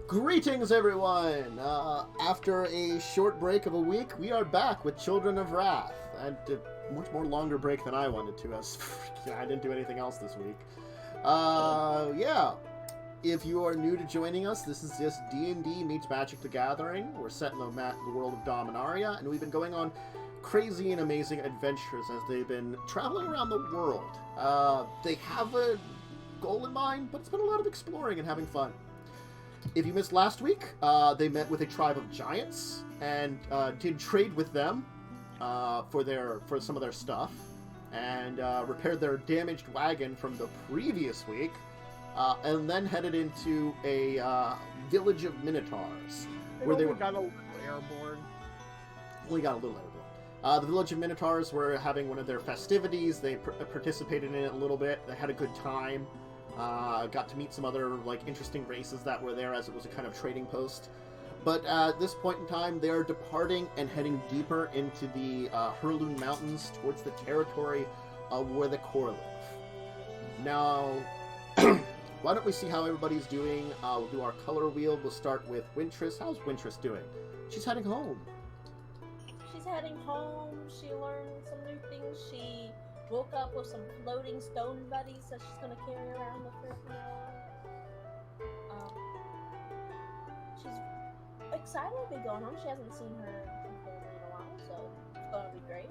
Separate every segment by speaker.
Speaker 1: Greetings, everyone! After a short break of a week, we are back with Children of Rath. And a much more longer break than I wanted to, as I didn't do anything else this week. Yeah. If you are new to joining us, this is just D&D meets Magic the Gathering. We're set in the world of Dominaria, and we've been going on crazy and amazing adventures as they've been traveling around the world. They have a goal in mind, but it's been a lot of exploring and having fun. If you missed last week, they met with a tribe of giants and did trade with them for some of their stuff, and repaired their damaged wagon from the previous week, and then headed into a village of minotaurs, where they
Speaker 2: got a little airborne.
Speaker 1: Only got a little airborne. The village of minotaurs were having one of their festivities. They participated in it a little bit. They had a good time. Got to meet some other interesting races that were there, as it was a kind of trading post. But at this point in time, they are departing and heading deeper into the Hurloon Mountains towards the territory of where the core live. Now, why don't we see how everybody's doing? We'll do our color wheel. We'll start with Wyntris. How's Wyntris doing? She's heading home.
Speaker 3: She's heading home. She learned some new things. She woke up with some floating stone buddies that she's going to carry around with her from now on. She's excited to be going home. She hasn't seen her family in a while, so it's going to be great.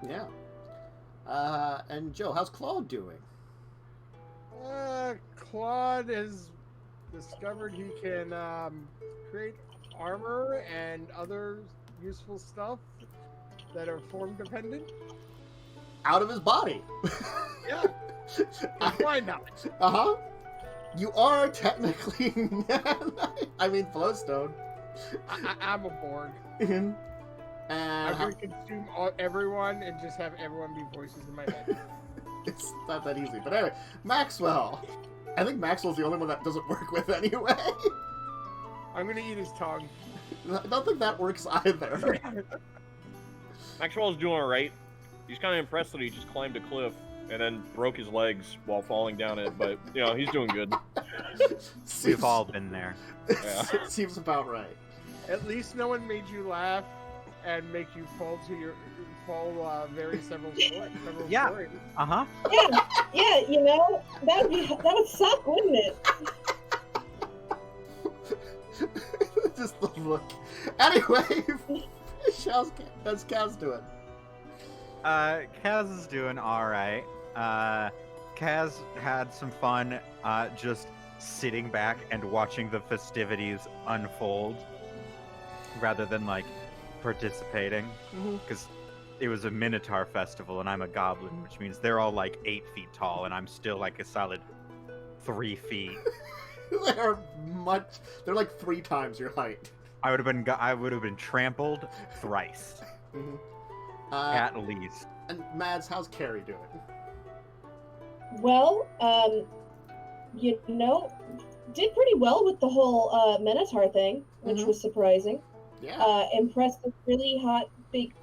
Speaker 1: Yeah. And Joe, how's Claude doing?
Speaker 2: Claude has discovered he can create armor and other useful stuff that are form dependent.
Speaker 1: Out of his body.
Speaker 2: Yeah. Why not?
Speaker 1: Uh-huh. You are technically... I mean, Flowstone.
Speaker 2: I'm a Borg.
Speaker 1: And
Speaker 2: I'm going to consume everyone and just have everyone be voices in my head.
Speaker 1: It's not that easy. But anyway, Maxwell. I think Maxwell's the only one that doesn't work with anyway.
Speaker 2: I'm going to eat his tongue.
Speaker 1: I don't think that works either.
Speaker 4: Maxwell's doing alright. He's kind of impressed that he just climbed a cliff and then broke his legs while falling down it, but, you know, he's doing good.
Speaker 5: We've all been there.
Speaker 1: Yeah. Seems about right.
Speaker 2: At least no one made you laugh and make you fall very several stories.
Speaker 5: Yeah. Uh-huh.
Speaker 6: Yeah, you know, that would suck, wouldn't it?
Speaker 1: Just the look. Anyway, how's Kaz doing?
Speaker 5: Kaz is doing alright. Kaz had some fun just sitting back and watching the festivities unfold rather than, participating. Because it was a Minotaur festival and I'm a goblin, which means they're all, 8 feet tall and I'm still, a solid 3 feet.
Speaker 1: They're 3 times your height.
Speaker 5: I would have been trampled thrice. At least.
Speaker 1: And Mads, how's Carrie doing?
Speaker 6: Well, you know, did pretty well with the whole Minotaur thing, which was surprising.
Speaker 1: Yeah.
Speaker 6: Impressed with really hot, big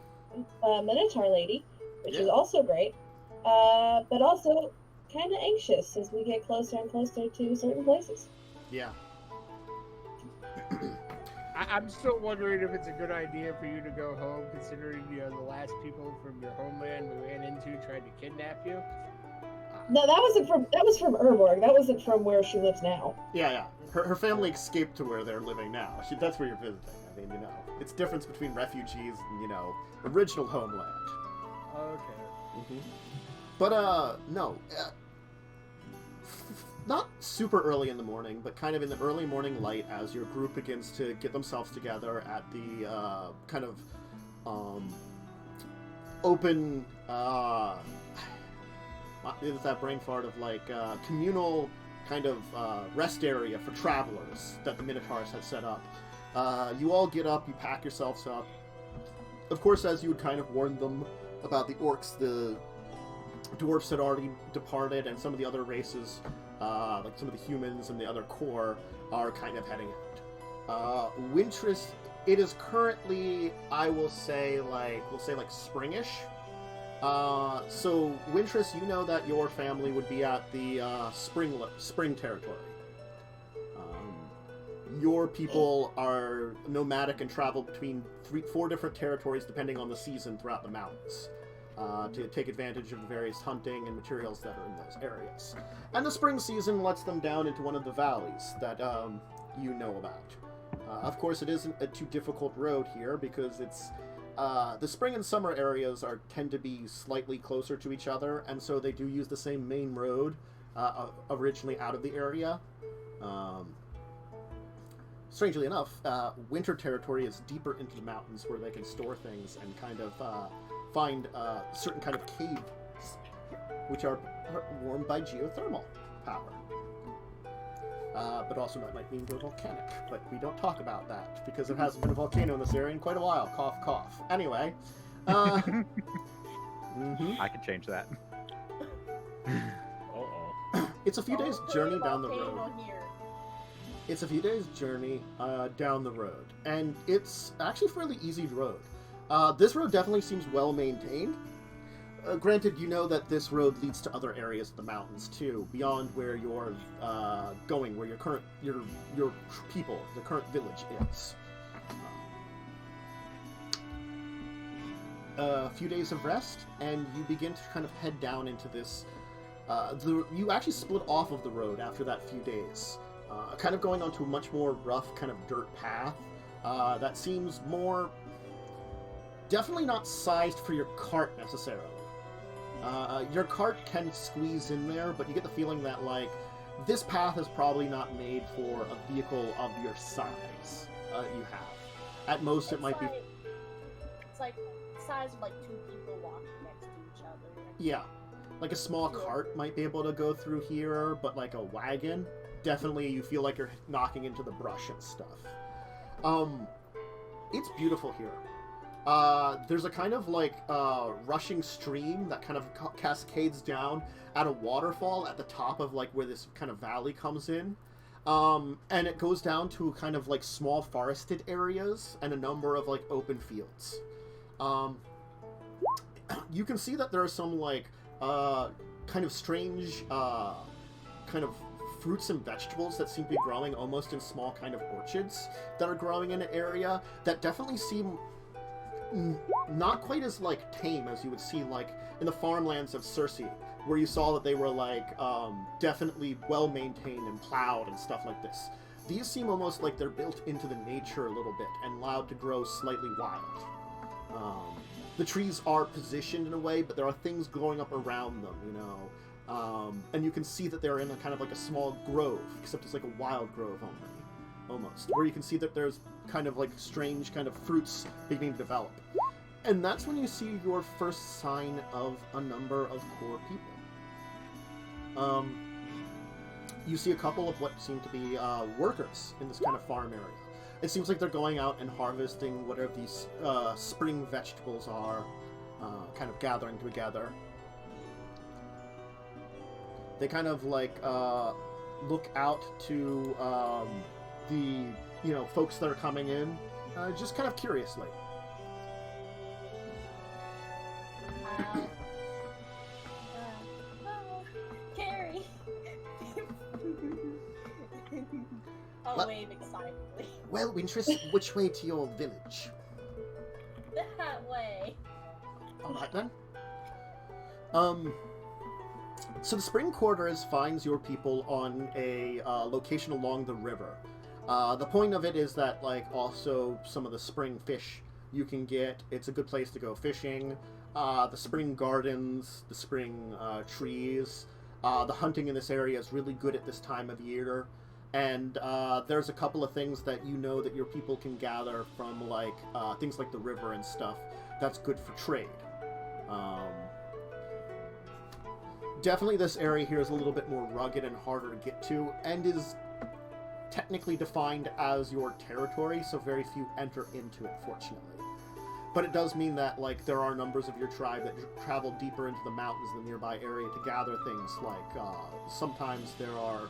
Speaker 6: Minotaur lady, which is also great. But also kind of anxious as we get closer and closer to certain places.
Speaker 1: Yeah.
Speaker 2: I'm still wondering if it's a good idea for you to go home, considering the last people from your homeland we ran into tried to kidnap you.
Speaker 6: No, that was from Urborg. That wasn't from where she lives now.
Speaker 1: Yeah. Her family escaped to where they're living now. That's where you're visiting. I mean, it's difference between refugees and, original homeland.
Speaker 2: Okay.
Speaker 1: But, no. Not super early in the morning, but kind of in the early morning light as your group begins to get themselves together at the open, is that brain fart of communal kind of rest area for travelers that the Minotaurs had set up. You all get up, you pack yourselves up. Of course, as you had kind of warned them about the orcs, the dwarfs had already departed, and some of the other races, some of the humans and the other core, are kind of heading out. Wyntris, it is currently, I will say, springish. So, Wyntris, you know that your family would be at the spring territory. your people are nomadic and travel between 4 different territories depending on the season throughout the mountains to take advantage of the various hunting and materials that are in those areas. And the spring season lets them down into one of the valleys that you know about. Of course, it isn't a too difficult road here because it's the spring and summer areas tend to be slightly closer to each other, and so they do use the same main road originally out of the area. Strangely enough, winter territory is deeper into the mountains where they can store things and kind of find certain kind of caves, which are warmed by geothermal power. But also that might mean we're volcanic, but we don't talk about that because there hasn't been a volcano in this area in quite a while. Cough, cough. Anyway.
Speaker 5: I can change that.
Speaker 1: It's a few days' journey down the road.
Speaker 3: Volcano here.
Speaker 1: It's a few days' journey down the road, and it's actually a fairly easy road. This road definitely seems well maintained. Granted, you know that this road leads to other areas of the mountains too, beyond where you're going, where your people, the current village is. A few days of rest, and you begin to kind of head down into this. You actually split off of the road after that few days, kind of going onto a much more rough kind of dirt path that seems more definitely not sized for your cart necessarily. Your cart can squeeze in there, but you get the feeling that, like, this path is probably not made for a vehicle of your size you have. At most, it might be...
Speaker 3: It's like the size of, like, 2 people walking next to each other.
Speaker 1: Yeah. Like, a small cart might be able to go through here, but, like, a wagon, definitely you feel like you're knocking into the brush and stuff. It's beautiful here. There's a kind of, like, rushing stream that kind of cascades down at a waterfall at the top of, like, where this kind of valley comes in. And it goes down to kind of, like, small forested areas and a number of, like, open fields. You can see that there are some, like, kind of strange, kind of fruits and vegetables that seem to be growing almost in small kind of orchards that are growing in an area that definitely seem not quite as, like, tame as you would see, like, in the farmlands of Circe, where you saw that they were, like, definitely well-maintained and plowed and stuff like this. These seem almost like they're built into the nature a little bit and allowed to grow slightly wild. The trees are positioned in a way, but there are things growing up around them, you know. And you can see that they're in a kind of like a small grove, except it's like a wild grove only, almost. Where you can see that there's kind of like strange kind of fruits beginning to develop. And that's when you see your first sign of a number of core people. You see a couple of what seem to be workers in this kind of farm area. It seems like they're going out and harvesting whatever these spring vegetables are, kind of gathering together. They kind of like look out to the folks that are coming in, just kind of curiously.
Speaker 3: Carrie. I'll wave excitedly.
Speaker 1: Well, Wyntris, which way to your village?
Speaker 3: That way.
Speaker 1: Alright then. So the Spring Quarters finds your people on a location along the river. The point of it is that, like, also some of the spring fish you can get. It's a good place to go fishing. The spring gardens, the spring trees. The hunting in this area is really good at this time of year. And there's a couple of things that you know that your people can gather from, like, things like the river and stuff. That's good for trade. Definitely this area here is a little bit more rugged and harder to get to, and is technically defined as your territory, so very few enter into it, fortunately. But it does mean that, like, there are numbers of your tribe that travel deeper into the mountains in the nearby area to gather things like, sometimes there are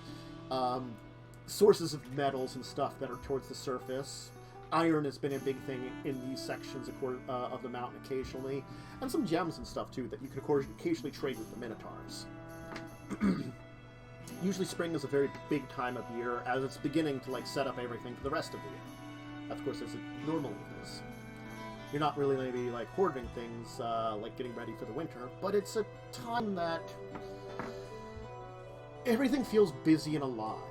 Speaker 1: sources of metals and stuff that are towards the surface. Iron has been a big thing in these sections of the mountain occasionally, and some gems and stuff too that you can occasionally trade with the Minotaurs. usually spring is a very big time of year, as it's beginning to like set up everything for the rest of the year. Of course, as it normally is. You're not really maybe like hoarding things, like getting ready for the winter, but it's a time that everything feels busy and alive.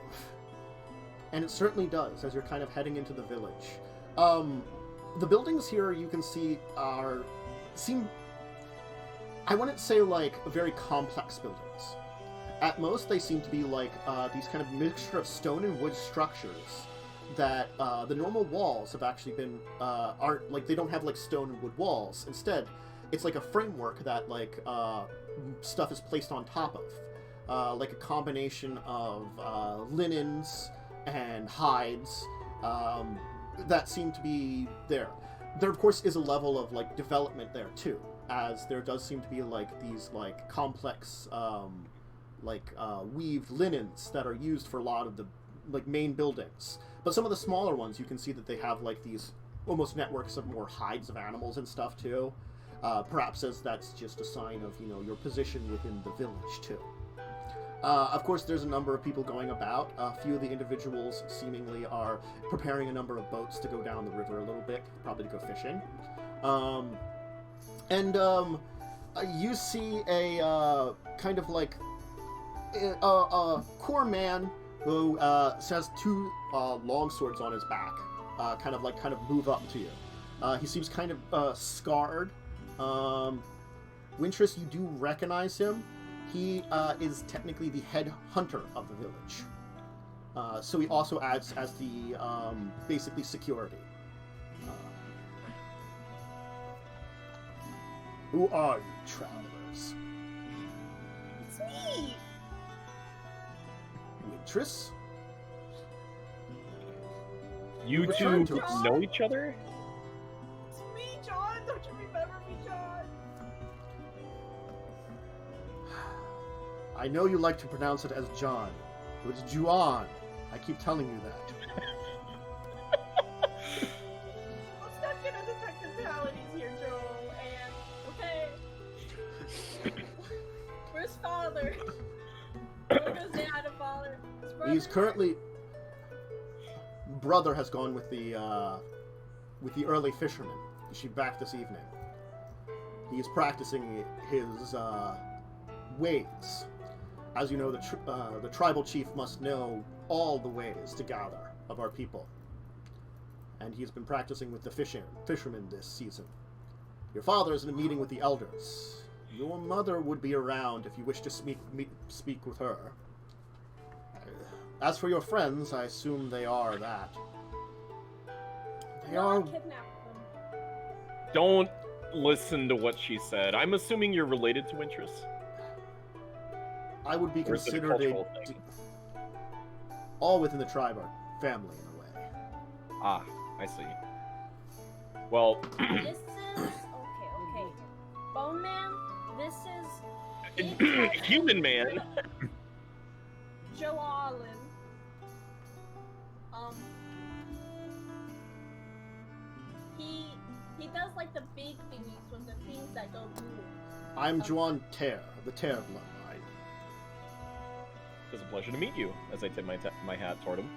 Speaker 1: And it certainly does, as you're kind of heading into the village. The buildings here, you can see, seem, I wouldn't say like very complex buildings. At most, they seem to be like these kind of mixture of stone and wood structures that the normal walls have actually been, aren't, like, they don't have like stone and wood walls. Instead, it's like a framework that like stuff is placed on top of. Like a combination of linens and hides that seem to be there. There, of course, is a level of like development there too, as there does seem to be like these like complex weaved linens that are used for a lot of the like main buildings. But some of the smaller ones, you can see that they have like these almost networks of more hides of animals and stuff too. Perhaps as that's just a sign of, you know, your position within the village too. Of course, there's a number of people going about. A few of the individuals seemingly are preparing a number of boats to go down the river a little bit, probably to go fishing. You see a kind of like a core man who has two long swords on his back, kind of move up to you. He seems kind of scarred. Wyntris, you do recognize him. He is technically the head hunter of the village. So he also acts as the, basically, security. Who are you, travelers?
Speaker 3: It's me!
Speaker 1: Wyntris?
Speaker 4: You
Speaker 1: Return
Speaker 4: two
Speaker 1: to us.
Speaker 4: know each other?
Speaker 3: It's me, John! Don't you remember me, John?
Speaker 1: I know you like to pronounce it as John. It's Juan. I keep telling you that.
Speaker 3: Let's not get into technicalities here, Joe, and... Okay. Where's father? Where's dad and father? His brother?
Speaker 1: He's currently... Brother has gone with the early fisherman. She's back this evening. He is practicing his ways. As you know, the tribal chief must know all the ways to gather of our people. And he's been practicing with the fishermen this season. Your father is in a meeting with the elders. Your mother would be around if you wish to speak with her. As for your friends, I assume they are that. They
Speaker 3: No, I
Speaker 1: are...
Speaker 3: kidnapped them.
Speaker 4: Don't listen to what she said. I'm assuming you're related to Wyntris.
Speaker 1: I would be
Speaker 4: Or is it a
Speaker 1: considered
Speaker 4: cultural thing?
Speaker 1: all within the tribe are family in a way.
Speaker 4: Ah, I see. Well,
Speaker 3: This is... Okay. Bone Man, this is...
Speaker 4: human man.
Speaker 3: Joe Allen. He does like the big thingies with the things that go boom.
Speaker 1: I'm Juan Ter, the Ter bloodline.
Speaker 4: It's a pleasure to meet you, as I tip my hat toward him.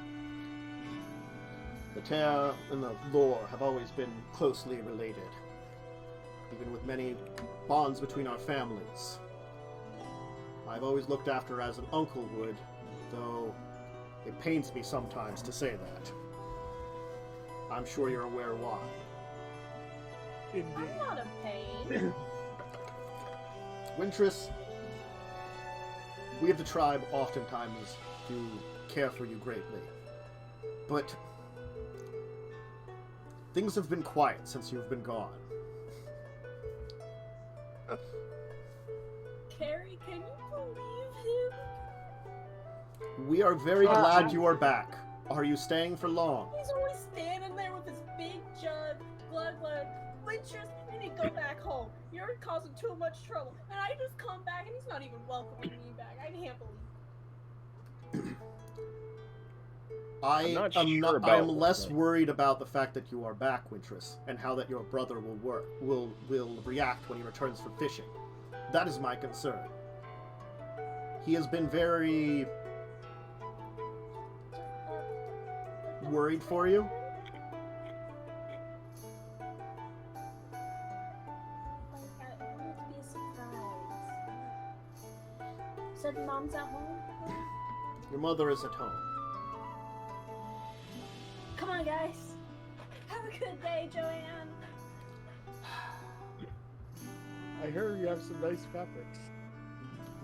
Speaker 1: The Ter and the lore have always been closely related, even with many bonds between our families. I've always looked after her as an uncle would, though it pains me sometimes to say that. I'm sure you're aware why.
Speaker 3: I'm not a pain.
Speaker 1: Wyntris, we of the tribe oftentimes do care for you greatly, but things have been quiet since you've been gone.
Speaker 3: Carrie, can you believe him?
Speaker 1: We are very glad you are back. Are you staying for long?
Speaker 3: He's always standing there with his big jug, glug. Wyntris, you need to go back home. You're causing too much trouble. And I just come back and he's not even welcoming me back. I can't believe
Speaker 1: I'm less worried about the fact that you are back, Wyntris, and how that your brother will react when he returns from fishing. That is my concern. He has been very worried for you.
Speaker 3: Like, I want it to be a surprise. Said mom's at home?
Speaker 1: Your mother is at home.
Speaker 3: Come on, guys. Have a good day, Joanne.
Speaker 2: I hear you have some nice fabrics.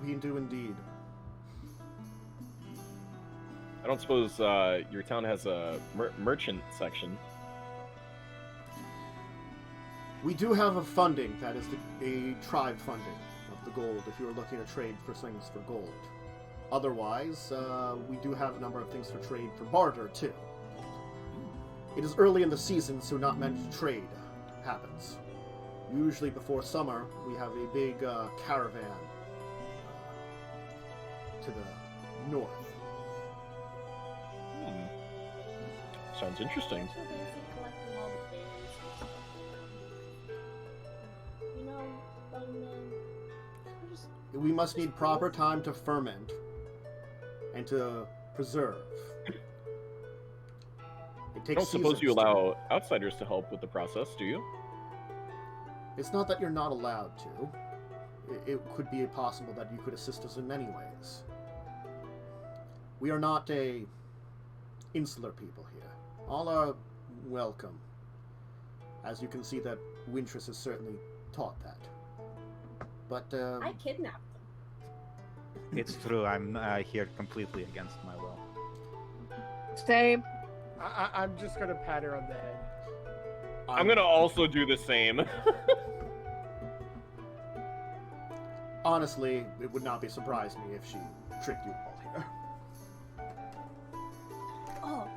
Speaker 1: We do indeed.
Speaker 4: I don't suppose your town has a merchant section.
Speaker 1: We do have a funding that is a tribe funding of the gold if you are looking to trade for things for gold. Otherwise, we do have a number of things for trade for barter too. It is early in the season, so not much trade happens. Usually before summer, we have a big caravan to the north.
Speaker 4: Sounds interesting.
Speaker 3: So busy collecting all the berries and stuff. You know, young men, we're just
Speaker 1: We must need proper time to ferment and to preserve. It
Speaker 4: I
Speaker 1: takes
Speaker 4: don't suppose you
Speaker 1: seasons to-
Speaker 4: allow outsiders to help with the process, do you?
Speaker 1: It's not that you're not allowed to. It could be possible that you could assist us in many ways. We are not a insular people here. All are welcome. As you can see, that Wyntris has certainly taught that. But
Speaker 3: I kidnapped them.
Speaker 5: It's true. I'm here completely against my will.
Speaker 7: Same.
Speaker 2: I'm just gonna pat her on the head.
Speaker 4: I'm gonna also do the same.
Speaker 1: honestly, it would not be surprised me if she tricked you all here.
Speaker 3: Oh,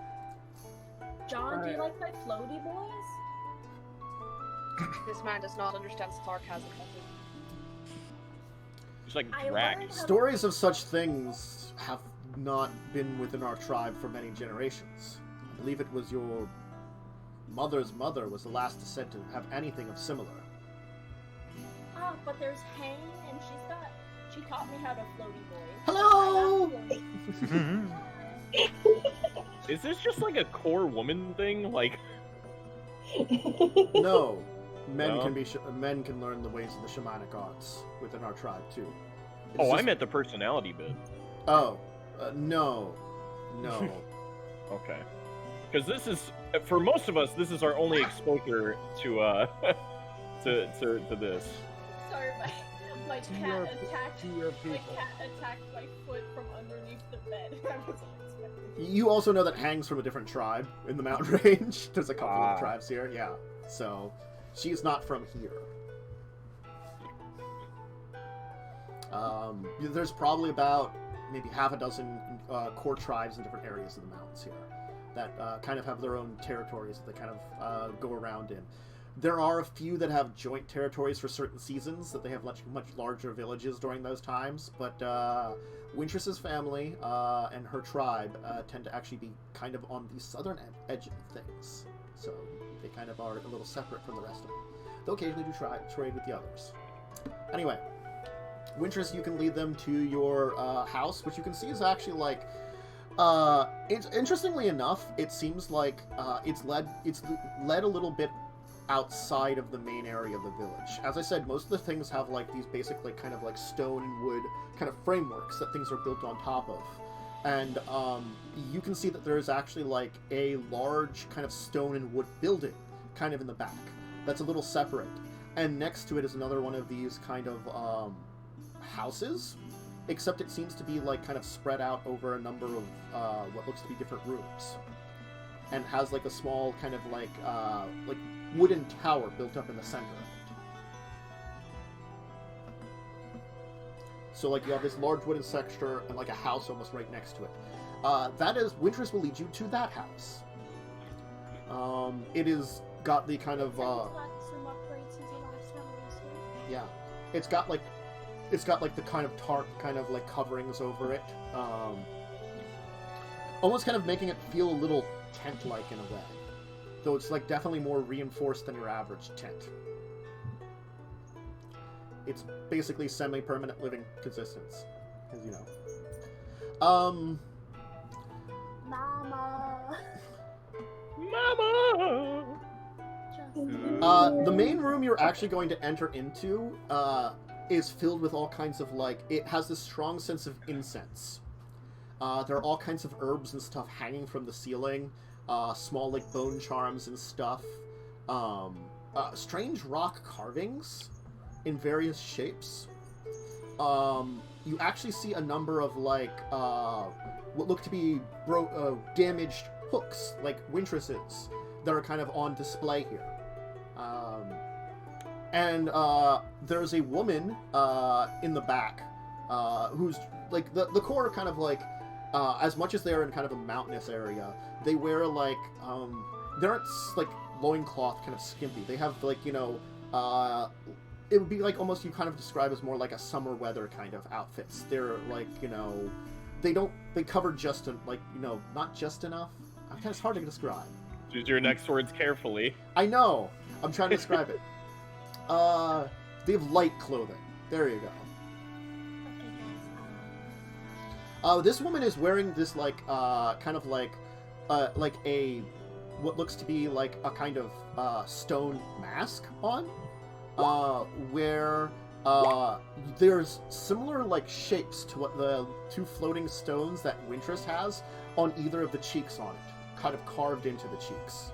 Speaker 3: John, do you like my floaty boys?
Speaker 7: This man does not understand sarcasm.
Speaker 4: It's like
Speaker 3: I
Speaker 4: Drac.
Speaker 3: learned how-
Speaker 1: Stories of such things have not been within our tribe for many generations. I believe it was your mother's mother was the last descent to have anything of similar.
Speaker 3: Ah, but there's Hang, and she taught me how to floaty boy.
Speaker 1: Hello!
Speaker 4: Is this just like a core woman thing? Like,
Speaker 1: No, men
Speaker 4: No?
Speaker 1: can be men can learn the ways of the shamanic arts within our tribe too. It's
Speaker 4: oh, I
Speaker 1: just-
Speaker 4: meant the personality bit.
Speaker 1: Oh, no.
Speaker 4: Okay. Because this is, for most of us, this is our only exposure to to this.
Speaker 3: Sorry, my
Speaker 2: To
Speaker 3: cat
Speaker 2: your-
Speaker 3: attacked
Speaker 2: to your
Speaker 3: my
Speaker 2: people.
Speaker 3: cat attacked my foot from underneath the bed. I wasn't expecting.
Speaker 1: You also know that Hang's from a different tribe in the mountain range. There's a couple
Speaker 4: Ah.
Speaker 1: of tribes here, yeah. So, she's not from here. There's probably about maybe half a dozen core tribes in different areas of the mountains here that kind of have their own territories that they kind of go around in. There are a few that have joint territories for certain seasons, that they have much larger villages during those times, but Wyntris's family and her tribe tend to actually be kind of on the southern edge of things, so they kind of are a little separate from the rest of them. They'll occasionally do trade with the others. Anyway, Wyntris, you can lead them to your house, which you can see is actually like... interestingly enough, it seems like it's led a little bit outside of the main area of the village. As I said, most of the things have like these basic like kind of like stone and wood kind of frameworks that things are built on top of. And you can see that there's actually like a large kind of stone and wood building kind of in the back that's a little separate. And next to it is another one of these kind of houses, except it seems to be like kind of spread out over a number of what looks to be different rooms, and has like a small kind of like wooden tower built up in the center of it. So like you have this large wooden structure and like a house almost right next to it. That is, Wyntris will lead you to that house. It is got the kind of
Speaker 3: Some upgrades since the last time I was here.
Speaker 1: yeah, it's got like the kind of tarp kind of like coverings over it, almost kind of making it feel a little tent-like in a way, though it's like definitely more reinforced than your average tent. It's basically semi-permanent living consistence, as you know.
Speaker 3: Mama.
Speaker 1: The main room you're actually going to enter into is filled with all kinds of, like, it has this strong sense of incense. There are all kinds of herbs and stuff hanging from the ceiling, small, like, bone charms and stuff. Strange rock carvings in various shapes. You actually see a number of, like, what look to be damaged hooks, like Wyntris's, that are kind of on display here. And there's a woman in the back who's, like, the core kind of, like, as much as they're in kind of a mountainous area, they wear, like, they aren't, like, loincloth kind of skimpy. They have, like, you know, it would be, like, almost you kind of describe as more like a summer weather kind of outfits. They're, like, you know, they cover just, like, you know, not just enough. It's hard to describe.
Speaker 4: Choose your next words carefully.
Speaker 1: I know. I'm trying to describe it. They have light clothing. There you go. This woman is wearing this, like, kind of like a, what looks to be like a kind of stone mask on, where there's similar, like, shapes to what the two floating stones that Wyntris has on either of the cheeks on it, kind of carved into the cheeks.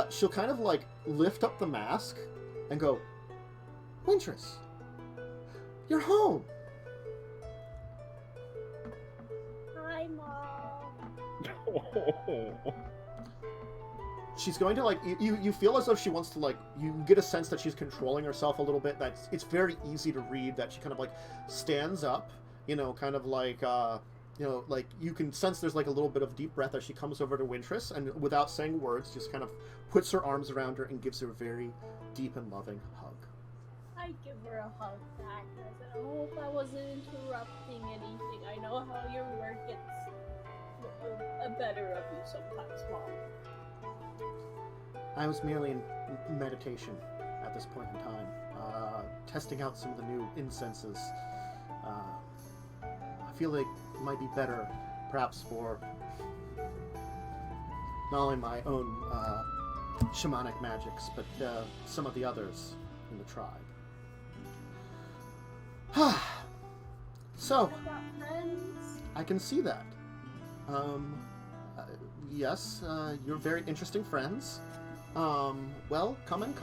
Speaker 1: She'll kind of, like, lift up the mask and go, Wyntris, you're home.
Speaker 3: Hi, Mom.
Speaker 1: She's going to, like, you feel as though she wants to, like, you get a sense that she's controlling herself a little bit. That it's very easy to read that she kind of, like, stands up, you know, kind of like, you know, like, you can sense there's, like, a little bit of deep breath as she comes over to Wyntris, and without saying words, just kind of puts her arms around her and gives her a very deep and loving hug.
Speaker 3: I give her a hug back. I said, I hope I wasn't interrupting anything. I know how your work gets better of you sometimes, Mom.
Speaker 1: I was merely in meditation at this point in time, testing out some of the new incenses. I feel like it might be better, perhaps, for not only my own shamanic magics, but some of the others in the tribe. So,
Speaker 3: I got friends.
Speaker 1: I can see that. Yes, you're very interesting friends. Well, come in.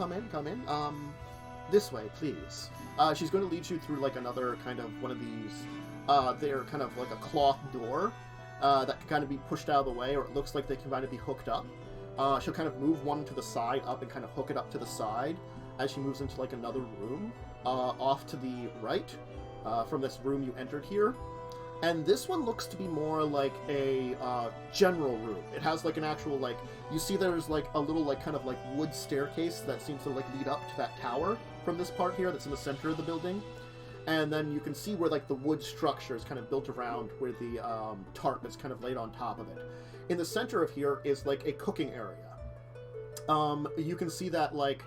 Speaker 1: This way, please. She's going to lead you through, like, another kind of one of these, they're kind of like a cloth door, that can kind of be pushed out of the way, or it looks like they can kind of be hooked up. She'll kind of move one to the side up and kind of hook it up to the side as she moves into, like, another room, off to the right, from this room you entered here. And this one looks to be more like a general room. It has, like, an actual, like, you see there's, like, a little, like, kind of, like, wood staircase that seems to, like, lead up to that tower from this part here that's in the center of the building. And then you can see where, like, the wood structure is kind of built around where the tarp is kind of laid on top of it. In the center of here is, like, a cooking area. You can see that, like,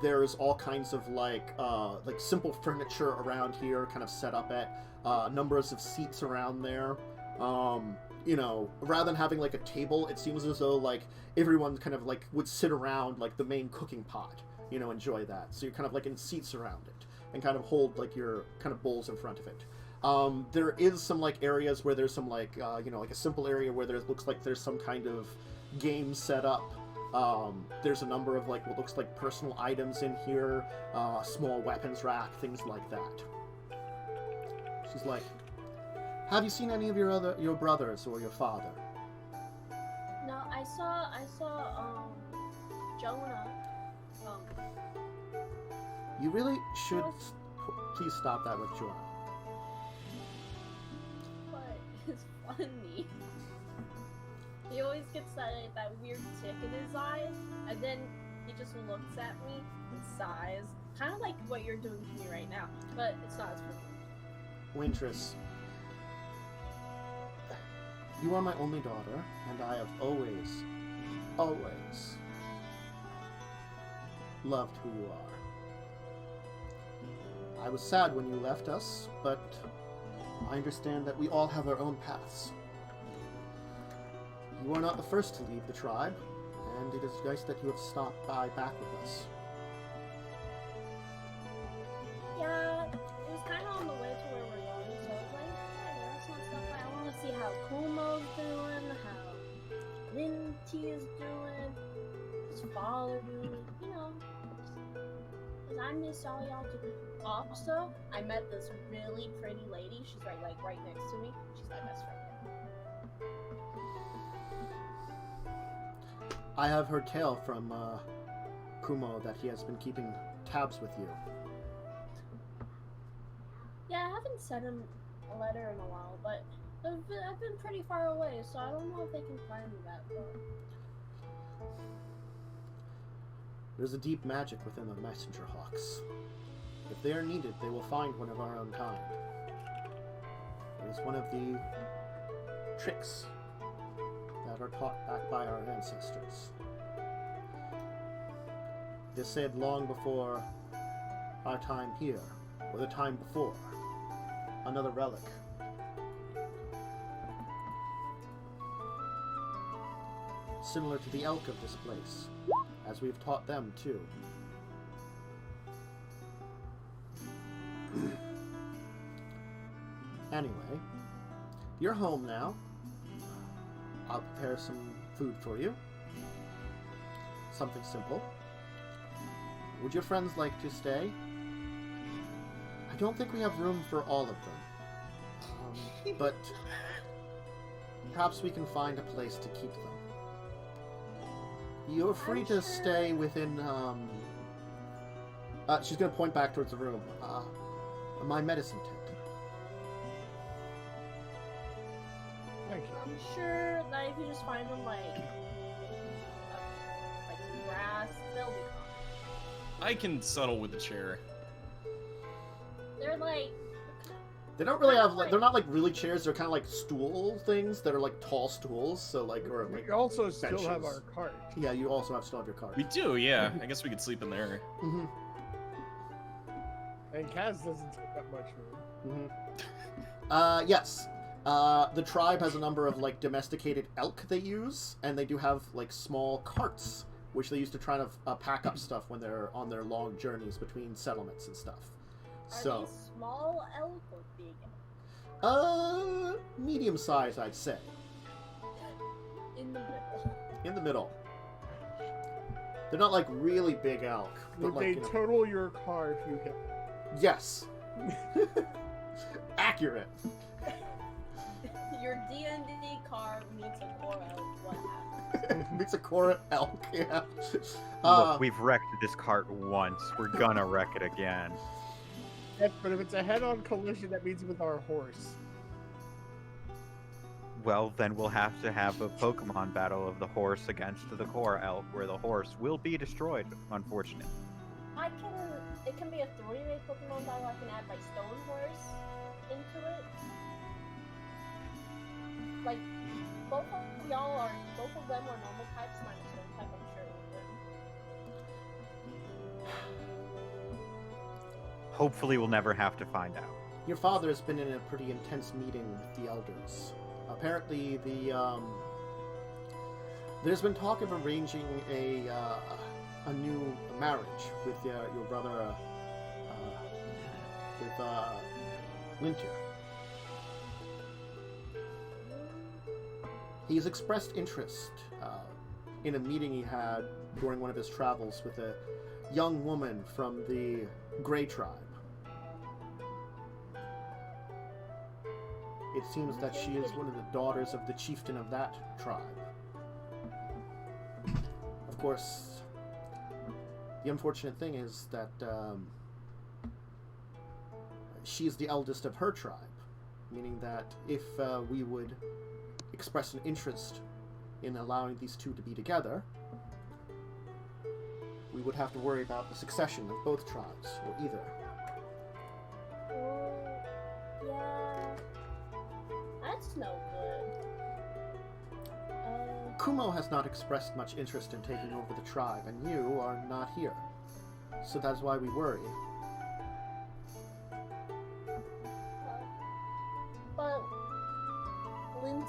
Speaker 1: there's all kinds of, like simple furniture around here kind of set up at numbers of seats around there. You know, rather than having, like, a table, it seems as though, like, everyone kind of, like, would sit around, like, the main cooking pot, you know, enjoy that. So you're kind of, like, in seats around it and kind of hold, like, your kind of bowls in front of it. There is some, like, areas where there's some, like, you know, like a simple area where there looks like there's some kind of game set up. There's a number of, like, what looks like personal items in here, small weapons rack, things like that. She's like, have you seen any of your brothers or your father?
Speaker 3: No, I saw Jonah.
Speaker 1: You really should please stop that with Jonah.
Speaker 3: But it's funny. He always gets that weird tick in his eyes, and then he just looks at me and sighs. Kind of like what you're doing to me right now, but it's not as funny.
Speaker 1: Wyntris, you are my only daughter, and I have always loved who you are. I was sad when you left us, but I understand that we all have our own paths. You are not the first to leave the tribe, and it is nice that you have stopped by back with us.
Speaker 3: Yeah, it was kind of on the way to where we're going, so I was like, yeah, let's not stop by. I want to see how Kumo's doing, how Linty is doing, his father doing, you know. Because I miss all y'all too. Also, I met this really pretty lady. She's right next to me. She's my best friend.
Speaker 1: I have heard tale from Kumo that he has been keeping tabs with you.
Speaker 3: Yeah, I haven't sent him a letter in a while, but I've been pretty far away, so I don't know if they can find me that far.
Speaker 1: There's a deep magic within the messenger hawks. If they are needed, they will find one of our own kind. It is one of the tricks that are taught back by our ancestors. It is said long before our time here, or the time before, another relic. Similar to the elk of this place, as we've taught them too. Anyway, you're home now. I'll prepare some food for you. Something simple. Would your friends like to stay? I don't think we have room for all of them. But perhaps we can find a place to keep them. You're free to stay within, she's gonna point back towards the room. My medicine tent.
Speaker 2: Thank you.
Speaker 3: I'm sure that if you just find them like some grass, they'll be fine.
Speaker 8: I can settle with the chair.
Speaker 3: They're like.
Speaker 1: They don't really have, like, they're not like really chairs, they're kind of like stool things that are like tall stools, so like, or like.
Speaker 2: We also still
Speaker 1: benches.
Speaker 2: have our cart.
Speaker 1: Yeah, you also still have your cart.
Speaker 8: We do, yeah. I guess we could sleep in there.
Speaker 1: Mm-hmm.
Speaker 2: And Kaz doesn't take up much room.
Speaker 1: Mm-hmm. Yes. The tribe has a number of like domesticated elk they use, and they do have like small carts, which they use to try to pack up stuff when they're on their long journeys between settlements and stuff.
Speaker 3: Are these small elk or big elk?
Speaker 1: Medium size, I'd say.
Speaker 3: In the middle.
Speaker 1: In the middle. They're not like really big elk.
Speaker 2: Would
Speaker 1: But,
Speaker 2: they
Speaker 1: like, you know,
Speaker 2: total your car if you hit them?
Speaker 1: yes. Accurate.
Speaker 3: Your D&D car meets a core elk. What happens?
Speaker 1: It's a core elk, yeah.
Speaker 5: Look, we've wrecked this cart once. We're gonna wreck it again.
Speaker 2: Yes, but if it's a head-on collision, that means with our horse.
Speaker 5: Well, then we'll have to have a Pokemon battle of the horse against the core elk, where the horse will be destroyed, unfortunately.
Speaker 3: It can be a 3-way Pokemon battle. I can add my Stone Horse into it. Like, both of them are normal types, minus Stone type, I'm sure it would win.
Speaker 5: Hopefully we'll never have to find out.
Speaker 1: Your father has been in a pretty intense meeting with the elders. Apparently, there's been talk of arranging a new marriage with your brother, with Lintier. He has expressed interest in a meeting he had during one of his travels with a young woman from the Grey tribe. It seems that she is one of the daughters of the chieftain of that tribe. Of course, the unfortunate thing is that she is the eldest of her tribe, meaning that if we would express an interest in allowing these two to be together, we would have to worry about the succession of both tribes, or either.
Speaker 3: Yeah. That's no good.
Speaker 1: Kumo has not expressed much interest in taking over the tribe, and you are not here. So that's why we worry.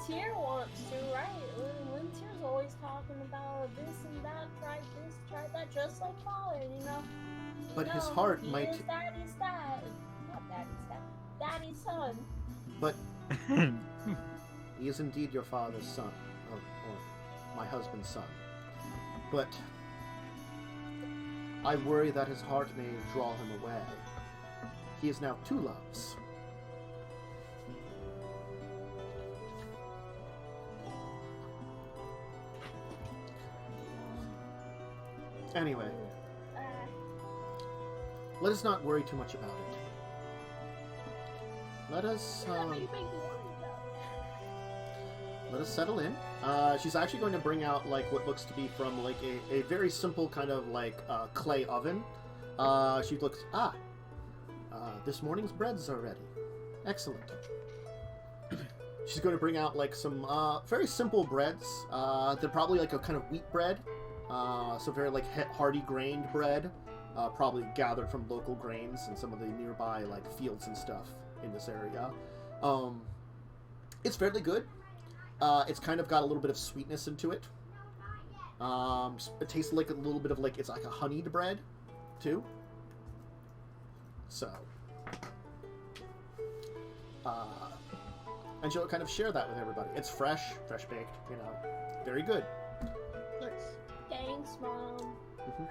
Speaker 3: Lintier wants to, right? Lintier's always talking about this and that, try this, try that, just like father, you know?
Speaker 1: But his
Speaker 3: No,
Speaker 1: heart
Speaker 3: he
Speaker 1: might...
Speaker 3: is daddy's dad. Not daddy's dad. Daddy's son.
Speaker 1: But he is indeed your father's son, or my husband's son. But I worry that his heart may draw him away. He is now two loves. Anyway, let us not worry too much about it. Let us settle in. She's actually going to bring out like what looks to be from like a very simple kind of like clay oven. She looks, this morning's breads are ready. Excellent. She's going to bring out like some very simple breads. They're probably like a kind of wheat bread. So very like hearty grained bread. Probably gathered from local grains and some of the nearby like fields and stuff in this area. It's fairly good. It's kind of got a little bit of sweetness into it. It tastes like a little bit of like, it's like a honeyed bread, too. So. And she'll kind of share that with everybody. It's fresh baked, you know. Very good.
Speaker 2: Nice.
Speaker 3: Thanks, Mom.
Speaker 1: Mhm.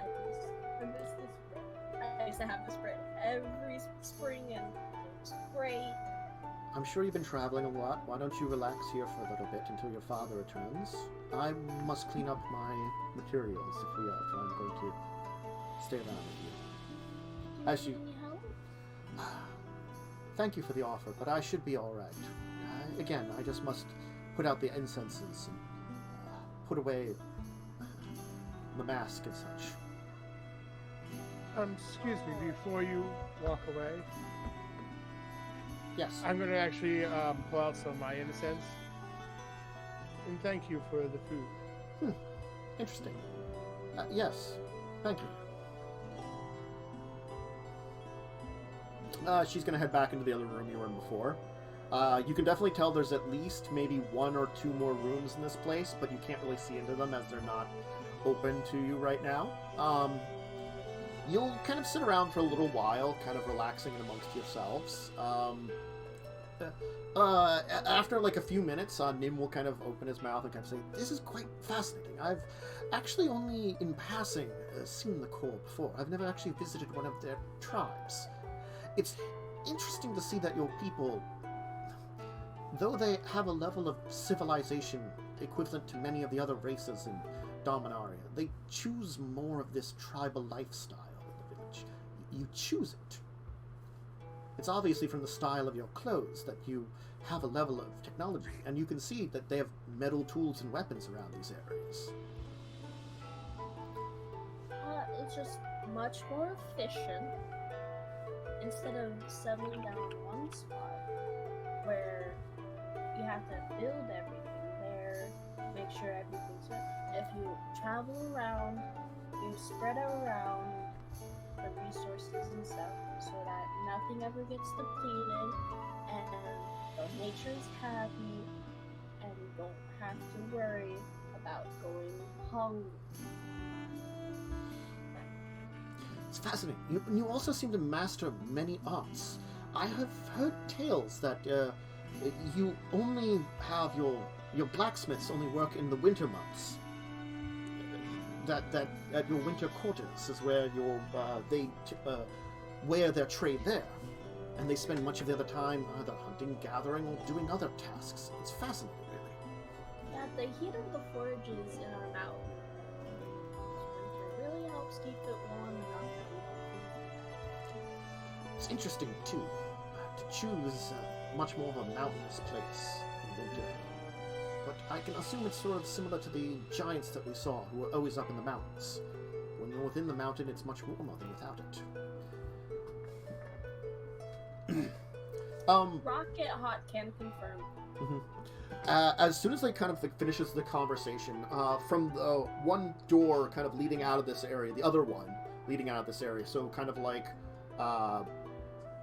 Speaker 3: I miss this bread. I used to have this bread every spring, and it's great.
Speaker 1: I'm sure you've been traveling a lot. Why don't you relax here for a little bit until your father returns? I must clean up my materials if I'm going to stay around with you. As you...
Speaker 3: Can you help?
Speaker 1: Thank you for the offer, but I should be all right. Again, I just must put out the incenses and put away the mask and such.
Speaker 2: Excuse me, before you walk away,
Speaker 1: Yes.
Speaker 2: I'm going to actually pull out some of my incense. And thank you for the food.
Speaker 1: Interesting. Yes. Thank you. She's going to head back into the other room you were in before. You can definitely tell there's at least maybe 1 or 2 more rooms in this place, but you can't really see into them as they're not open to you right now. You'll kind of sit around for a little while, kind of relaxing amongst yourselves. After like a few minutes, Nim will kind of open his mouth and kind of say, "This is quite fascinating. I've actually only in passing seen the core before. I've never actually visited one of their tribes. It's interesting to see that your people, though they have a level of civilization equivalent to many of the other races in Dominaria, they choose more of this tribal lifestyle in the village. You choose it. It's obviously from the style of your clothes that you have a level of technology, and you can see that they have metal tools and weapons around these areas."
Speaker 3: It's just much more efficient. Instead of settling down in one spot, where you have to build everything there, make sure everything's right. If you travel around, you spread around the resources and stuff so that nothing ever gets depleted, and the nature's happy, and you don't have to worry about going hungry.
Speaker 1: It's fascinating. You also seem to master many arts. I have heard tales that you only have your blacksmiths only work in the winter months. That at your winter quarters is where they wear their trade there, and they spend much of the other time either hunting, gathering, or doing other tasks. It's fascinating, really.
Speaker 3: Yeah, the heat of the forages in our mountain winter really helps keep it warm enough that we don't.
Speaker 1: It's interesting too to choose much more of a mountainous place in winter. But I can assume it's sort of similar to the giants that we saw, who were always up in the mountains. When you're within the mountain, it's much warmer than without it.
Speaker 3: Rocket Hot can confirm.
Speaker 1: As soon as they kind of like finishes the conversation, from the one door kind of leading out of this area, the other one leading out of this area, so kind of like,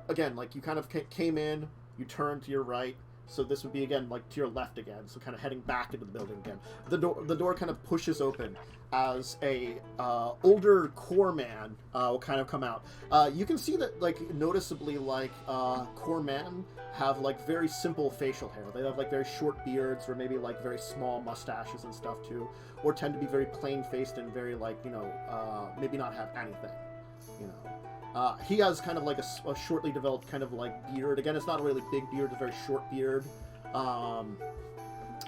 Speaker 1: again, like you kind of came in, you turned to your right, So this would be again like to your left again, so kind of heading back into the building again. The door kind of pushes open as a older core man will kind of come out. You can see that like noticeably like core men have like very simple facial hair. They have like very short beards or maybe like very small mustaches and stuff too, or tend to be very plain faced and very like maybe not have anything, he has kind of like a shortly developed kind of like beard. Again, it's not a really big beard, it's a very short beard.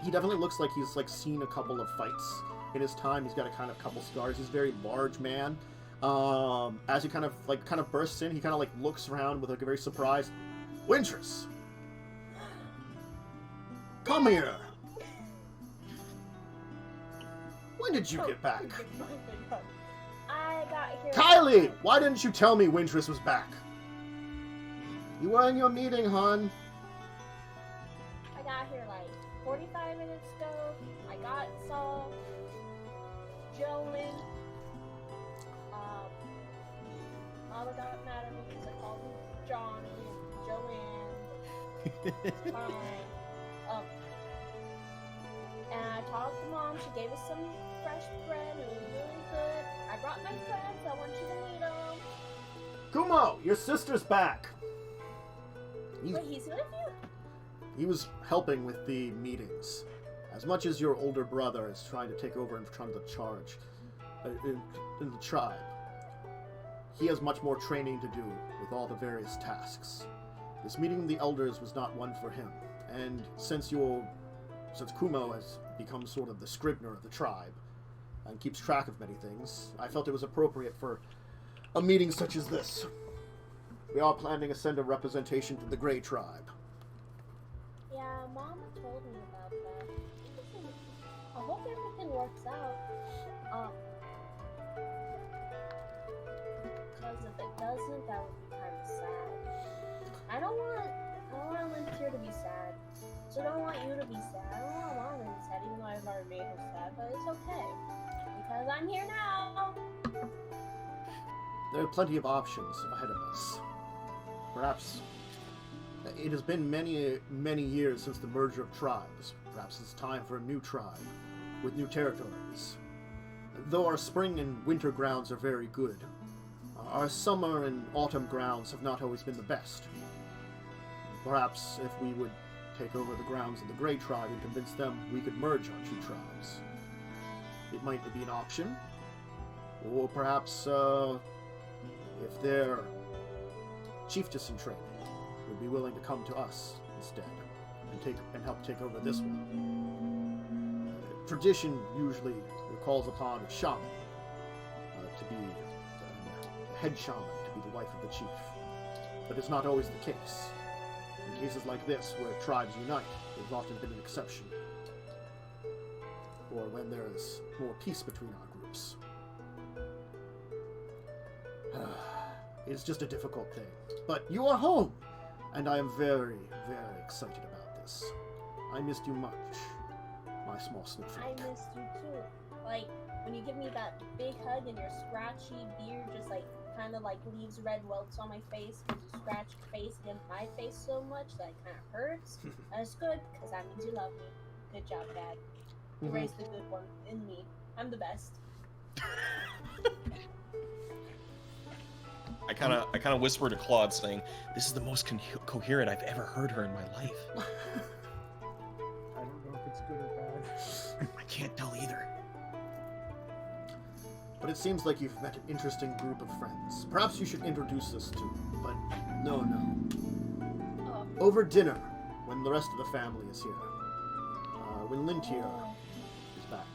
Speaker 1: He definitely looks like he's like seen a couple of fights in his time. He's got a kind of couple scars. He's a very large man. As he kind of bursts in, he kind of like looks around with like a very surprised, Wyntris, come here. When did you get back?
Speaker 3: I got here.
Speaker 1: Kylie, why didn't you tell me Wyntris was back? You were in your meeting, hon.
Speaker 3: I got here like 45 minutes ago. I saw Joanne. Mama got mad at me because I called him Johnny and Joanne. And I talked to Mom. She gave us some fresh bread. It was really good. I brought my friends. I want you to meet them.
Speaker 1: Kumo, your sister's back.
Speaker 3: Wait, he's with you?
Speaker 1: He was helping with the meetings. As much as your older brother is trying to take over and trying to charge in the tribe, he has much more training to do with all the various tasks. This meeting of the elders was not one for him, and since Kumo has become sort of the scrivener of the tribe and keeps track of many things, I felt it was appropriate for a meeting such as this. We are planning to send a representation to the Grey Tribe.
Speaker 3: Yeah, Mama told me about that. I hope everything works out. Because if it doesn't, that would be kind of sad. I don't want Lintier to be sad. So I don't want you to be sad. I don't want Mama to be sad, even though I've already made her sad, but it's okay. Because I'm here now.
Speaker 1: There are plenty of options ahead of us. Perhaps it has been many, many years since the merger of tribes. Perhaps it's time for a new tribe with new territories. Though our spring and winter grounds are very good, our summer and autumn grounds have not always been the best. Perhaps if we would take over the grounds of the Grey Tribe and convince them we could merge our two tribes, it might be an option. Or perhaps if their chiefess in training would be willing to come to us instead and help take over this one. Tradition usually calls upon a shaman to be the head shaman, to be the wife of the chief, but it's not always the case. In cases like this, where tribes unite, there's often been an exception, or when there is more peace between our groups. It's just a difficult thing. But you are home, and I am very, very excited about this. I missed you much, my small snowflake.
Speaker 3: I missed you too. Like, when you give me that big hug and your scratchy beard just like kind of like leaves red welts on my face because you scratch your face against my face so much that it kind of hurts. That's good, because that means you love me. Good job, Dad. You raised the good one in me. I'm the best.
Speaker 8: I kind of whisper to Claude, saying, "This is the most coherent I've ever heard her in my life."
Speaker 2: I don't know if it's good or bad.
Speaker 8: I can't tell either.
Speaker 1: But it seems like you've met an interesting group of friends. Perhaps you should introduce us to them, but no.
Speaker 3: Oh.
Speaker 1: Over dinner, when the rest of the family is here. When Lintier is back.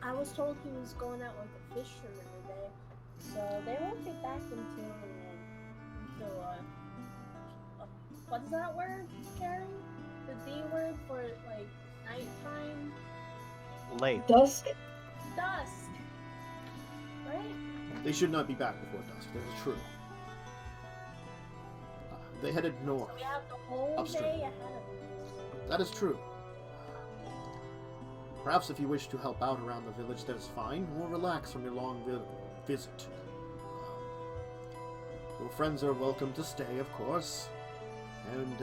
Speaker 3: I was told he was going out with a fisherman today, so they won't get back until what's that word, Carrie? The D word for like nighttime?
Speaker 5: Late.
Speaker 6: Dusk.
Speaker 3: Dusk. Right?
Speaker 1: They should not be back before dusk, that is true. They headed north.
Speaker 3: So we have the whole
Speaker 1: Upstream.
Speaker 3: day ahead of us.
Speaker 1: That is true. Perhaps if you wish to help out around the village, that is fine, or relax from your long visit. Your friends are welcome to stay, of course. and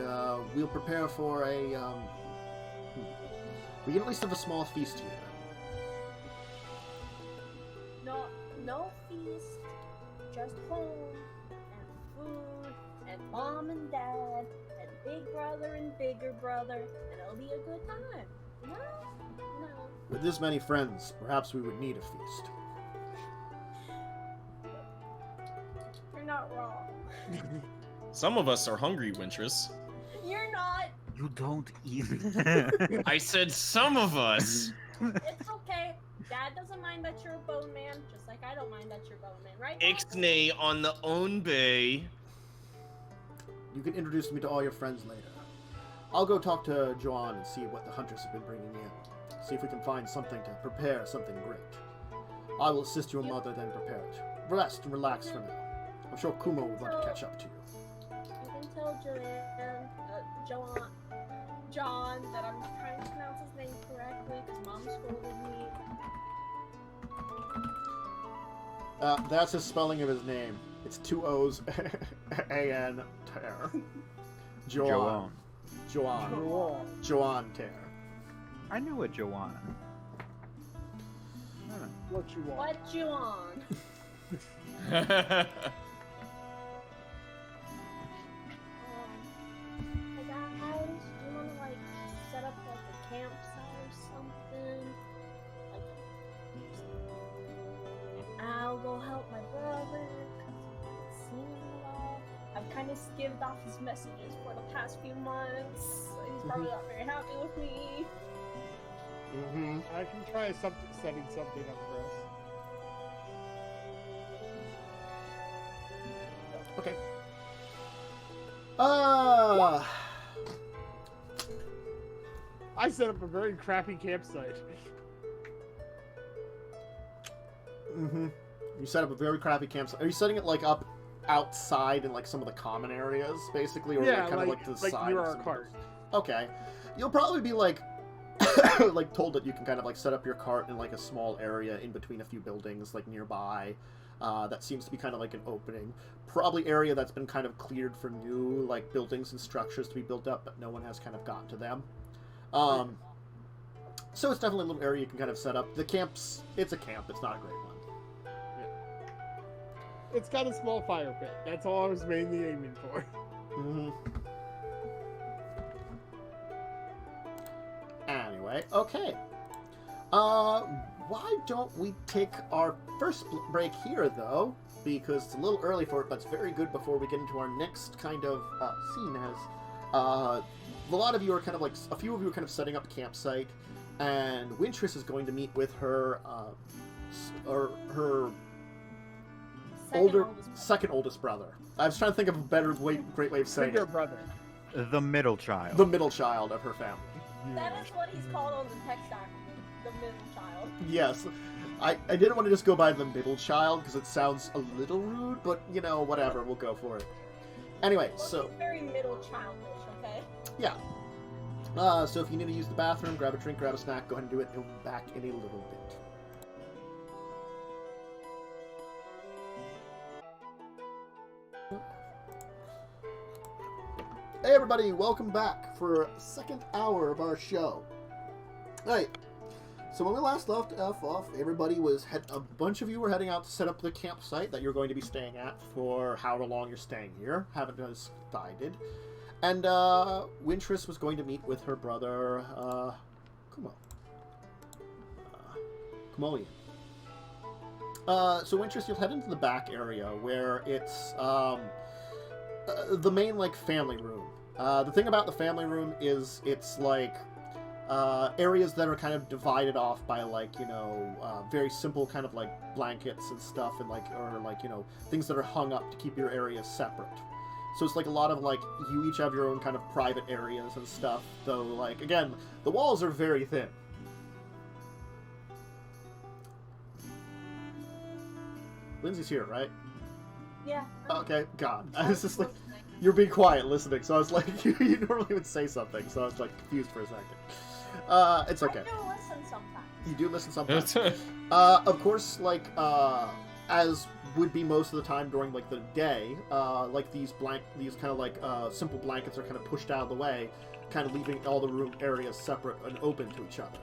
Speaker 1: we'll prepare for a. We can at least have a small feast here.
Speaker 3: No feast, just home and food and mom and dad and big brother and bigger brother, and it'll be a good time. No.
Speaker 1: With this many friends, perhaps we would need a feast.
Speaker 3: You're not wrong.
Speaker 8: Some of us are hungry, Wyntris.
Speaker 3: You're not.
Speaker 5: You don't even.
Speaker 8: I said some of us.
Speaker 3: It's okay. Dad doesn't mind that you're a bone man, just like I don't mind that you're a bone man, right? Dad?
Speaker 8: Ixnay on the own bay.
Speaker 1: You can introduce me to all your friends later. I'll go talk to Joanne and see what the hunters have been bringing in. See if we can find something to prepare something great. I will assist your mother then prepare it. Rest and relax for now. I'm sure Kumo would want to catch up to you.
Speaker 3: You can tell John, that I'm trying to pronounce his name correctly because Mom scolded me.
Speaker 1: That's his spelling of his name. It's 2 O's, A-N, Tear. Joanne. Joanne Tear.
Speaker 5: I knew a Joanne.
Speaker 2: What you want?
Speaker 3: What you on? Hey guys, do you want to like set up like a campsite or something? Like, I'll go help my brother because I haven't seen him at all. I've kind of skimmed off his messages for the past few months. So he's probably not very happy with me.
Speaker 1: Mm-hmm.
Speaker 2: I can try setting something up for us.
Speaker 1: Okay.
Speaker 2: I set up a very crappy campsite.
Speaker 1: Mm-hmm. You set up a very crappy campsite. Are you setting it like up outside in like some of the common areas, basically, or
Speaker 2: Yeah,
Speaker 1: kind of like to the
Speaker 2: like
Speaker 1: side?
Speaker 2: near
Speaker 1: of
Speaker 2: our
Speaker 1: some of
Speaker 2: cart.
Speaker 1: those? Okay. You'll probably be like, like told that you can kind of like set up your cart in like a small area in between a few buildings, like nearby. That seems to be kind of like an opening. Probably area that's been kind of cleared for new like buildings and structures to be built up, but no one has kind of gotten to them. So it's definitely a little area you can kind of set up. The camp's, it's a camp. It's not a great one.
Speaker 2: It's got a small fire pit. That's all I was mainly aiming for.
Speaker 1: Mm-hmm. Anyway, okay. Why don't we take our first break here, though? Because it's a little early for it, but it's very good before we get into our next kind of scene, as a lot of you are kind of like, a few of you are kind of setting up a campsite, and Wyntris is going to meet with her, or her second oldest brother. I was trying to think of a better great way of saying
Speaker 2: Bigger
Speaker 1: it.
Speaker 2: brother.
Speaker 5: The middle child.
Speaker 1: The middle child of her family.
Speaker 3: That is what he's called on the text document, the middle child.
Speaker 1: Yes. I didn't want to just go by the middle child because it sounds a little rude, but, you know, whatever, we'll go for it. Anyway,
Speaker 3: Well,
Speaker 1: so,
Speaker 3: he's very middle childish, okay?
Speaker 1: yeah. So if you need to use the bathroom, grab a drink, grab a snack, go ahead and do it, and we'll be back in a little bit. Hey everybody, welcome back for a second hour of our show. Alright, so when we last left off, everybody was a bunch of you were heading out to set up the campsite that you're going to be staying at for however long you're staying here. Haven't decided. And Wyntris was going to meet with her brother, Kumolian. So Wyntris, you'll head into the back area where it's the main like family room. The thing about the family room is it's like areas that are kind of divided off by like, you know, very simple kind of like blankets and stuff, and like, or like, you know, things that are hung up to keep your areas separate. So it's like a lot of like, you each have your own kind of private areas and stuff, though like, again, the walls are very thin. Lindsay's here, right?
Speaker 3: Yeah.
Speaker 1: Okay, God. I was just like, you're being quiet listening, so I was like, you normally would say something, so I was like confused for a second. It's okay.
Speaker 3: I do listen sometimes.
Speaker 1: You do listen sometimes. Of course, like, as would be most of the time during like the day, like these kind of like simple blankets are kind of pushed out of the way, kind of leaving all the room areas separate and open to each other.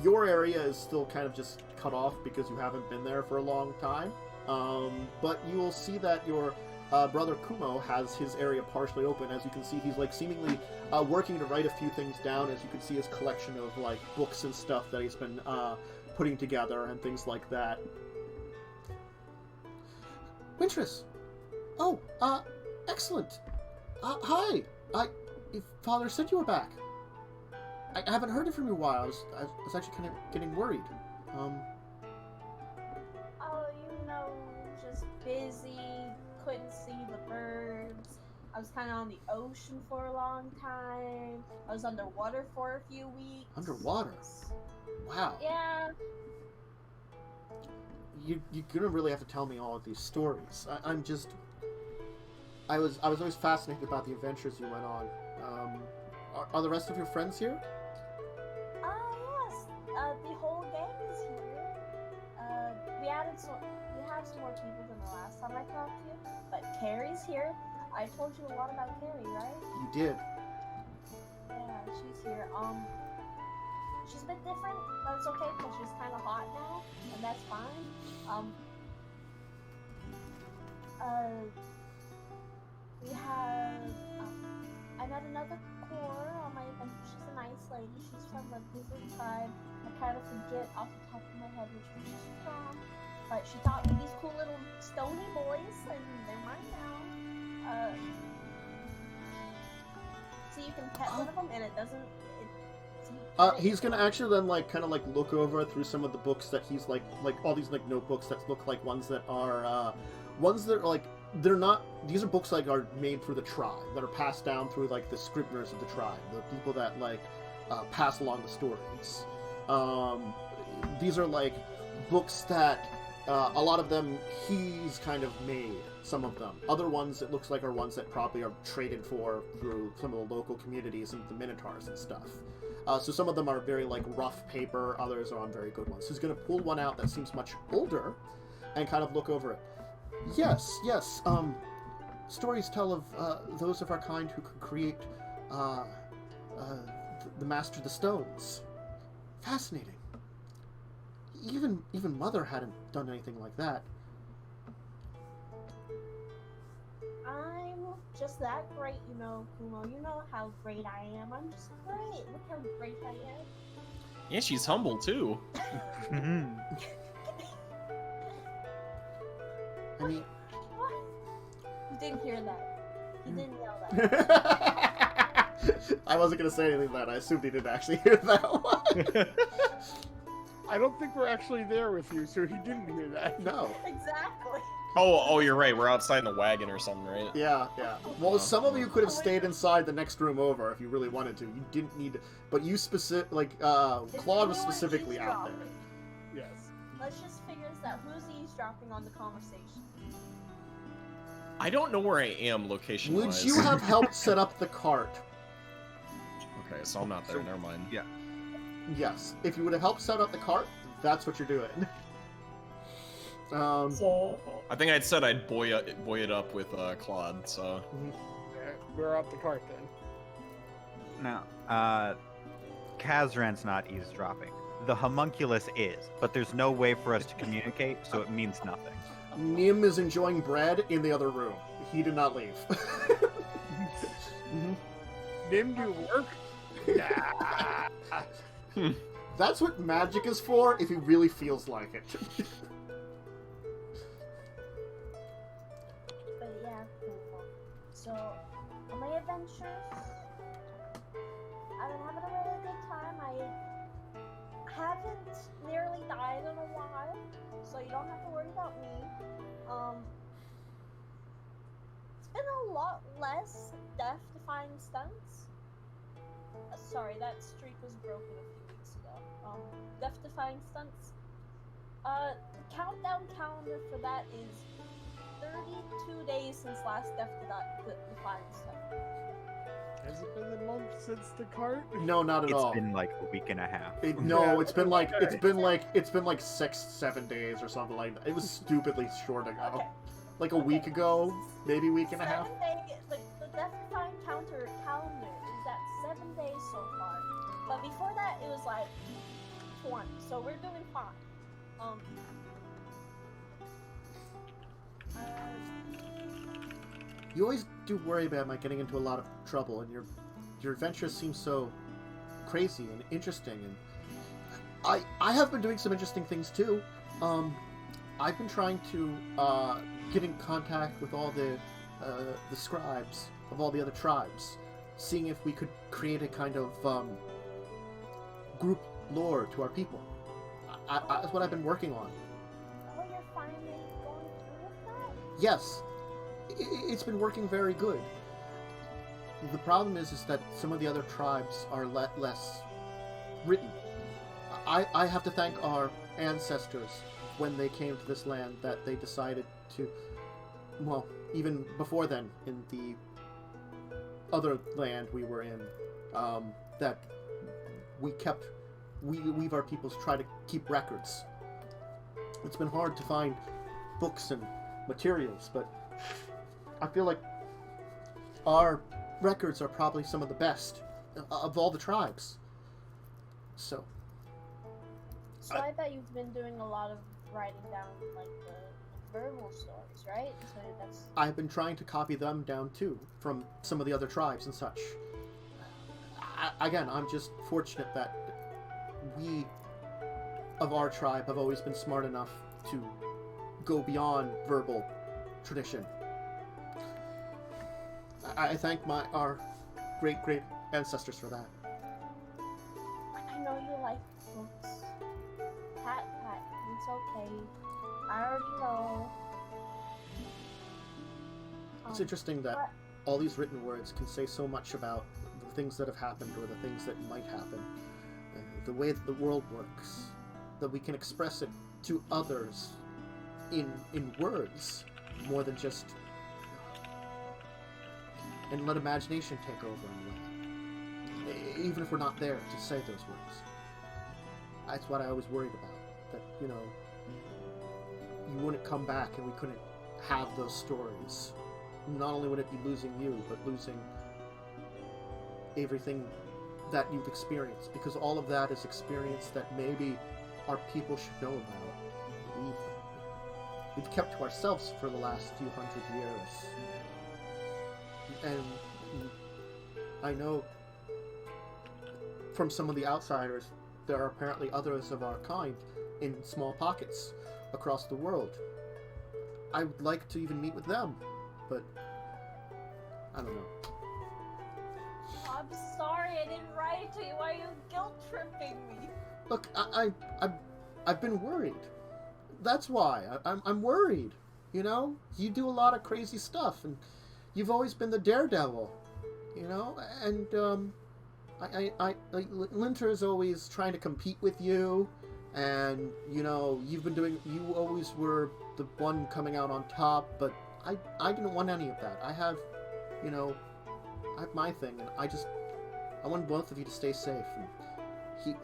Speaker 1: Your area is still kind of just cut off because you haven't been there for a long time, but you will see that your brother Kumo has his area partially open. As you can see, he's like seemingly working to write a few things down. As you can see, his collection of like books and stuff that he's been putting together and things like that. Wyntris! Oh, excellent! Hi! Father said you were back. I haven't heard it from you in a while. I was actually kind of getting worried.
Speaker 3: Oh, just busy. Couldn't see the birds. I was kind of on the ocean for a long time. I was underwater for a few weeks.
Speaker 1: Underwater? Wow.
Speaker 3: Yeah.
Speaker 1: You're gonna really have to tell me all of these stories. I was always fascinated about the adventures you went on. Are the rest of your friends here?
Speaker 3: Yes. The whole gang is here. We have some more people than the last time I talked to you, but Carrie's here. I told you a lot about Carrie, right?
Speaker 1: You did.
Speaker 3: Yeah, she's here. She's a bit different, but it's okay because she's kind of hot now, and that's fine. We have, I met another core on my adventure. She's a nice lady. She's from a different tribe. I kind of forget off the top of my head which one she's from, but she taught me these cool little stony boys, and they're mine now. So you can pet one of them, and it doesn't.
Speaker 1: He's gonna actually then like kind of like look over through some of the books that he's like all these like notebooks that look like ones that are like they're not. These are books like are made for the tribe that are passed down through like the scriveners of the tribe, the people that like pass along the stories. These are like books that a lot of them he's kind of made. Some of them. Other ones it looks like are ones that probably are traded for through some of the local communities and the Minotaurs and stuff. So some of them are very like rough paper, others are on very good ones. So he's going to pull one out that seems much older and kind of look over it. Yes. Stories tell of those of our kind who could create the Master of the Stones. Fascinating. Even Mother hadn't done anything like that.
Speaker 3: I'm just that great, Kumo. You know how great I am. I'm just great. Look how great I am.
Speaker 8: Yeah, she's humble too.
Speaker 1: I mean...
Speaker 3: What? You didn't hear that. He didn't yell that.
Speaker 1: I wasn't going to say anything to that. I assumed he didn't actually hear that one.
Speaker 2: I don't think we're actually there with you, so he didn't hear that.
Speaker 1: No.
Speaker 3: Exactly.
Speaker 8: Oh, you're right. We're outside in the wagon or something, right?
Speaker 1: Yeah. Well, some of you could have stayed inside the next room over if you really wanted to. You didn't need to, but you Claude was specifically out there.
Speaker 2: Yes.
Speaker 3: Let's just figure this out. Who's eavesdropping on the conversation?
Speaker 8: I don't know where I am location-wise.
Speaker 1: Would you have helped set up the cart?
Speaker 8: Okay, so I'm not there. Never mind.
Speaker 5: Yeah.
Speaker 1: Yes. If you would have helped set up the cart, that's what you're doing.
Speaker 6: So
Speaker 8: I think I'd said I'd buoy it up with Claude, so...
Speaker 2: We're up the cart then.
Speaker 5: Now, Kazran's not eavesdropping. The homunculus is, but there's no way for us to communicate, so it means nothing.
Speaker 1: Nim is enjoying bread in the other room. He did not leave.
Speaker 2: Nim do work? Nah.
Speaker 1: That's what magic is for, if he really feels like it.
Speaker 3: But yeah, cool. So, on my adventures, I've been having a really good time. I haven't nearly died in a while, so you don't have to worry about me. It's been a lot less death-defying stunts. Sorry, that streak was broken a few weeks ago. Death-defying stunts. The countdown calendar for that is 32 days since last death-defying stunt.
Speaker 2: Has it been a month since the cart?
Speaker 1: No, not at
Speaker 5: It's
Speaker 1: all.
Speaker 5: been like a week and a half.
Speaker 1: No,
Speaker 2: Yeah.
Speaker 1: it's been like 6-7 days or something like that. It was stupidly short ago.
Speaker 3: Okay.
Speaker 1: Like a week ago, maybe a week and a half.
Speaker 3: 7 days, the Death Defying calendar is at 7 days so far. But before that, it was like 20. So we're doing fine.
Speaker 1: You always do worry about my getting into a lot of trouble, and your adventures seem so crazy and interesting. And I have been doing some interesting things too. I've been trying to get in contact with all the scribes of all the other tribes, seeing if we could create a kind of group lore to our people. That's what I've been working on.
Speaker 3: Oh, you're finally going through with that?
Speaker 1: Yes, it's been working very good. The problem is that some of the other tribes are less written. I have to thank our ancestors when they came to this land that they decided to, well, even before then, in the other land we were in, that we've our peoples try to keep records. It's been hard to find books and materials, but I feel like our records are probably some of the best of all the tribes. So
Speaker 3: I bet you've been doing a lot of writing down like the verbal stories, right? So that's
Speaker 1: I've been trying to copy them down too from some of the other tribes and such. Again, I'm just fortunate that we of our tribe have always been smart enough to go beyond verbal tradition. I thank our great ancestors for that.
Speaker 3: I know you like books. Pat, it's okay. I already know.
Speaker 1: It's interesting that
Speaker 3: What?
Speaker 1: all these written words can say so much about the things that have happened or the things that might happen. The way that the world works, that we can express it to others in words more than just, and let imagination take over in a way, even if we're not there to say those words. That's what I always worried about, that, you know, you wouldn't come back and we couldn't have those stories. Not only would it be losing you, but losing everything that you've experienced, because all of that is experience that maybe our people should know about. We've kept to ourselves for the last few hundred years. And I know from some of the outsiders, there are apparently others of our kind in small pockets across the world. I would like to even meet with them, but I don't know.
Speaker 3: I'm sorry, I didn't write it to you. Why are you guilt tripping me?
Speaker 1: Look, I've been worried. That's why I'm worried. You know, you do a lot of crazy stuff, and you've always been the daredevil. You know, and Linter is always trying to compete with you, and you know, you always were the one coming out on top, but I didn't want any of that. I have my thing, and I want both of you to stay safe. And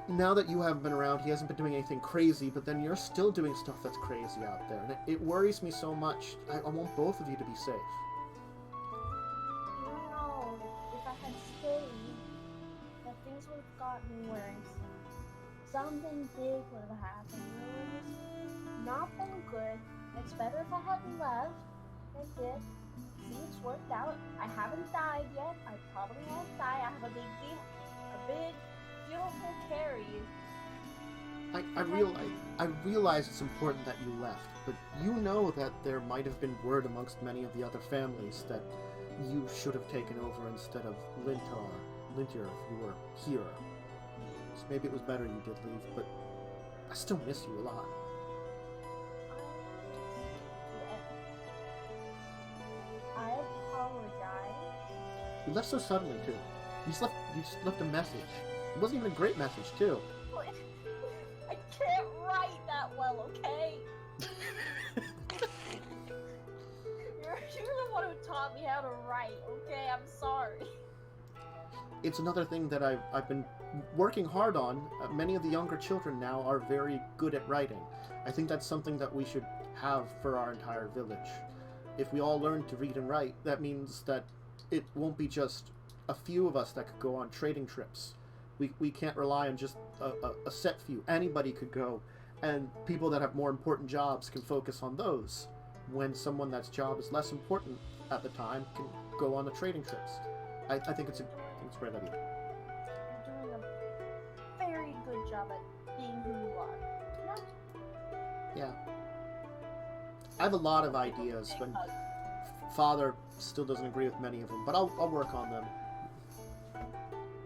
Speaker 1: now that you haven't been around, he hasn't been doing anything crazy, but then you're still doing stuff that's crazy out there, and it worries me so much. I want both of you to be safe.
Speaker 3: You don't know, if I had stayed, that things would have gotten worse. Something big would have happened. It was not been good. It's better if I hadn't left. It did. See, it's worked out. I haven't died yet. I probably won't die. I have a big, beautiful carry.
Speaker 1: I realize it's important that you left, but you know that there might have been word amongst many of the other families that you should have taken over instead of Linter if you were here. So maybe it was better you did leave, but I still miss you a lot.
Speaker 3: I apologize.
Speaker 1: You left so suddenly too. You just left a message. It wasn't even a great message too.
Speaker 3: I can't write that well, okay? You're the one who taught me how to write, okay? I'm sorry.
Speaker 1: It's another thing that I've been working hard on. Many of the younger children now are very good at writing. I think that's something that we should have for our entire village. If we all learn to read and write, that means that it won't be just a few of us that could go on trading trips. We can't rely on just a set few. Anybody could go, and people that have more important jobs can focus on those, when someone that's job is less important at the time can go on the trading trips. I think it's a great idea.
Speaker 3: You're doing a very good job at being who you are.
Speaker 1: Yeah. I have a lot of ideas, but Father still doesn't agree with many of them, but I'll work on them.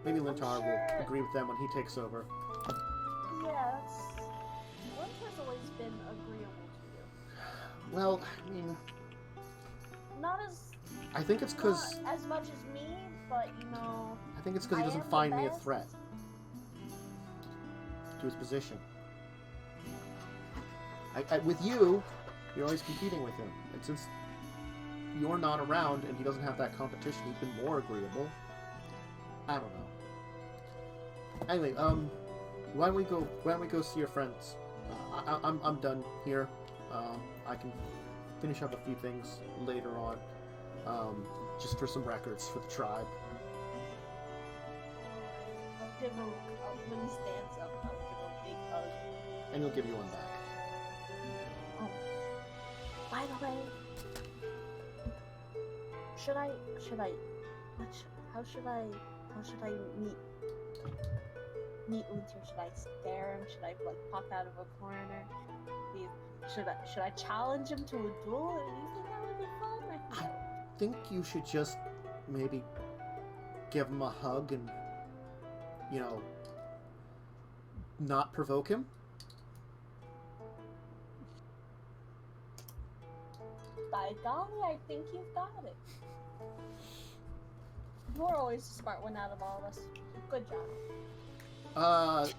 Speaker 1: Maybe Lintar will agree with them when he takes over.
Speaker 3: Yeah, Winter's always been agreeable to you.
Speaker 1: Well, I mean,
Speaker 3: Not as
Speaker 1: I think it's because
Speaker 3: not as much as me, but you know.
Speaker 1: I think it's because he
Speaker 3: I
Speaker 1: doesn't
Speaker 3: am the
Speaker 1: find me a
Speaker 3: best.
Speaker 1: threat to his position. With you, you're always competing with him, and since you're not around and he doesn't have that competition, he's been more agreeable. I don't know. Anyway, why don't we go see your friends? I'm done here. I can finish up a few things later on, just for some records for the tribe.
Speaker 3: I'll give him, when he stands up, I'll give him a big hug.
Speaker 1: And he'll give you one back.
Speaker 3: Oh, by the way, how should I meet Wyntris? Should I stare him? Should I like pop out of a corner? Should I challenge him to a duel? Do you think that would be fun?
Speaker 1: I think you should just maybe give him a hug and, you know, not provoke him.
Speaker 3: By golly, I think you've got it. You're always the smart one out of all of us. Good job.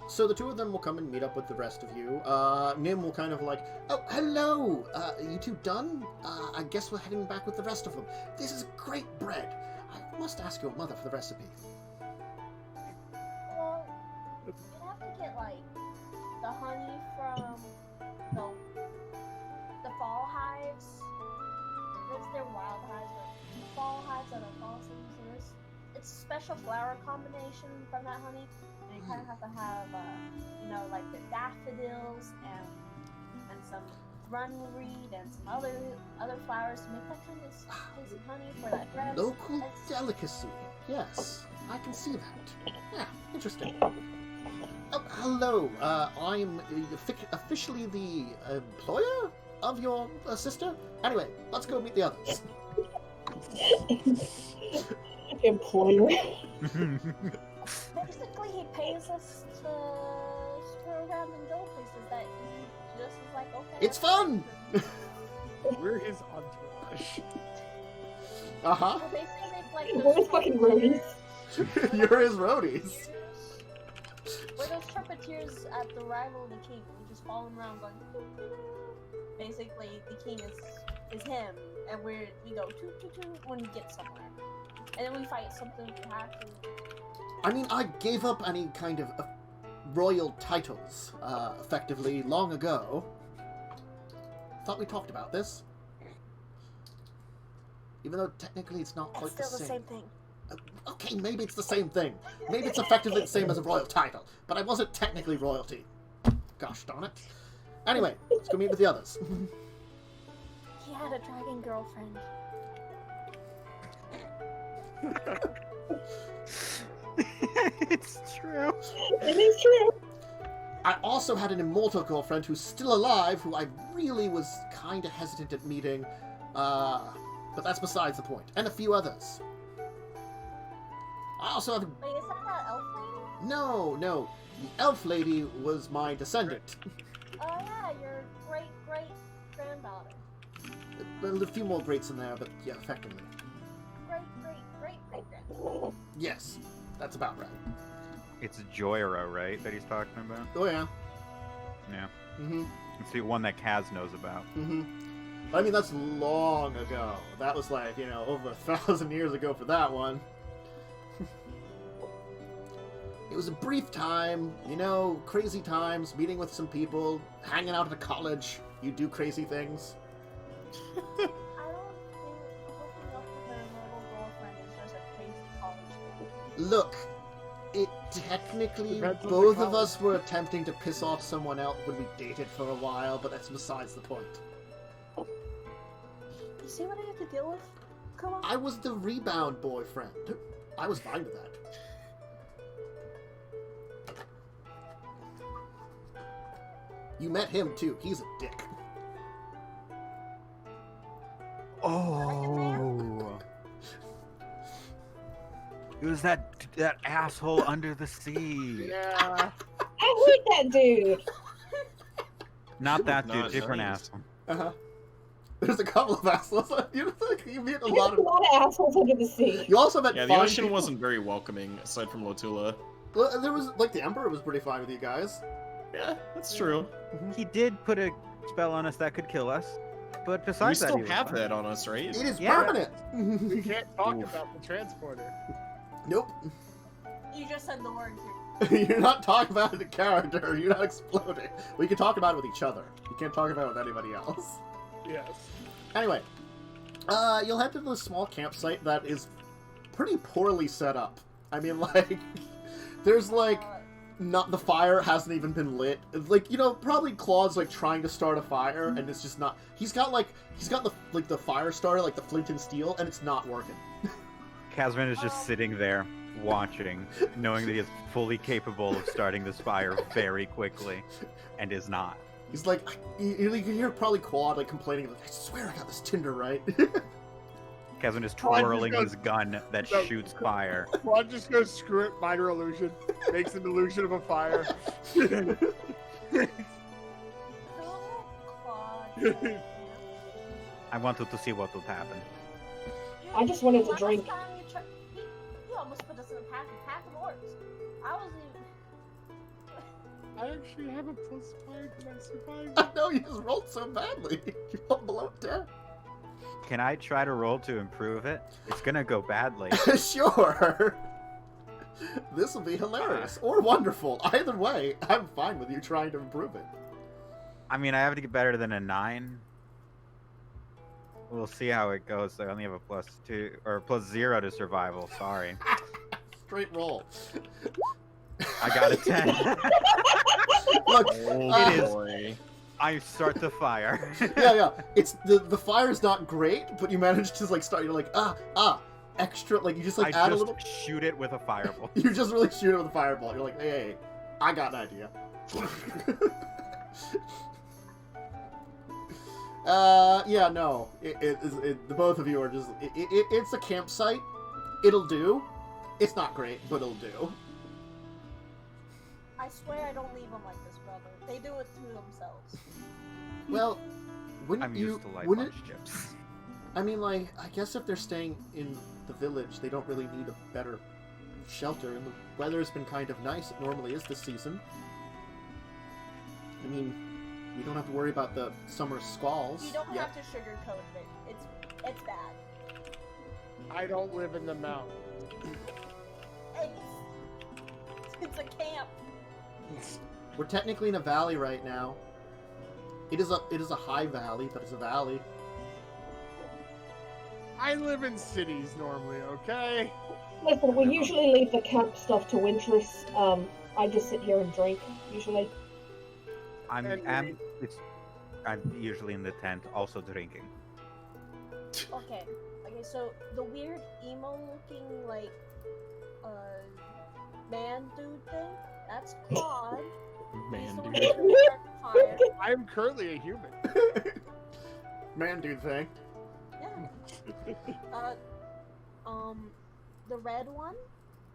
Speaker 1: So the two of them will come and meet up with the rest of you. Nim will kind of like, oh, hello! You two done? I guess we're heading back with the rest of them. This is great bread. I must ask your mother for the recipe.
Speaker 3: Well, you'd have to get like the honey from the fall hives. They're wild hives, but fall hives that are fall seasons. It's a special flower combination from that honey, and you kind of have to have, like the daffodils and some runweed and some other flowers to make that kind of taste of honey for that bread.
Speaker 1: Local
Speaker 3: It's-
Speaker 1: delicacy. Yes, I can see that. Yeah, interesting. Oh, hello. I'm officially the employer of your sister. Anyway, let's go meet the others.
Speaker 6: Employer.
Speaker 3: Basically, he pays us to screw around and go places that he just is like, okay.
Speaker 1: It's fun!
Speaker 2: We're his entourage.
Speaker 1: Uh-huh.
Speaker 3: We're basically like
Speaker 6: We're his fucking roadies.
Speaker 1: You're his roadies.
Speaker 3: We're those trumpeteers at the rival of the king. We just follow him around going. "Doo, doo, doo." Basically, the king is him, and we go toot toot toot when we get somewhere, and then we fight something if we have to.
Speaker 1: I mean, I gave up any kind of royal titles, effectively, long ago. Thought we talked about this. Even though technically it's not
Speaker 3: It's
Speaker 1: quite
Speaker 3: still the same thing.
Speaker 1: Okay, maybe it's the same thing. Maybe it's effectively the same as a royal title, but I wasn't technically royalty. Gosh darn it. Anyway, let's go meet with the others.
Speaker 3: He had a dragon girlfriend.
Speaker 5: It's true.
Speaker 6: It is true.
Speaker 1: I also had an immortal girlfriend who's still alive, who I really was kind of hesitant at meeting, but that's besides the point. And a few others. I also have a...
Speaker 3: Wait, is that elf lady?
Speaker 1: No. The elf lady was my descendant.
Speaker 3: Oh yeah, your great granddaughter.
Speaker 1: A few more greats in there, but yeah, effectively.
Speaker 3: Great granddaughter.
Speaker 1: Yes, that's about right.
Speaker 5: It's Joyro, right, that he's talking about?
Speaker 1: Oh yeah.
Speaker 5: Yeah.
Speaker 1: Mm-hmm.
Speaker 5: It's the one that Kaz knows about.
Speaker 1: Mm-hmm. I mean, that's long ago. That was like, over 1,000 years ago for that one. It was a brief time, crazy times, meeting with some people, hanging out at a college. You do crazy things.
Speaker 3: I don't think hooking up with a normal girlfriend is just a crazy college thing.
Speaker 1: Look, it technically,
Speaker 2: Depends on the
Speaker 1: both of
Speaker 2: college.
Speaker 1: us were attempting to piss off someone else when we dated for a while, but that's besides the point.
Speaker 3: You see what I have to deal with? Come on.
Speaker 1: I was the rebound boyfriend. I was fine with that. You met him too. He's a dick.
Speaker 5: Oh. It was that asshole under the sea.
Speaker 2: Yeah.
Speaker 6: I hate that dude.
Speaker 5: Not that dude,
Speaker 8: Not
Speaker 5: different
Speaker 8: nice.
Speaker 5: asshole.
Speaker 1: Uh-huh. There's a couple of assholes. You meet a
Speaker 6: There's
Speaker 1: lot
Speaker 6: a
Speaker 1: of.
Speaker 6: lot of assholes under the sea.
Speaker 1: You also met
Speaker 8: Yeah, the
Speaker 1: fine
Speaker 8: ocean
Speaker 1: people.
Speaker 8: wasn't very welcoming, aside from Lotula.
Speaker 1: Well, there was the Emperor was pretty fine with you guys.
Speaker 8: Yeah, that's true.
Speaker 5: He did put a spell on us that could kill us, but
Speaker 8: We
Speaker 5: besides that,
Speaker 8: still
Speaker 5: he was
Speaker 8: have
Speaker 5: fine.
Speaker 8: that on us, right?
Speaker 1: It is
Speaker 5: Yeah.
Speaker 2: We
Speaker 1: permanent.
Speaker 2: can't talk
Speaker 8: Oof.
Speaker 2: about the transporter.
Speaker 1: Nope.
Speaker 3: You just said the word.
Speaker 1: You're not talking about it in character. You're not exploding. We can talk about it with each other. You can't talk about it with anybody else.
Speaker 2: Yes.
Speaker 1: Anyway, you'll head to this small campsite that is pretty poorly set up. I mean, like, there's like. Not the fire hasn't even been lit. Like, probably Claude's like trying to start a fire and it's just not. He's got the fire starter, like the flint and steel, and it's not working.
Speaker 5: Casman is just sitting there, watching, knowing that he is fully capable of starting this fire very quickly, and is not.
Speaker 1: He's like, you can hear probably Claude like complaining, like, I swear I got this tinder right.
Speaker 5: Casman is
Speaker 2: Oh, I just
Speaker 5: twirling
Speaker 2: got-
Speaker 5: his gun that
Speaker 2: No.
Speaker 5: shoots fire.
Speaker 2: Well, just go screw it. Minor illusion makes an illusion of a fire.
Speaker 3: Claude.
Speaker 5: I wanted to see what would happen.
Speaker 6: I just wanted to
Speaker 3: Last
Speaker 6: drink.
Speaker 3: time you almost put us in a pack of orcs. I was even.
Speaker 2: I actually have a +5 and I survived.
Speaker 1: I know, you just rolled so badly. You rolled below 10.
Speaker 5: Can I try to roll to improve it? It's gonna go badly.
Speaker 1: Sure. This will be hilarious or wonderful. Either way, I'm fine with you trying to improve it.
Speaker 5: I mean, I have to get better than a 9. We'll see how it goes. I only have a +2 or +0 to survival. Sorry,
Speaker 1: Straight roll.
Speaker 5: I got a 10.
Speaker 1: Look,
Speaker 8: Oh
Speaker 5: It is.
Speaker 8: boy.
Speaker 5: I start the fire.
Speaker 1: yeah. It's the fire's not great, but you manage to like start. You're like extra. Like you just like
Speaker 5: I
Speaker 1: add
Speaker 5: just
Speaker 1: a little.
Speaker 5: shoot it with a fireball.
Speaker 1: You just really shoot it with a fireball. You're like, hey, I got an idea. Yeah, no. The both of you are just. It's a campsite. It'll do. It's not great, but it'll do.
Speaker 3: I swear I don't leave them like this, brother. They do it to themselves.
Speaker 1: Well, wouldn't
Speaker 5: I'm
Speaker 1: you?
Speaker 5: used to light
Speaker 1: Wouldn't
Speaker 5: lunch chips.
Speaker 1: I mean, like, I guess if they're staying in the village, they don't really need a better shelter, and the weather's been kind of nice. It normally is this season. I mean, we don't have to worry about the summer squalls.
Speaker 3: You don't
Speaker 1: yet.
Speaker 3: have to sugarcoat it. It's bad.
Speaker 2: I don't live in the mountain.
Speaker 3: It's a camp.
Speaker 1: We're technically in a valley right now. It is a high valley, but it's a valley.
Speaker 2: I live in cities normally, okay?
Speaker 6: Listen, we usually leave the camp stuff to Wyntris. I just sit here and drink, usually.
Speaker 5: I'm
Speaker 2: And
Speaker 5: usually in the tent, also drinking.
Speaker 3: Okay, so the weird emo-looking, like, man dude thing, that's Claude.
Speaker 8: Man,
Speaker 3: He's the
Speaker 8: dude.
Speaker 3: one who started the fire.
Speaker 2: I am currently a human.
Speaker 1: Man, dude thing.
Speaker 3: Yeah. The red one,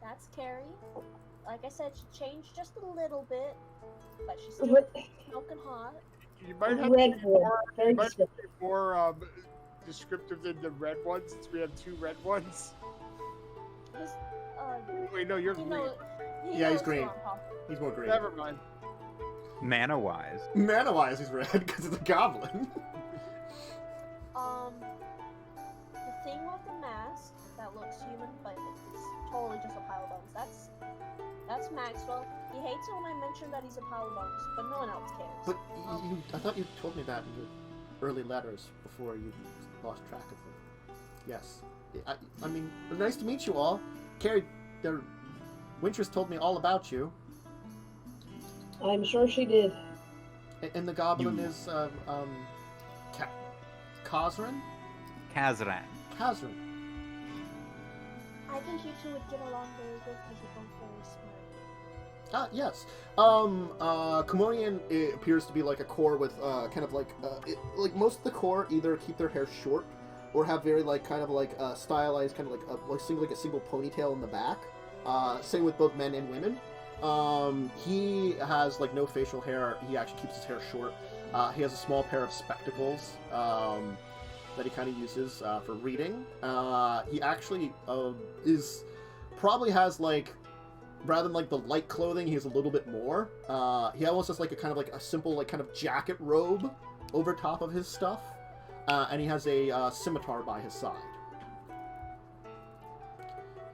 Speaker 3: that's Carrie. Like I said, she changed just a little bit, but she's still smoking hot.
Speaker 2: You might have to
Speaker 6: Red
Speaker 2: be
Speaker 6: one.
Speaker 2: more,
Speaker 6: Very
Speaker 2: you might have to
Speaker 6: descriptive.
Speaker 2: be more descriptive than the red ones, since we have 2 red ones.
Speaker 3: His,
Speaker 2: Wait, no, you're
Speaker 3: you
Speaker 2: green.
Speaker 3: know, he
Speaker 1: Yeah, he's
Speaker 3: knows
Speaker 1: green.
Speaker 3: who I'm talking
Speaker 1: He's more green.
Speaker 2: Never mind.
Speaker 5: Mana-wise,
Speaker 1: Mana-wise, he's red because it's a goblin.
Speaker 3: thing with the mask that looks human, but it's totally just a pile of bones. That's Maxwell. He hates it when I mention that he's a pile of bones, but no one else cares.
Speaker 1: But I thought you told me that in your early letters before you lost track of them. Yes. I mean, nice to meet you all. Carrie, Wyntris told me all about you.
Speaker 6: I'm sure she did.
Speaker 1: And the goblin is, Kazran?
Speaker 5: Kazran.
Speaker 1: Kazran.
Speaker 3: I think you two would get along very good because you're both very smart.
Speaker 1: Yes. Komorian appears to be like a core with, kind of like most of the core either keep their hair short or have very stylized kind of like a single ponytail in the back. Same with both men and women. He has like no facial hair. He actually keeps his hair short. He has a small pair of spectacles that he kind of uses for reading. He actually probably has like, rather than like the light clothing, he has a little bit more. He almost has like a kind of like a simple like kind of jacket robe over top of his stuff, and he has a scimitar by his side.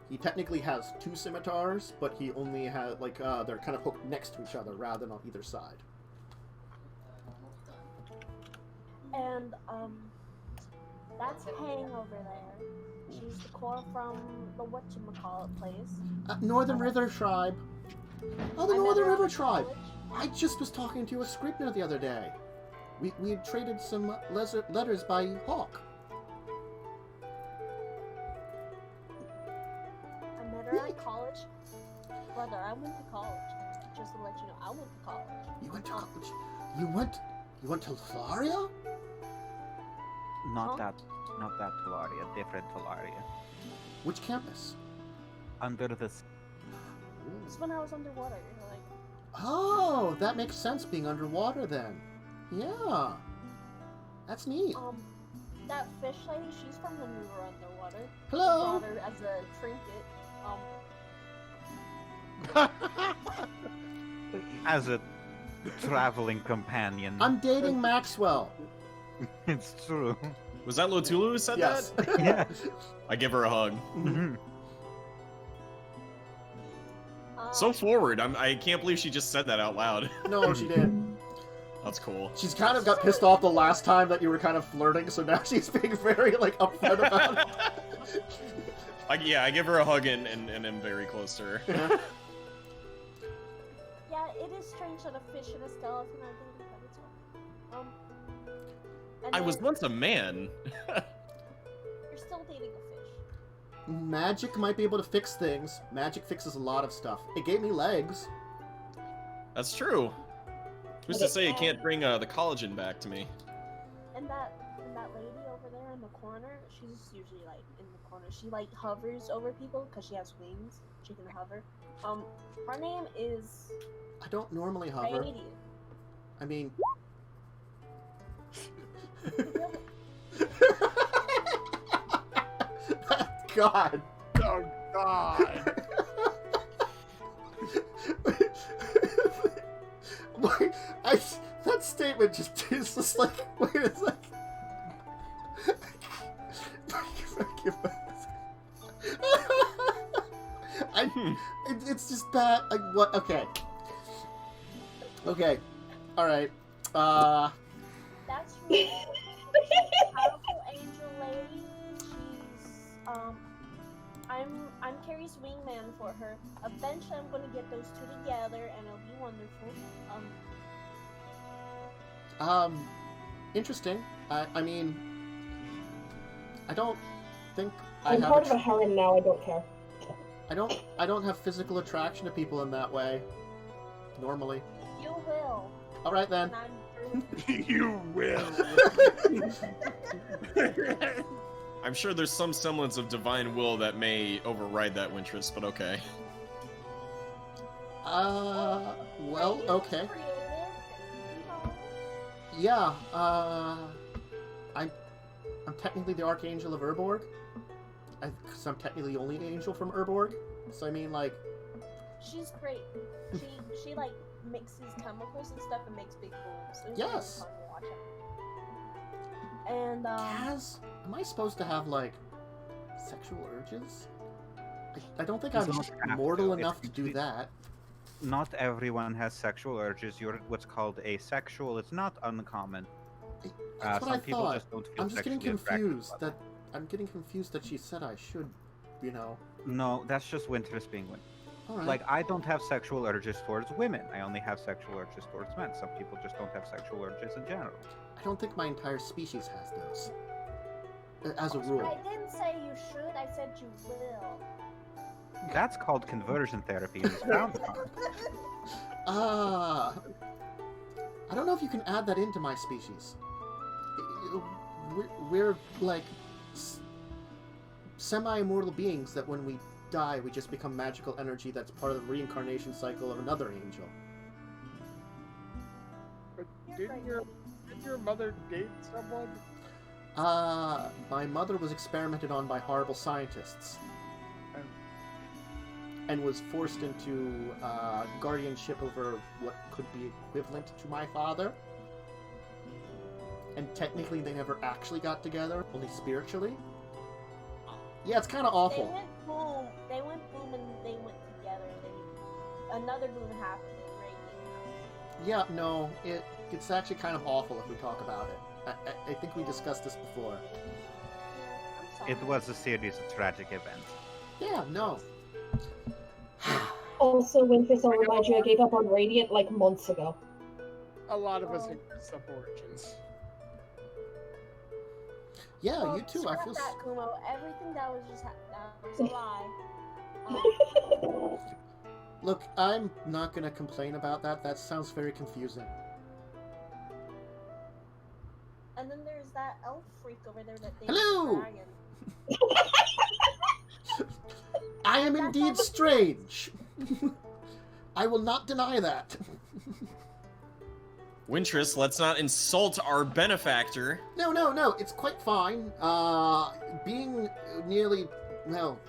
Speaker 1: He technically has 2 scimitars, but he only has, like, they're kind of hooked next to each other rather than on either side.
Speaker 3: And, that's Hang over there. She's the core from the whatchamacallit place.
Speaker 1: Northern River Tribe. Oh, the
Speaker 3: I met
Speaker 1: Northern
Speaker 3: her out
Speaker 1: River
Speaker 3: of
Speaker 1: Tribe.
Speaker 3: college.
Speaker 1: I just was talking to a Scribner the other day. We had traded some letters by Hawk.
Speaker 3: I met her at college. Brother, I went to college. Just to let you know, I went to college.
Speaker 1: You went to college? You went to Thalia?
Speaker 5: Not
Speaker 3: Huh?
Speaker 5: that Talaria, different Talaria.
Speaker 1: Which campus?
Speaker 5: Under the s-
Speaker 3: It's when I was underwater. Like,
Speaker 1: Oh, that makes sense being underwater then. Yeah. That's neat.
Speaker 3: that fish lady, she's from when we were underwater.
Speaker 1: Hello.
Speaker 3: Brought her as a trinket.
Speaker 5: as a traveling companion.
Speaker 1: I'm dating Maxwell.
Speaker 5: It's true.
Speaker 8: Was that Lotulu who said
Speaker 1: Yes.
Speaker 8: that?
Speaker 5: Yeah.
Speaker 8: I give her a hug.
Speaker 5: Mhm.
Speaker 8: So forward. I can't believe she just said that out loud.
Speaker 1: No, she did.
Speaker 8: That's cool.
Speaker 1: She's kind of got pissed off the last time that you were kind of flirting, so now she's being very, like, upfront about it.
Speaker 8: I give her a hug and am very close to her.
Speaker 3: Yeah, it is strange that a fish and a skeleton are dating, but it's fine. And
Speaker 8: I was
Speaker 3: then
Speaker 8: once a man.
Speaker 3: You're still dating a fish.
Speaker 1: Magic might be able to fix things. Magic fixes a lot of stuff. It gave me legs.
Speaker 8: That's true. Who's to say you can't bring the collagen back to me?
Speaker 3: And that lady over there in the corner, she's usually like in the corner. She like hovers over people because she has wings. She can hover. Her name is
Speaker 1: I don't normally hover.
Speaker 3: Radiant.
Speaker 1: I mean... God.
Speaker 2: Oh God!
Speaker 1: That statement just is just like, wait a second. It's just bad. Like, what? Okay. Okay. All right.
Speaker 3: That's really powerful angel lady. She's I'm Carrie's wingman for her. Eventually, I'm gonna get those two together, and it'll be wonderful.
Speaker 1: Interesting. I mean, I don't think
Speaker 6: I'm part of a harem now, I don't care.
Speaker 1: I don't have physical attraction to people in that way. Normally.
Speaker 3: You will.
Speaker 1: All right then.
Speaker 3: And I'm
Speaker 2: You will.
Speaker 8: I'm sure there's some semblance of divine will that may override that Wyntris, but okay.
Speaker 1: Well, okay.
Speaker 3: creative, you know.
Speaker 1: Yeah, I'm technically the Archangel of Urborg. Because I'm technically the only angel from Urborg. So I mean, like...
Speaker 3: She's great. She like mixes chemicals and stuff and makes big booms. It's
Speaker 1: Yes.
Speaker 3: really fun to watch it. And
Speaker 1: Kaz, am I supposed to have, like, Sexual urges? I don't think
Speaker 5: It's
Speaker 1: I'm
Speaker 5: not have
Speaker 1: mortal
Speaker 5: to, it's
Speaker 1: enough to do
Speaker 5: complete-
Speaker 1: that.
Speaker 5: Not everyone has sexual urges. You're what's called asexual. It's not uncommon.
Speaker 1: That's what
Speaker 5: Some
Speaker 1: I
Speaker 5: people
Speaker 1: thought.
Speaker 5: just don't feel
Speaker 1: I'm just getting
Speaker 5: sexually attracted to
Speaker 1: confused
Speaker 5: others.
Speaker 1: I'm getting confused that she said I should, you know.
Speaker 5: No, that's just Wyntris being Wyntris.
Speaker 1: Alright.
Speaker 5: Like, I don't have sexual urges towards women. I only have sexual urges towards men. Some people just don't have sexual urges in general.
Speaker 1: I don't think my entire species has those. As a
Speaker 3: I
Speaker 1: rule.
Speaker 3: didn't say you should, I said you will.
Speaker 5: That's called conversion therapy and it's frowned upon.
Speaker 1: I don't know if you can add that into my species. We're like semi-immortal beings that when we die, we just become magical energy that's part of the reincarnation cycle of another angel.
Speaker 2: But didn't your mother date someone?
Speaker 1: My mother was experimented on by horrible scientists. And was forced into guardianship over what could be equivalent to my father. And technically they never actually got together, only spiritually. Yeah, it's kind of awful.
Speaker 3: They went boom and they went together. Another boom happened and Ray came
Speaker 1: Yeah, no, it's actually kind of awful if we talk about it. I think we discussed this before.
Speaker 3: out. I'm sorry.
Speaker 5: It was a series of tragic events.
Speaker 1: Yeah, no.
Speaker 6: Also, Wyntris, I'll remind you, I gave up on Radiant like months ago.
Speaker 2: A lot of us are sub-origins.
Speaker 1: Yeah,
Speaker 3: Well,
Speaker 1: you too. I
Speaker 3: scrap
Speaker 1: feel.
Speaker 3: that, Kumo. Everything that was just that was a lie.
Speaker 1: Look, I'm not gonna complain about that. That sounds very confusing.
Speaker 3: And then there's that elf freak over there that they
Speaker 1: Hello!
Speaker 3: dragon.
Speaker 1: I am indeed strange. I will not deny that.
Speaker 8: Wyntris, let's not insult our benefactor.
Speaker 1: No, it's quite fine. Being nearly, well,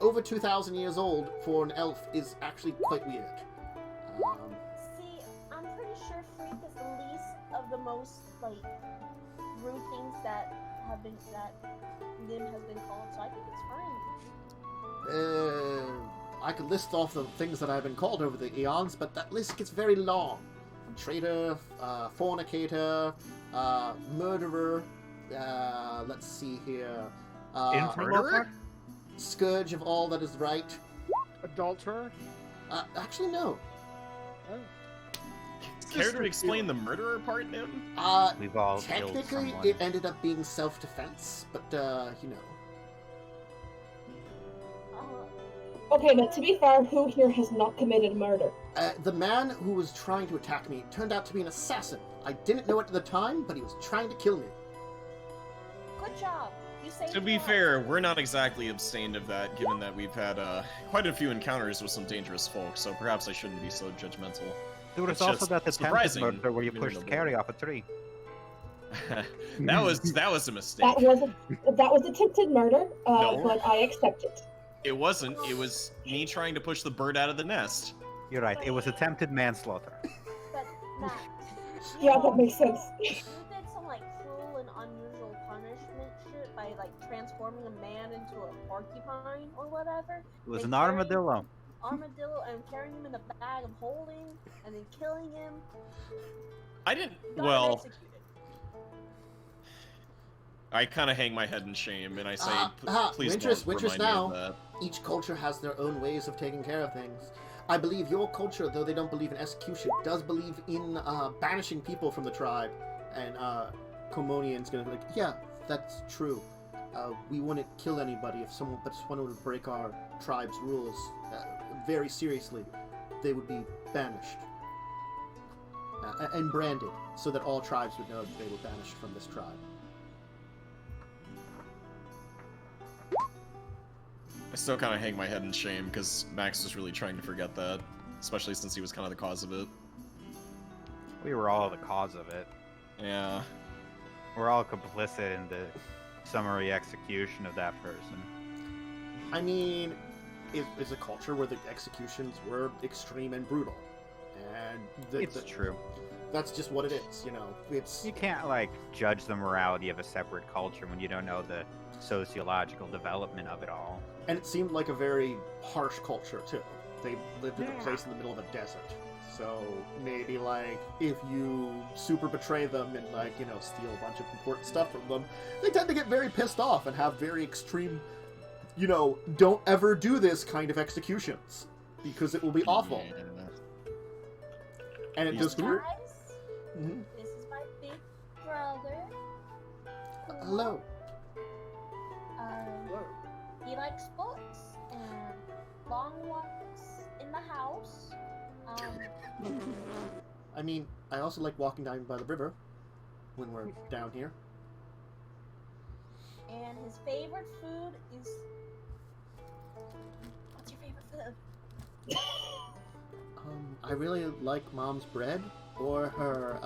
Speaker 1: over 2,000 years old for an elf is actually quite weird.
Speaker 3: See, I'm pretty sure freak is the least of the most like rude things that Nim has been called, so I think it's fine.
Speaker 1: I could list off the things that I've been called over the eons, but that list gets very long. Traitor, fornicator, murderer, let's see here.
Speaker 5: Interloper?
Speaker 1: Scourge of all that is right.
Speaker 2: Adulterer?
Speaker 1: Actually, no.
Speaker 8: Care to explain the murderer part, Nim?
Speaker 5: We've all killed
Speaker 1: Technically,
Speaker 5: someone.
Speaker 1: it ended up being self-defense, but, you know.
Speaker 6: Okay, but to be fair, who here has not committed murder?
Speaker 1: The man who was trying to attack me turned out to be an assassin. I didn't know it at the time, but he was trying to kill me.
Speaker 3: Good job. You saved
Speaker 8: To be
Speaker 3: your life.
Speaker 8: fair, we're not exactly abstained of that, given that we've had quite a few encounters with some dangerous folk, so perhaps I shouldn't be so judgmental.
Speaker 5: There was
Speaker 8: It's
Speaker 5: also
Speaker 8: just
Speaker 5: that attempted
Speaker 8: surprising,
Speaker 5: murder where you
Speaker 8: even
Speaker 5: pushed
Speaker 8: though-
Speaker 5: Carrie off a tree.
Speaker 8: that was a mistake.
Speaker 6: That was attempted murder,
Speaker 8: No.
Speaker 6: but I accept it.
Speaker 8: It wasn't. It was me trying to push the bird out of the nest.
Speaker 5: You're right, it was attempted manslaughter.
Speaker 3: But Max,
Speaker 6: Yeah, that makes sense.
Speaker 3: you did some like cruel and unusual punishment shit by like transforming a man into a porcupine or whatever.
Speaker 5: It was
Speaker 3: and
Speaker 5: an
Speaker 3: carrying-
Speaker 5: armadillo.
Speaker 3: Armadillo and carrying him in a bag of holding and then killing him.
Speaker 8: I didn't.
Speaker 3: You got him
Speaker 8: Well,
Speaker 3: executed.
Speaker 8: I kind of hang my head in shame and I say, please
Speaker 1: Wyntris,
Speaker 8: don't
Speaker 1: Wyntris
Speaker 8: remind me
Speaker 1: now.
Speaker 8: of that.
Speaker 1: Each culture has their own ways of taking care of things. I believe your culture, though they don't believe in execution, does believe in banishing people from the tribe. And Comonian's gonna be like, yeah, that's true. We wouldn't kill anybody if someone would break our tribe's rules very seriously. They would be banished and branded, so that all tribes would know that they were banished from this tribe.
Speaker 8: I still kind of hang my head in shame because Max was really trying to forget that, especially since he was kind of the cause of it.
Speaker 5: We were all the cause of it.
Speaker 8: Yeah.
Speaker 5: We're all complicit in the summary execution of that person.
Speaker 1: I mean, it's a culture where the executions were extreme and brutal, and
Speaker 5: It's true.
Speaker 1: that's just what it is, you know. It's
Speaker 5: You can't like judge the morality of a separate culture when you don't know the sociological development of it all.
Speaker 1: and it seemed like a very harsh culture too. They lived in a
Speaker 5: Yeah.
Speaker 1: place in the middle of a desert. So maybe like if you super betray them and like, you know, steal a bunch of important stuff from them, they tend to get very pissed off and have very extreme, you know, don't ever do this kind of executions because it will be awful.
Speaker 8: Yeah.
Speaker 1: And it just
Speaker 3: Guys,
Speaker 1: Mhm.
Speaker 3: this is my big brother.
Speaker 1: Hello.
Speaker 3: He likes books and long walks in the house.
Speaker 1: I mean, I also like walking down by the river when we're down here.
Speaker 3: And his favorite food is. What's your favorite food?
Speaker 1: I really like Mom's bread or her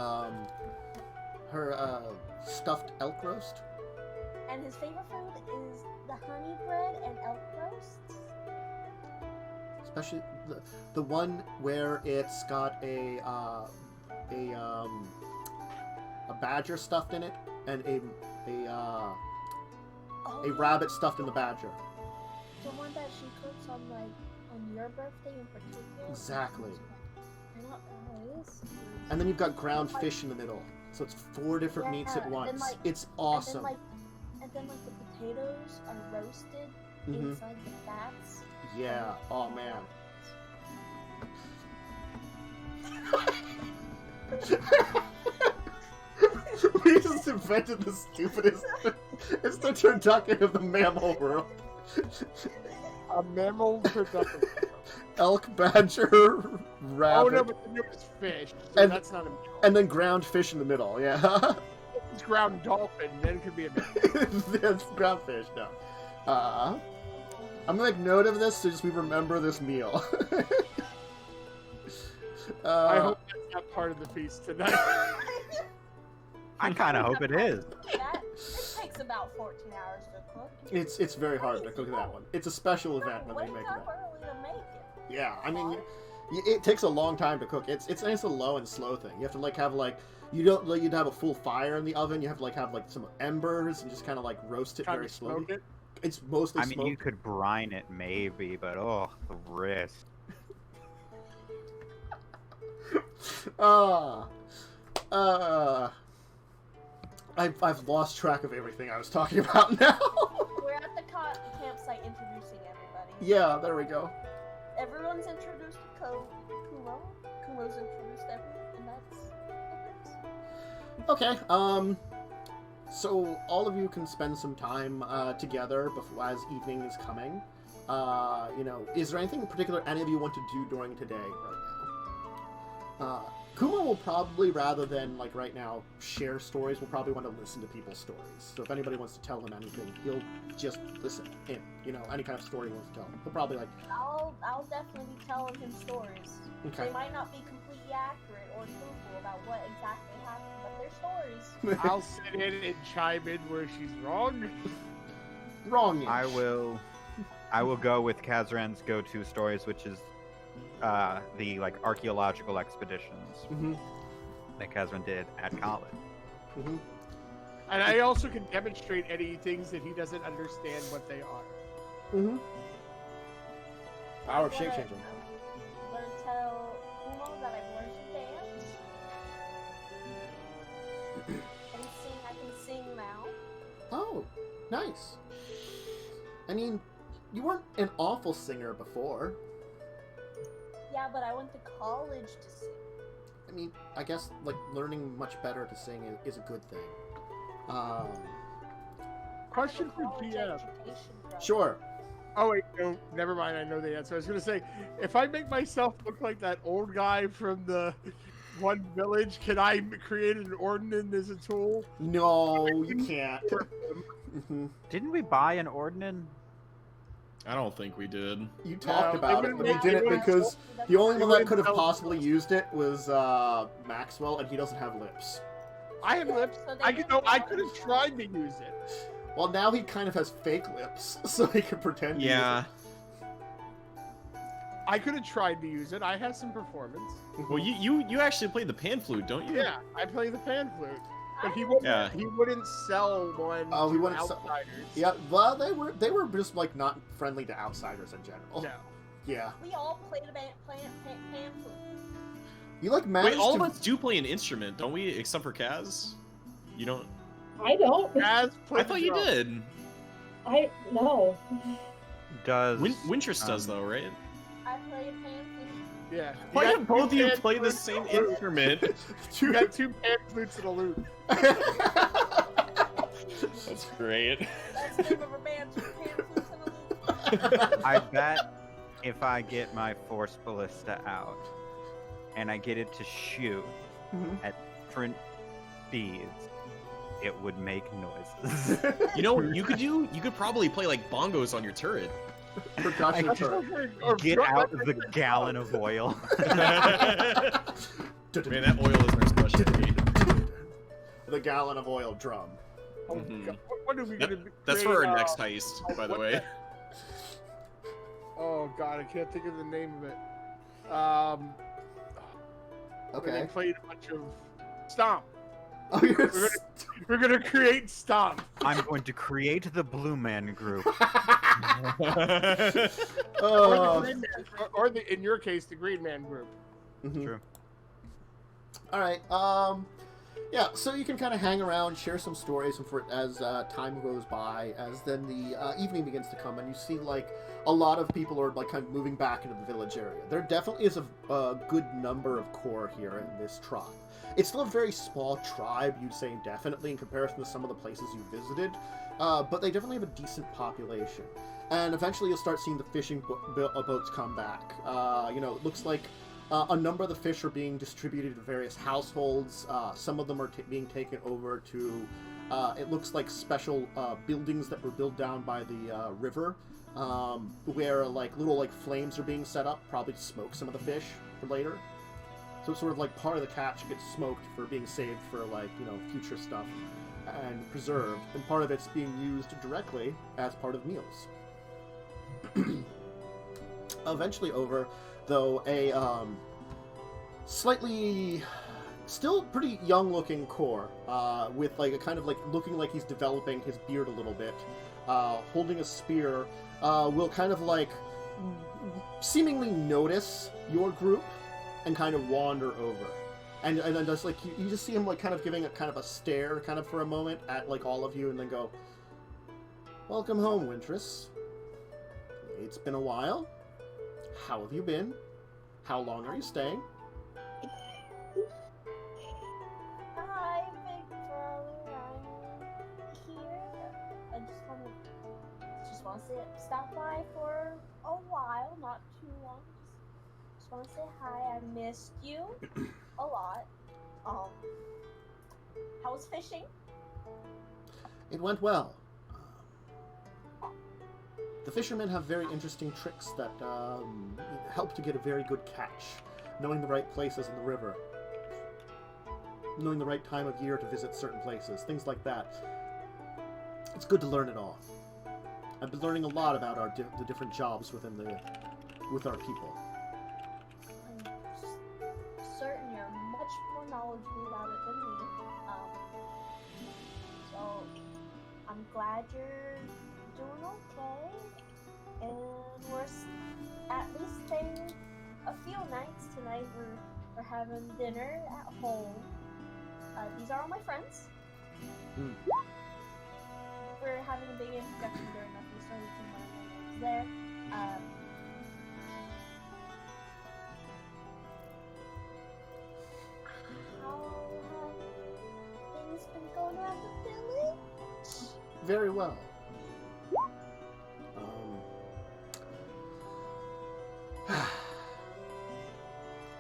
Speaker 1: stuffed elk roast.
Speaker 3: And his favorite food is the honey bread and elk roasts.
Speaker 1: Especially the one where it's got a badger stuffed in it and a rabbit stuffed in the badger.
Speaker 3: The one that she cooks on your birthday in particular.
Speaker 1: Exactly.
Speaker 3: I don't know what it is.
Speaker 1: And then you've got ground fish in the middle. So it's 4 different meats at
Speaker 3: Yeah,
Speaker 1: once.
Speaker 3: and, like-
Speaker 1: It's awesome.
Speaker 3: And then the potatoes are roasted
Speaker 1: Mhm.
Speaker 3: inside the fats.
Speaker 1: Yeah. Oh man. We just invented the stupidest. It's the turducken of the mammal world.
Speaker 2: A mammal turducken.
Speaker 1: Elk, badger, rabbit,
Speaker 2: Oh no, but the name is fish, so
Speaker 1: And-
Speaker 2: that's not a mammal.
Speaker 1: and then ground fish in the middle. Yeah.
Speaker 2: It's ground dolphin, then it could be a mammal.
Speaker 1: It's ground fish. No. I'm gonna make note of this so just we remember this meal.
Speaker 2: I hope that's not part of the feast tonight.
Speaker 5: I kind of hope it is.
Speaker 3: It takes about 14 hours to cook.
Speaker 1: It's very hard to cook that one. It's a special event when they
Speaker 3: Wake
Speaker 1: make
Speaker 3: up
Speaker 1: that.
Speaker 3: early to make it.
Speaker 1: Yeah, I mean, it takes a long time to cook. It's a low and slow thing. You have to like have like you'd have a full fire in the oven. You have to like have like some embers and just kind of like roast it
Speaker 2: Kind
Speaker 1: very
Speaker 2: of
Speaker 1: slowly.
Speaker 2: smoke it.
Speaker 1: It's mostly
Speaker 5: I mean,
Speaker 1: smoked.
Speaker 5: you could brine it maybe, but oh, the risk.
Speaker 1: I've lost track of everything I was talking about now.
Speaker 3: We're at the campsite introducing everybody.
Speaker 1: Yeah, there we go.
Speaker 3: Everyone's introduced to Kumo. Kumo's introduced everyone, and that's it.
Speaker 1: Okay, so all of you can spend some time together before, as evening is coming. You know, is there anything in particular any of you want to do during today right now? Kuma will probably, rather than, like, right now, share stories, will probably want to listen to people's stories. So if anybody wants to tell him anything, he'll just listen in. You know, any kind of story he wants to tell him. He'll probably, like,
Speaker 3: I'll definitely be telling him stories.
Speaker 1: okay.
Speaker 3: They might not be completely accurate or truthful about what exactly happened, but they're stories.
Speaker 2: I'll sit in and chime in where she's wrong.
Speaker 1: Wrong.
Speaker 5: I will go with Kazran's go-to stories, which is the like archaeological expeditions
Speaker 1: Mm-hmm.
Speaker 5: that Kazran did at college.
Speaker 1: Mm-hmm.
Speaker 2: And I also can demonstrate any things that he doesn't understand what they are.
Speaker 1: Mm-hmm. Power of
Speaker 3: I'm
Speaker 1: shape
Speaker 3: gonna-
Speaker 1: changing.
Speaker 3: I'm gonna tell Kumo that I've learned to dance. And sing, I can sing now.
Speaker 1: Oh, nice. I mean, you weren't an awful singer before.
Speaker 3: Yeah, but I went to college to sing.
Speaker 1: I mean, I guess, like, learning much better to sing is a good thing.
Speaker 2: Question for
Speaker 3: College
Speaker 2: GM.
Speaker 3: education program.
Speaker 1: Sure.
Speaker 2: Oh wait, no, never mind. I know the answer. I was gonna say, if I make myself look like that old guy from the one village, can I create an ordnance as a tool?
Speaker 1: No, you can't. Mhm.
Speaker 5: Didn't we buy an ordnance?
Speaker 8: I don't think we did.
Speaker 1: You talked
Speaker 2: No,
Speaker 1: about
Speaker 2: it
Speaker 1: it, but you
Speaker 2: wouldn't-
Speaker 1: didn't
Speaker 2: it wouldn't-
Speaker 1: because the only one that could have
Speaker 2: wouldn't-
Speaker 1: possibly used it was Maxwell, and he doesn't have lips.
Speaker 2: I have lips.
Speaker 3: So they
Speaker 2: I
Speaker 3: didn't
Speaker 2: could have tried to use it.
Speaker 1: Well, now he kind of has fake lips, so he can pretend. to use
Speaker 8: Yeah.
Speaker 2: I could have tried to use it. I have some performance.
Speaker 8: Well, you actually play the pan flute, don't you?
Speaker 2: Yeah, I play the pan flute. But he
Speaker 8: Yeah.
Speaker 2: wouldn't sell one
Speaker 1: Oh, he
Speaker 2: to
Speaker 1: wouldn't sell-
Speaker 2: outsiders.
Speaker 1: Yeah, well, they were just like not friendly to outsiders in general.
Speaker 2: No.
Speaker 1: Yeah.
Speaker 3: We all played a pan flute.
Speaker 1: You like managed
Speaker 8: Wait, all
Speaker 1: to...
Speaker 8: of us do play an instrument, don't we? Except for Kaz. You don't.
Speaker 6: I don't.
Speaker 2: As
Speaker 8: I thought you did.
Speaker 6: I no.
Speaker 5: Does
Speaker 8: Wyntris does though, right?
Speaker 3: I play a pan flute.
Speaker 2: Yeah.
Speaker 8: Why
Speaker 2: You
Speaker 8: do
Speaker 2: got
Speaker 8: both of
Speaker 2: two
Speaker 8: you
Speaker 2: pan
Speaker 8: play the
Speaker 2: flutes
Speaker 8: same
Speaker 2: and a lute.
Speaker 8: instrument?
Speaker 2: You got 2 pan flutes and a lute.
Speaker 4: That's great.
Speaker 3: That's the name of a band, 2 pan flutes and a lute.
Speaker 5: I bet if I get my Force Ballista out and I get it to shoot
Speaker 1: Mhm.
Speaker 5: at different speeds, it would make noises.
Speaker 8: You know what you could do? You could probably play like bongos on your turret.
Speaker 1: Percussion
Speaker 5: I
Speaker 1: turret.
Speaker 2: Or
Speaker 5: Get
Speaker 2: drum-
Speaker 5: out the gallon of oil.
Speaker 8: Man, that oil is our specialty.
Speaker 1: The gallon of oil drum.
Speaker 2: Oh,
Speaker 8: Mhm.
Speaker 2: God. What are we
Speaker 8: Yep,
Speaker 2: gonna be?
Speaker 8: That's
Speaker 2: create,
Speaker 8: for our next heist, by the
Speaker 2: what
Speaker 8: way.
Speaker 2: Oh God, I can't think of the name of it. Where
Speaker 1: Okay.
Speaker 2: They played a bunch of Stomp.
Speaker 1: Oh, you're...
Speaker 2: We're gonna create Stomp.
Speaker 5: I'm going to create the Blue Man group.
Speaker 1: Oh.
Speaker 2: Or the, in your case, the Green Man group.
Speaker 1: Mhm.
Speaker 5: True.
Speaker 1: All right. Yeah. So you can kind of hang around, share some stories, and as time goes by, as then the evening begins to come, and you see like a lot of people are like kind of moving back into the village area. There definitely is a good number of core here in this tribe. It's still a very small tribe, you'd say, definitely in comparison to some of the places you visited, but they definitely have a decent population. And eventually you'll start seeing the fishing boats come back. You know, it looks like a number of the fish are being distributed to various households. Some of them are being taken over to, it looks like special buildings that were built down by the river, where like little like flames are being set up, probably to smoke some of the fish for later. So it's sort of like part of the catch gets smoked for being saved for like, you know, future stuff and preserved, and part of it's being used directly as part of meals. Eventually over, though, a slightly, still pretty young-looking core, with like a kind of like looking like he's developing his beard a little bit, holding a spear, will kind of like seemingly notice your group and kind of wander over. And then just like you just see him like kind of giving a kind of a stare kind of for a moment at like all of you, and then go, "Welcome home, Wyntris. It's been a while. How have you been? How long are you staying?"
Speaker 3: Hi, big brother. I'm here. I just want to stop by for a while, not too long. Just want to say hi. I missed you a lot. How was fishing?
Speaker 1: It went well. The fishermen have very interesting tricks that help to get a very good catch. Knowing the right places in the river. Knowing the right time of year to visit certain places. Things like that. It's good to learn it all. I've been learning a lot about the different jobs with our people.
Speaker 3: I'm certain you're much more knowledgeable about it than me. So I'm glad you're doing okay. And we're at least staying a few nights tonight. We're having dinner at home. These are all my friends.
Speaker 1: Mm.
Speaker 3: We're having a big introduction during that we started to my names there. How have things been going around the village?
Speaker 1: Very well.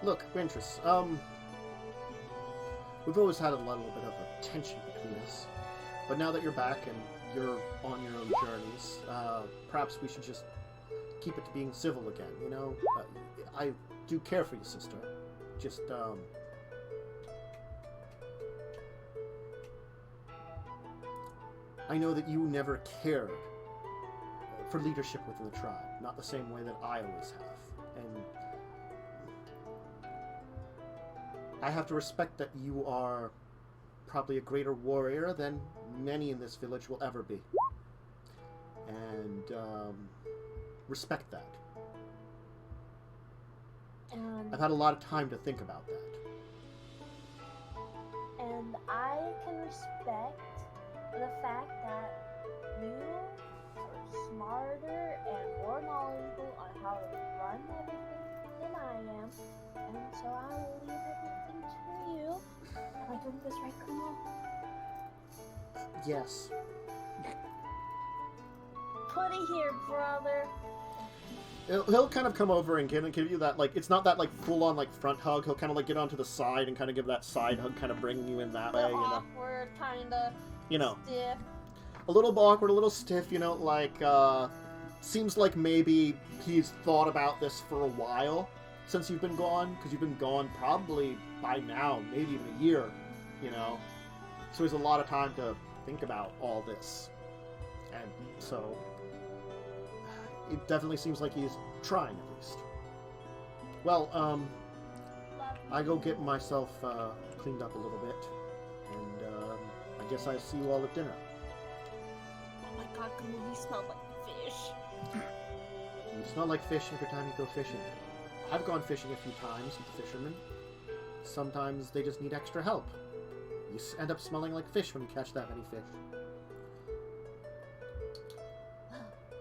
Speaker 1: Look, Wyntris, we've always had a little bit of a tension between us, but now that you're back and you're on your own journeys, perhaps we should just keep it to being civil again, you know? I do care for you, sister. Just, I know that you never cared for leadership within the tribe, not the same way that I always have. And I have to respect that you are probably a greater warrior than many in this village will ever be. And respect that. I've had a lot of time to think about that.
Speaker 3: And I can respect the fact that you are smarter and more knowledgeable on how to run everything than I am. And so I will leave everything to you. Am I doing this right, Kumo?
Speaker 1: Yes.
Speaker 3: Put it here, brother.
Speaker 1: He'll kind of come over and give you that, like, it's not that, like, full-on, like, front hug. He'll kind of, like, get onto the side and kind of give that side hug, kind of bringing you in that way, you know.
Speaker 3: Awkward, kinda.
Speaker 1: You know.
Speaker 3: Stiff.
Speaker 1: A little awkward, a little stiff, you know, like, seems like maybe he's thought about this for a while since you've been gone, because you've been gone probably by now, maybe even a year, you know. So he has a lot of time to think about all this. And so it definitely seems like he's trying, at least. Well, I go get myself cleaned up a little bit, and I guess I see you all at dinner.
Speaker 3: Oh my god, Kumo, you smell like fish.
Speaker 1: You smell like fish every time you go fishing. I've gone fishing a few times with the fishermen. Sometimes they just need extra help. You end up smelling like fish when you catch that many fish.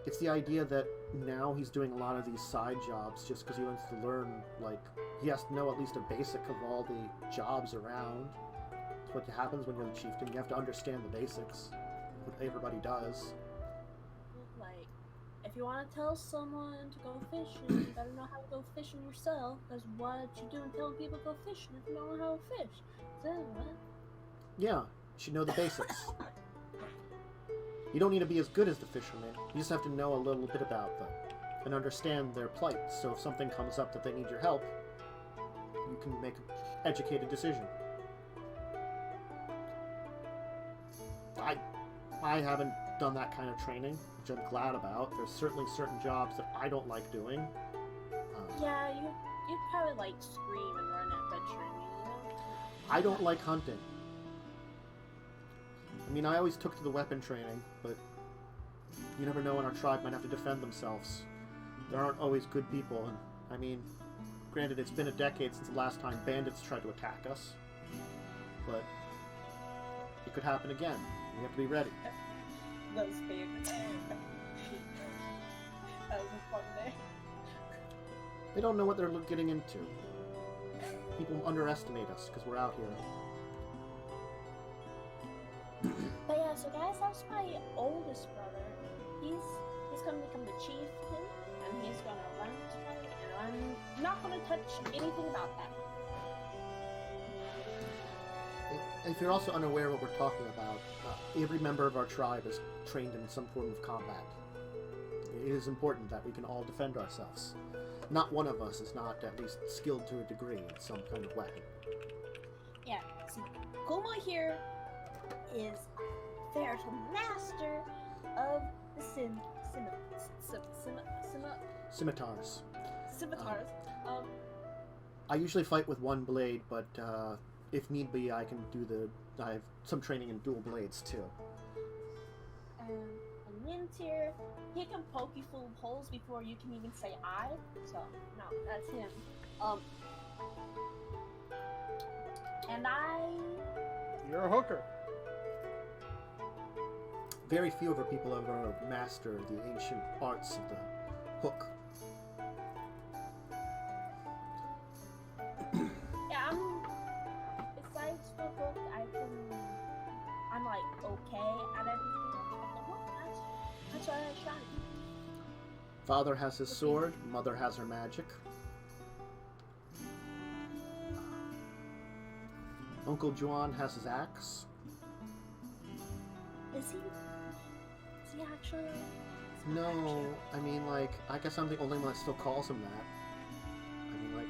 Speaker 1: It's the idea that now he's doing a lot of these side jobs just because he wants to learn, like, he has to know at least a basic of all the jobs around. It's what happens when you're the chieftain. You have to understand the basics. What everybody does.
Speaker 3: Like, if you want to tell someone to go fishing, you better know how to go fishing yourself, because what you doing telling people to go fishing if you don't know how to fish? So, what?
Speaker 1: Yeah, you should know the basics. You don't need to be as good as the fishermen. You just have to know a little bit about them and understand their plight. So if something comes up that they need your help, you can make an educated decision. I haven't done that kind of training, which I'm glad about. There's certainly certain jobs that I don't like doing.
Speaker 3: Yeah, you'd probably like scream and run adventuring, you know?
Speaker 1: I don't like hunting. I mean, I always took to the weapon training, but you never know when our tribe might have to defend themselves. There aren't always good people, and I mean, granted, it's been a decade since the last time bandits tried to attack us, but it could happen again. We have to be ready.
Speaker 3: That was big. That was a fun day.
Speaker 1: They don't know what they're getting into. People underestimate us because we're out here.
Speaker 3: But yeah, so guys, that's my oldest brother. He's gonna become the chieftain, and he's gonna run this fight, and I'm not gonna touch anything about that.
Speaker 1: If you're also unaware of what we're talking about, every member of our tribe is trained in some form of combat. It is important that we can all defend ourselves. Not one of us is not at least skilled to a degree in some kind of weapon.
Speaker 3: Yeah, see, Kuma here is veritable master of the
Speaker 1: Scimitars.
Speaker 3: scimitars.
Speaker 1: I usually fight with one blade, but if need be, I have some training in dual blades too.
Speaker 3: And Wyntris here, he can poke you full of holes before you can even say I. So no, that's him. And
Speaker 2: You're a hooker.
Speaker 1: Very few of our people ever master the ancient arts of the hook.
Speaker 3: yeah, besides the hook, I'm like okay at everything. But the hook, that's why I shine.
Speaker 1: Father has his sword, mother has her magic. Uncle Juan has his axe.
Speaker 3: Is he actually?
Speaker 1: No, I mean, like, I guess I'm the only one that still calls him that. I mean, like,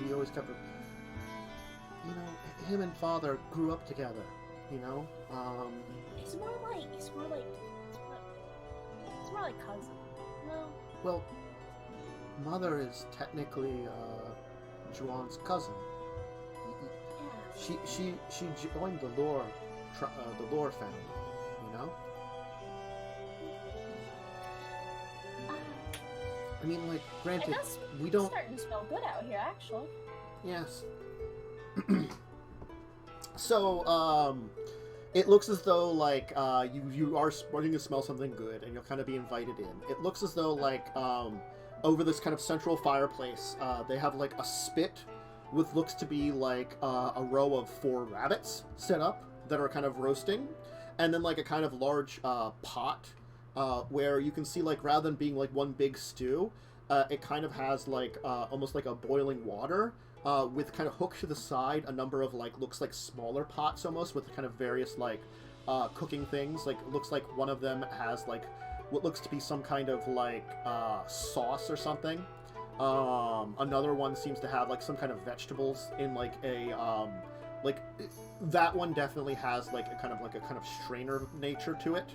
Speaker 1: he always kept you know, him and father grew up together, you know?
Speaker 3: It's more like cousin. No.
Speaker 1: Well, mother is technically Juan's cousin. She joined the lore family, you know. I mean, like, granted, we don't.
Speaker 3: It's starting to smell good out here, actually.
Speaker 1: Yes. So, it looks as though, like, you are starting to smell something good, and you'll kind of be invited in. It looks as though, like, over this kind of central fireplace, they have, like, a spit with looks to be, like, a row of 4 rabbits set up that are kind of roasting, and then, like, a kind of large pot where you can see, like, rather than being, like, one big stew, it kind of has, like, almost like a boiling water, with kind of hooked to the side a number of, like, looks like smaller pots almost with kind of various, like, cooking things. Like, it looks like one of them has, like, what looks to be some kind of, like, sauce or something. Another one seems to have, like, some kind of vegetables in, like, a, like, that one definitely has, like, a kind of strainer nature to it.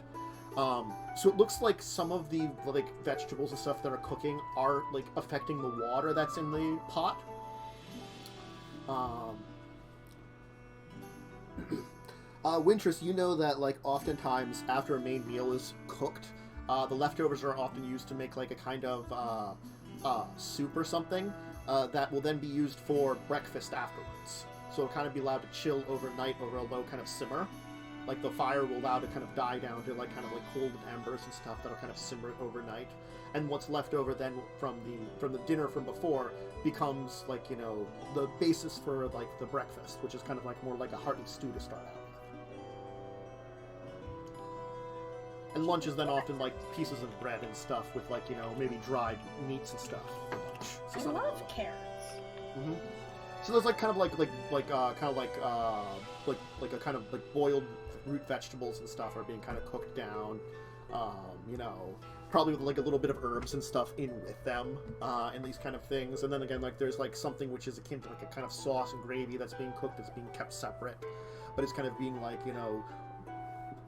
Speaker 1: So it looks like some of the, like, vegetables and stuff that are cooking are, like, affecting the water that's in the pot. Wyntris, you know that, like, oftentimes after a main meal is cooked, the leftovers are often used to make, like, a kind of, soup or something, that will then be used for breakfast afterwards. So it'll kind of be allowed to chill overnight over a low kind of simmer. Like, the fire will allow to kind of die down to, like, kind of, like, cold embers and stuff that'll kind of simmer overnight. And what's left over then from the dinner from before becomes, like, you know, the basis for, like, the breakfast, which is kind of, like, more like a hearty stew to start out with. And lunch is then often, like, pieces of bread and stuff with, like, you know, maybe dried meats and stuff for lunch. So
Speaker 3: I love carrots.
Speaker 1: Mm-hmm. So there's, like, kind of, like a kind of, like, boiled root vegetables and stuff are being kind of cooked down, you know, probably with, like, a little bit of herbs and stuff in with them, and these kind of things. And then again, like, there's, like, something which is akin to, like, a kind of sauce and gravy that's being cooked, that's being kept separate, but it's kind of being, like, you know,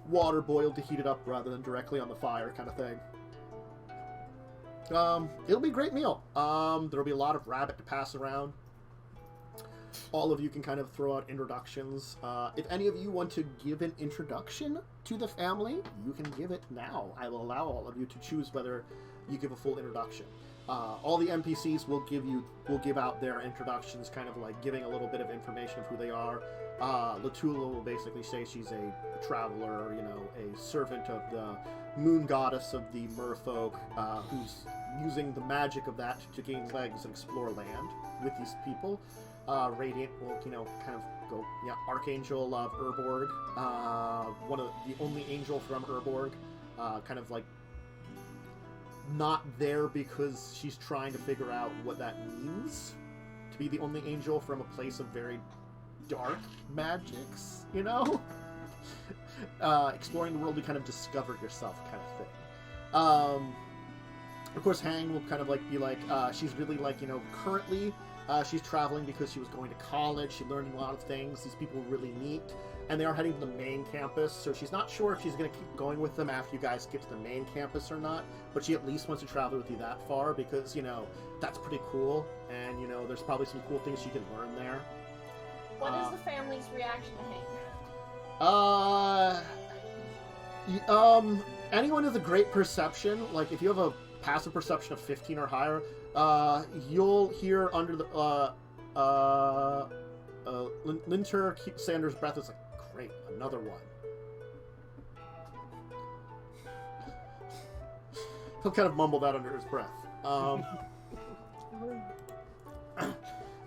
Speaker 1: water boiled to heat it up rather than directly on the fire kind of thing. It'll be a great meal. There'll be a lot of rabbit to pass around. All of you can kind of throw out introductions. If any of you want to give an introduction to the family, you can give it now. I will allow all of you to choose whether you give a full introduction. All the NPCs will give out their introductions, kind of like giving a little bit of information of who they are. Latula will basically say she's a traveler, you know, a servant of the moon goddess of the merfolk, who's using the magic of that to gain legs and explore land with these people. Radiant will, you know, kind of go, yeah, Archangel of Urborg, one of the only angel from Urborg, kind of like not there because she's trying to figure out what that means, to be the only angel from a place of very dark magics, you know? Exploring the world to kind of discover yourself kind of thing. Of course, Hang will kind of like be like, she's really like, you know, currently she's traveling because she was going to college, she learned a lot of things, these people were really neat, and they are heading to the main campus, so she's not sure if she's going to keep going with them after you guys get to the main campus or not, but she at least wants to travel with you that far, because, you know, that's pretty cool, and, you know, there's probably some cool things she can learn there.
Speaker 3: What is the family's reaction to Hank?
Speaker 1: Anyone with a great perception, like, if you have a passive perception of 15 or higher, you'll hear under the, Linter Sanders' breath is like, great, another one. He'll kind of mumble that under his breath.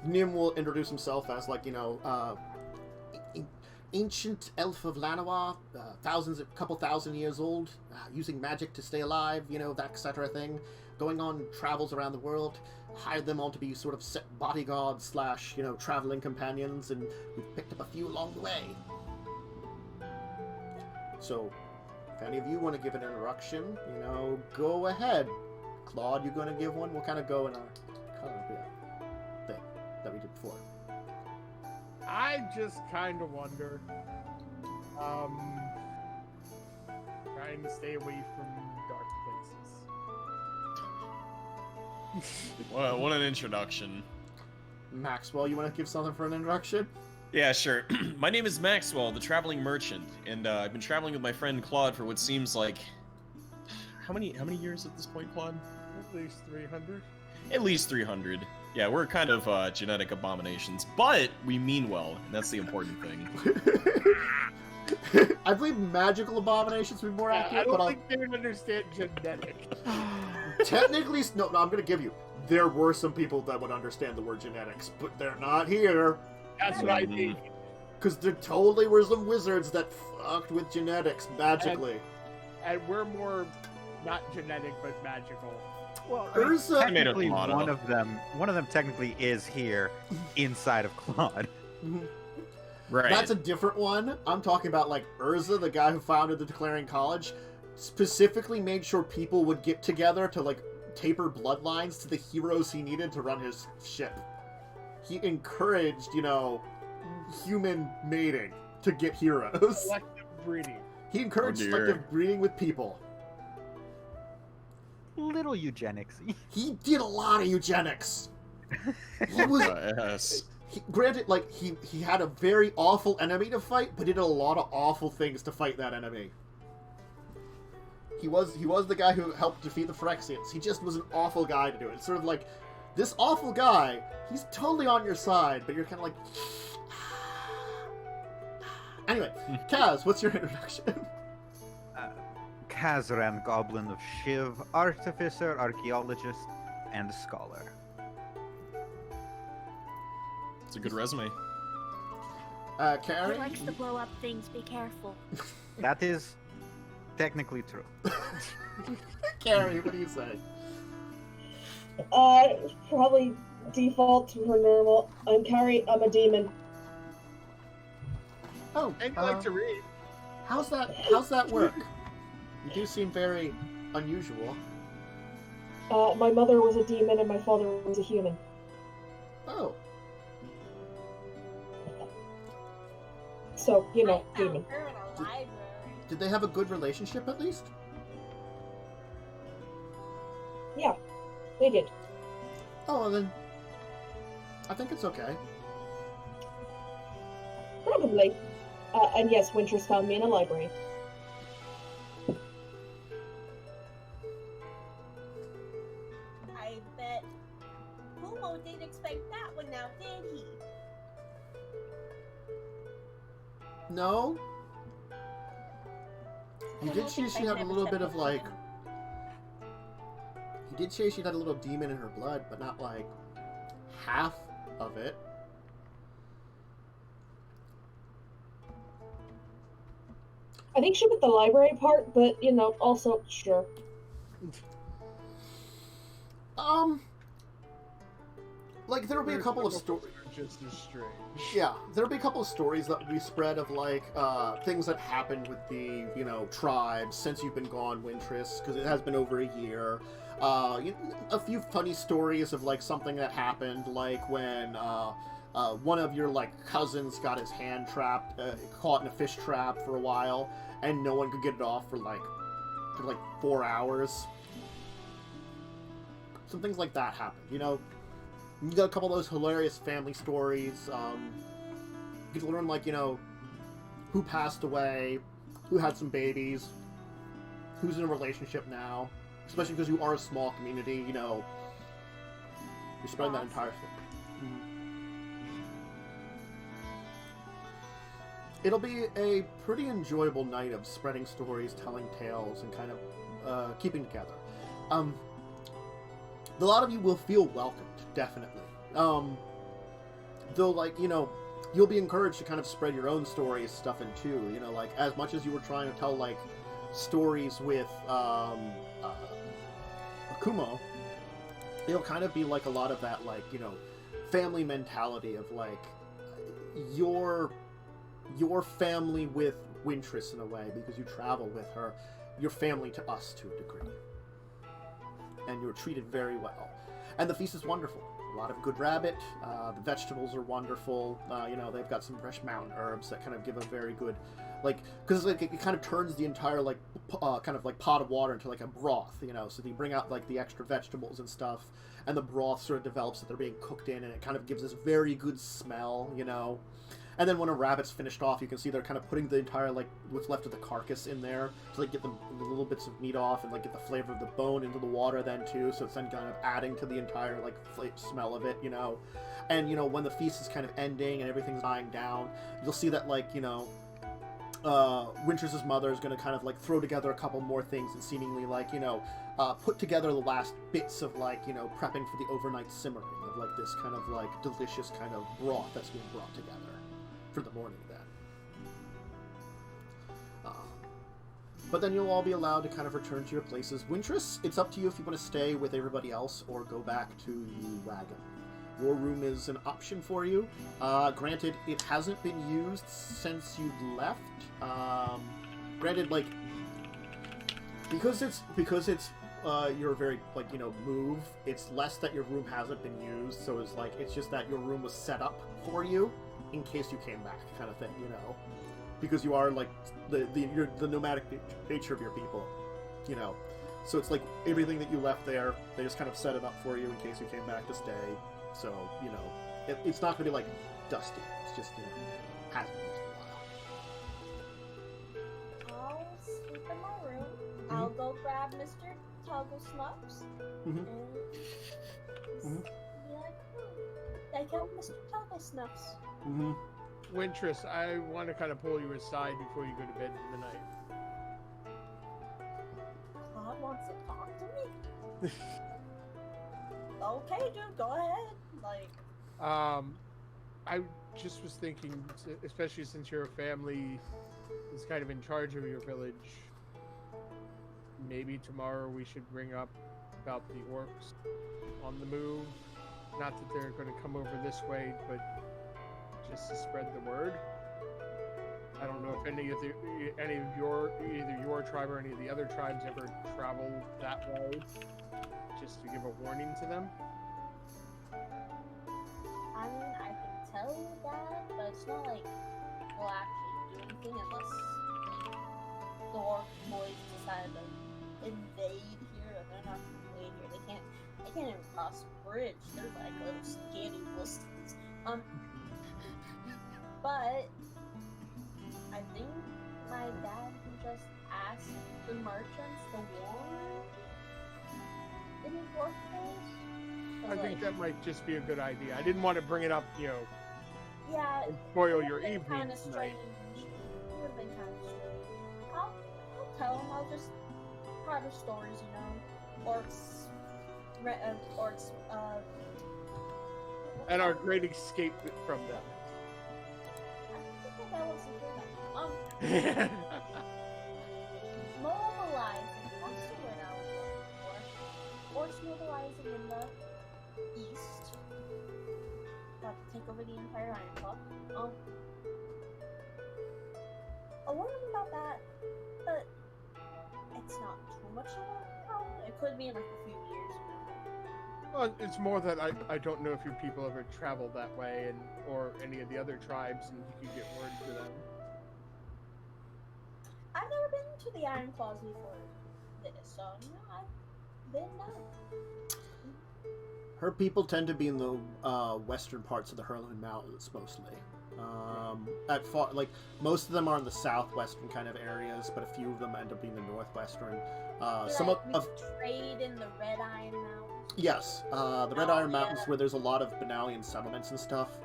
Speaker 1: Nim will introduce himself as, like, you know, ancient elf of Lanawa, couple thousand years old, using magic to stay alive, you know, that etc. thing, going on travels around the world, hired them all to be sort of set bodyguards / you know, traveling companions, and we've picked up a few along the way. So, if any of you want to give an introduction, you know, go ahead. Claude, you going to give one? We'll kind of go in our color thing that we did before.
Speaker 2: I just kind of wonder. Trying to stay away from dark places.
Speaker 8: What an introduction.
Speaker 1: Maxwell, you want to give something for an introduction?
Speaker 8: Yeah, sure. My name is Maxwell, the traveling merchant, and I've been traveling with my friend Claude for what seems like how many years at this point, Claude?
Speaker 2: At least 300.
Speaker 8: At least 300. Yeah, we're kind of genetic abominations, but we mean well, and that's the important thing.
Speaker 1: I believe magical abominations would be more
Speaker 2: I
Speaker 1: accurate,
Speaker 2: don't
Speaker 1: but
Speaker 2: think they would understand genetic.
Speaker 1: technically, no, I'm going to give you. There were some people that would understand the word genetics, but they're not here.
Speaker 2: That's what I mean.
Speaker 1: Because there totally were some wizards that fucked with genetics magically.
Speaker 2: And we're more not genetic but magical.
Speaker 5: Well,
Speaker 1: Urza-
Speaker 5: technically,
Speaker 8: tomato.
Speaker 5: one of them technically is here inside of Claude.
Speaker 8: Right.
Speaker 1: That's a different one. I'm talking about like Urza, the guy who founded the Declaring College, specifically made sure people would get together to like taper bloodlines to the heroes he needed to run his ship. He encouraged, human mating to get heroes.
Speaker 2: Selective breeding.
Speaker 1: He encouraged
Speaker 8: Oh, dear.
Speaker 1: selective breeding with people.
Speaker 5: Little eugenics.
Speaker 1: He did a lot of eugenics. He was
Speaker 8: yes.
Speaker 1: granted, like he had a very awful enemy to fight, but did a lot of awful things to fight that enemy. He was the guy who helped defeat the Phyrexians. He just was an awful guy to do it. It's sort of like this awful guy. He's totally on your side, but you're kind of like. Anyway, Kaz, what's your introduction?
Speaker 5: Kazran, Goblin of Shiv, Artificer, Archaeologist, and Scholar.
Speaker 8: It's a good resume.
Speaker 9: He
Speaker 1: Carrie?
Speaker 9: likes to blow up things, be careful.
Speaker 5: That is technically true.
Speaker 1: Carrie, what do you say?
Speaker 6: Probably default to her normal. I'm Carrie. I'm a demon.
Speaker 1: Oh,
Speaker 2: And you like to read.
Speaker 1: how's that work? You do seem very unusual.
Speaker 6: My mother was a demon and my father was a human.
Speaker 1: Oh,
Speaker 6: So,
Speaker 3: I found
Speaker 6: demon.
Speaker 3: her in a library.
Speaker 1: did they have a good relationship at least?
Speaker 6: Yeah, they did.
Speaker 1: Oh, well then, I think it's okay.
Speaker 6: Probably. And yes, Wyntris found me in a library.
Speaker 3: I bet Kumo didn't expect that one now, did he?
Speaker 1: No. You
Speaker 3: I
Speaker 1: did
Speaker 3: don't
Speaker 1: say
Speaker 3: think
Speaker 1: she
Speaker 3: I
Speaker 1: had a
Speaker 3: never
Speaker 1: little
Speaker 3: said
Speaker 1: bit of
Speaker 3: that.
Speaker 1: like. You did say she had a little demon in her blood, but not like half of it.
Speaker 6: I think she put the library part, but, also, sure.
Speaker 1: Like there'll be a
Speaker 2: There's
Speaker 1: couple of
Speaker 2: some
Speaker 1: stories.
Speaker 2: are just as strange.
Speaker 1: Yeah, there'll be a couple of stories that we spread of like things that happened with the tribes since you've been gone, Wyntris, because it has been over a year. A few funny stories of like something that happened, like when one of your like cousins got his hand trapped, caught in a fish trap for a while, and no one could get it off for like 4 hours. Some things like that happened, You got a couple of those hilarious family stories. You get to learn, like, who passed away, who had some babies, who's in a relationship now. Especially because you are a small community, you're spreading that entire thing. It'll be a pretty enjoyable night of spreading stories, telling tales, and kind of keeping together. A lot of you will feel welcomed, definitely. Though, like, you'll be encouraged to kind of spread your own stories, stuff in too. Like, as much as you were trying to tell, like, stories with, Akumo, it'll kind of be like a lot of that, like, family mentality of, like, your family with Wyntris in a way, because you travel with her, your family to us to a degree. And you're treated very well. And the feast is wonderful. A lot of good rabbit. The vegetables are wonderful. They've got some fresh mountain herbs that kind of give a very good, like, because like it kind of turns the entire like kind of like pot of water into like a broth, you know. So you bring out like the extra vegetables and stuff, and the broth sort of develops that they're being cooked in, and it kind of gives this very good smell, you know. And then when a rabbit's finished off, you can see they're kind of putting the entire, like, what's left of the carcass in there to, like, get the little bits of meat off and, like, get the flavor of the bone into the water then, too. So it's then kind of adding to the entire, like, smell of it, you know. And, you know, when the feast is kind of ending and everything's dying down, you'll see that, like, you know, Wyntris' mother is going to kind of, like, throw together a couple more things and seemingly, like, you know, put together the last bits of, like, you know, prepping for the overnight simmering of, like, this kind of, like, delicious kind of broth that's being brought together for the morning then. But then you'll all be allowed to kind of return to your places. Wyntris, it's up to you if you want to stay with everybody else or go back to the wagon. Your room is an option for you. Granted, it hasn't been used since you left. Granted, like, because it's your very, like, you know, move, it's less that your room hasn't been used, so it's like, it's just that your room was set up for you in case you came back, kind of thing, you know, because you are like the nomadic nature of your people, you know, so it's like everything that you left there, they just kind of set it up for you in case you came back to stay. So, you know, it's not going to be like dusty. It's just, you know, hasn't been used in a while.
Speaker 3: I'll sleep in my room. I'll go grab Mr. Toggle Snuffs and be like, I killed Mr. Toggle Snuffs.
Speaker 2: Wyntris, I want to kind of pull you aside before you go to bed for the night.
Speaker 3: Claude wants to talk to me? Okay, dude, go ahead. Like,
Speaker 2: I just was thinking, especially since your family is kind of in charge of your village, maybe tomorrow we should bring up about the orcs on the move. Not that they're going to come over this way, but just to spread the word. I don't know if any of either your tribe or any of the other tribes ever travel that way, just to give a warning to them.
Speaker 3: I mean, I can tell you that, but it's not like we'll actually do anything unless the orc boys decide to invade here, and they're not going to invade here. They can't even cross the bridge. They're like little skinny wussies. But I think my dad can just ask the merchants to warn any orc boys.
Speaker 2: I think that might just be a good idea. I didn't want to bring it up, you know,
Speaker 3: Yeah,
Speaker 2: and spoil your
Speaker 3: kind
Speaker 2: evening
Speaker 3: of
Speaker 2: tonight.
Speaker 3: strange. It would have been kind of strange. I'll tell him. I'll just private stories, you know, orcs,
Speaker 2: And our great escape from them.
Speaker 3: I think that was a good one. Mobilizing. That's the word I was looking for. Orcs mobilizing in the east. About to take over the entire Iron Club. I'll warn them about that, but it's not too much of a problem. It could be in like a few years, you know.
Speaker 2: Well, it's more that I don't know if your people ever traveled that way, and or any of the other tribes, and you could get word to them.
Speaker 3: I've never been to the Iron Claws before this, so you know, I didn't know.
Speaker 1: Her people tend to be in the western parts of the Hurloon Mountains, mostly. At far, like, most of them are in the southwestern kind of areas, but a few of them end up being the northwestern. Some of
Speaker 3: trade in the Red Iron Mountains.
Speaker 1: Yes, the Red Iron Mountains, where there's a lot of Benalian settlements and stuff.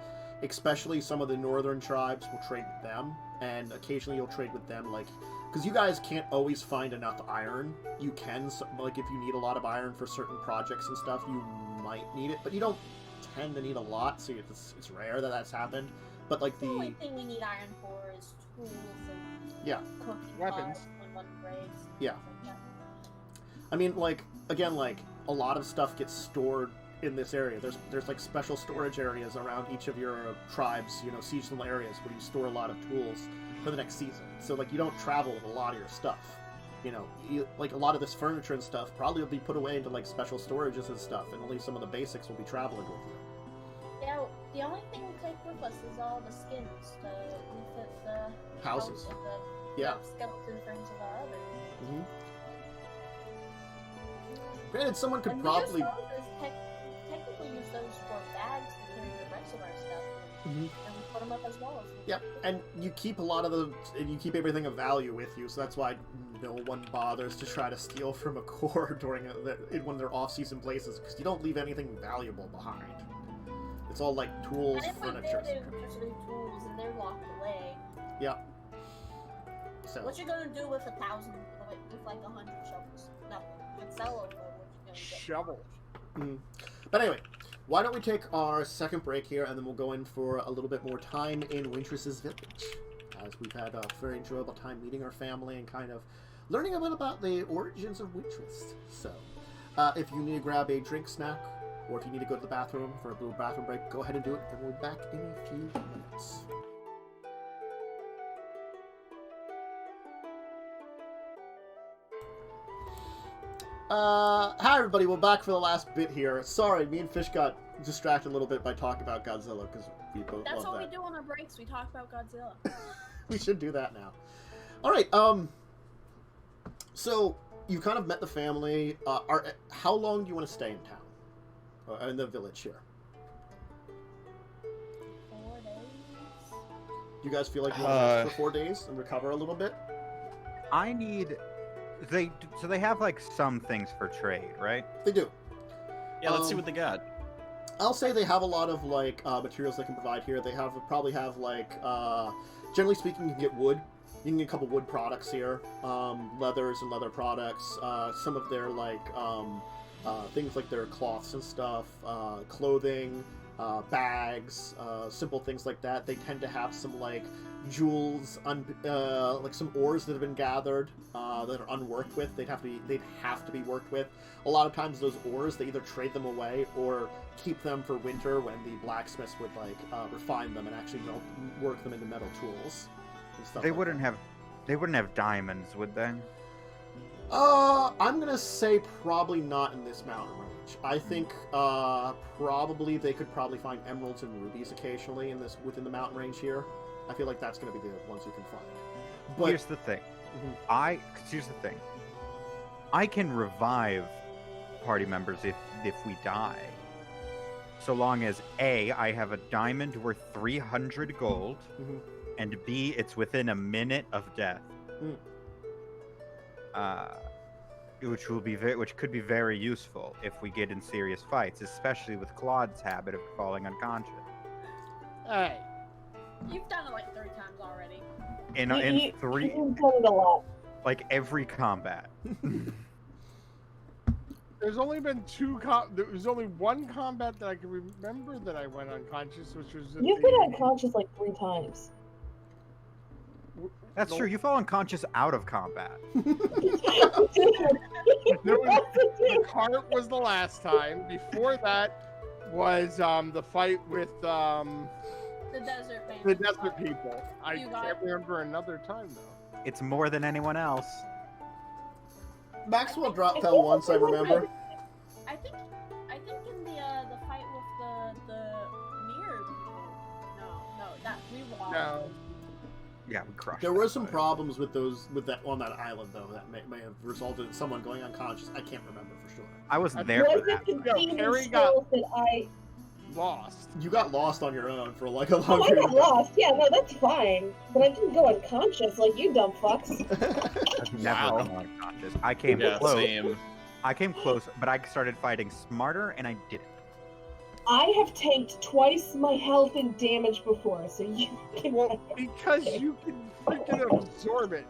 Speaker 1: Especially some of the northern tribes will trade with them, and occasionally you'll trade with them, like, because you guys can't always find enough iron. You can, like, if you need a lot of iron for certain projects and stuff, you might need it, but you don't tend to need a lot, so it's rare that that's happened. But, like,
Speaker 3: the only thing we need iron for is tools and cooking
Speaker 2: weapons
Speaker 3: when one breaks.
Speaker 1: Yeah.
Speaker 3: Like that.
Speaker 1: I mean, like, again, like, a lot of stuff gets stored in this area. There's like special storage areas around each of your tribes, you know, seasonal areas where you store a lot of tools for the next season. So, like, you don't travel with a lot of your stuff. You know, like, a lot of this furniture and stuff probably will be put away into, like, special storages and stuff, and only some of the basics will be traveling with you.
Speaker 3: Yeah, the only thing we take with us is all the skins to refit the
Speaker 1: Houses.
Speaker 3: of the
Speaker 1: Yeah.
Speaker 3: skeleton frames of our other
Speaker 1: Mm-hmm. Granted, someone could
Speaker 3: And
Speaker 1: probably.
Speaker 3: technically use those for bags to carry the rest of our stuff,
Speaker 1: Mhm.
Speaker 3: and we put them up as walls.
Speaker 1: Yep, and you keep a lot of and you keep everything of value with you, so that's why no one bothers to try to steal from a core during when they're off-season places, because you don't leave anything valuable behind. It's all like tools,
Speaker 3: And if we
Speaker 1: furniture.
Speaker 3: did, it would just be tools, and they're locked away.
Speaker 1: Yep. So.
Speaker 3: What you gonna do with 1,000, with like 100 shovels? Nothing. You can sell them, but what you gonna do?
Speaker 2: Shovel.
Speaker 1: But anyway, why don't we take our second break here, and then we'll go in for a little bit more time in Wyntris' village, as we've had a very enjoyable time meeting our family and kind of learning a bit about the origins of Wyntris. So, if you need to grab a drink, snack, or if you need to go to the bathroom for a little bathroom break, go ahead and do it, and we'll be back in a few minutes. Hi everybody, we're back for the last bit here. Sorry, me and Fish got distracted a little bit by talking about Godzilla, because we both
Speaker 3: That's
Speaker 1: love
Speaker 3: what
Speaker 1: that.
Speaker 3: we do on our breaks. We talk about Godzilla.
Speaker 1: We should do that now. Alright, so, you kind of met the family. How long do you want to stay in town? In the village here?
Speaker 3: 4 days.
Speaker 1: Do you guys feel like you want to rest for 4 days and recover a little bit?
Speaker 5: I need. So they have like some things for trade, right?
Speaker 1: They do.
Speaker 8: Yeah, let's see what they got.
Speaker 1: I'll say they have a lot of like materials they can provide here. They probably have like generally speaking, you can get wood. You can get a couple wood products here, leathers and leather products. Some of their like things like their cloths and stuff, clothing, bags, simple things like that. They tend to have some like jewels, like some ores that have been gathered that are unworked with. They'd have to be worked with. A lot of times those ores, they either trade them away or keep them for winter when the blacksmiths would like refine them and actually work them into metal tools and stuff.
Speaker 5: They wouldn't have diamonds, would they?
Speaker 1: I'm gonna say probably not in this mountain range. I think probably they could probably find emeralds and rubies occasionally within the mountain range here. I feel like that's going to be the ones you can find. But
Speaker 5: Here's the thing. Here's the thing. I can revive party members if we die. So long as A, I have a diamond worth 300 gold, and B, it's within a minute of death. Which could be very useful if we get in serious fights, especially with Claude's habit of falling unconscious.
Speaker 2: Alright.
Speaker 3: You've done it like 3 times already.
Speaker 5: In three,
Speaker 6: You've done it a lot.
Speaker 5: like every combat.
Speaker 2: There's only been there was only one combat that I can remember that I went unconscious, which was.
Speaker 6: You've been unconscious like 3 times.
Speaker 5: That's true. You fall unconscious out of combat.
Speaker 2: The cart was the last time. Before that was the fight with
Speaker 3: The desert man.
Speaker 2: the desert people. I
Speaker 3: You got
Speaker 2: can't
Speaker 3: it.
Speaker 2: remember another time though.
Speaker 5: It's more than anyone else.
Speaker 1: Maxwell dropped fell once, I remember.
Speaker 3: I think in the fight with the mirror people. No, that we lost.
Speaker 2: No.
Speaker 5: Yeah, we crushed.
Speaker 1: There were
Speaker 5: that
Speaker 1: some
Speaker 5: fight.
Speaker 1: problems with that on that island though that may have resulted in someone going unconscious. I can't remember for sure.
Speaker 5: I wasn't there for
Speaker 6: Was
Speaker 5: that.
Speaker 6: it the
Speaker 2: No,
Speaker 6: demon
Speaker 2: Harry got-
Speaker 6: skills that I...
Speaker 2: Lost.
Speaker 1: You got lost on your own for like a
Speaker 6: Oh,
Speaker 1: long
Speaker 6: I
Speaker 1: period
Speaker 6: got
Speaker 1: of time.
Speaker 6: lost. Yeah, no, that's fine. But I didn't go unconscious like you dumb fucks.
Speaker 5: I've never
Speaker 8: Wow.
Speaker 5: gone unconscious. I came
Speaker 8: Yeah,
Speaker 5: close.
Speaker 8: same.
Speaker 5: I came close, but I started fighting smarter, and I didn't.
Speaker 6: I have tanked twice my health and damage before, so you can...
Speaker 2: Well, because you can freaking absorb it.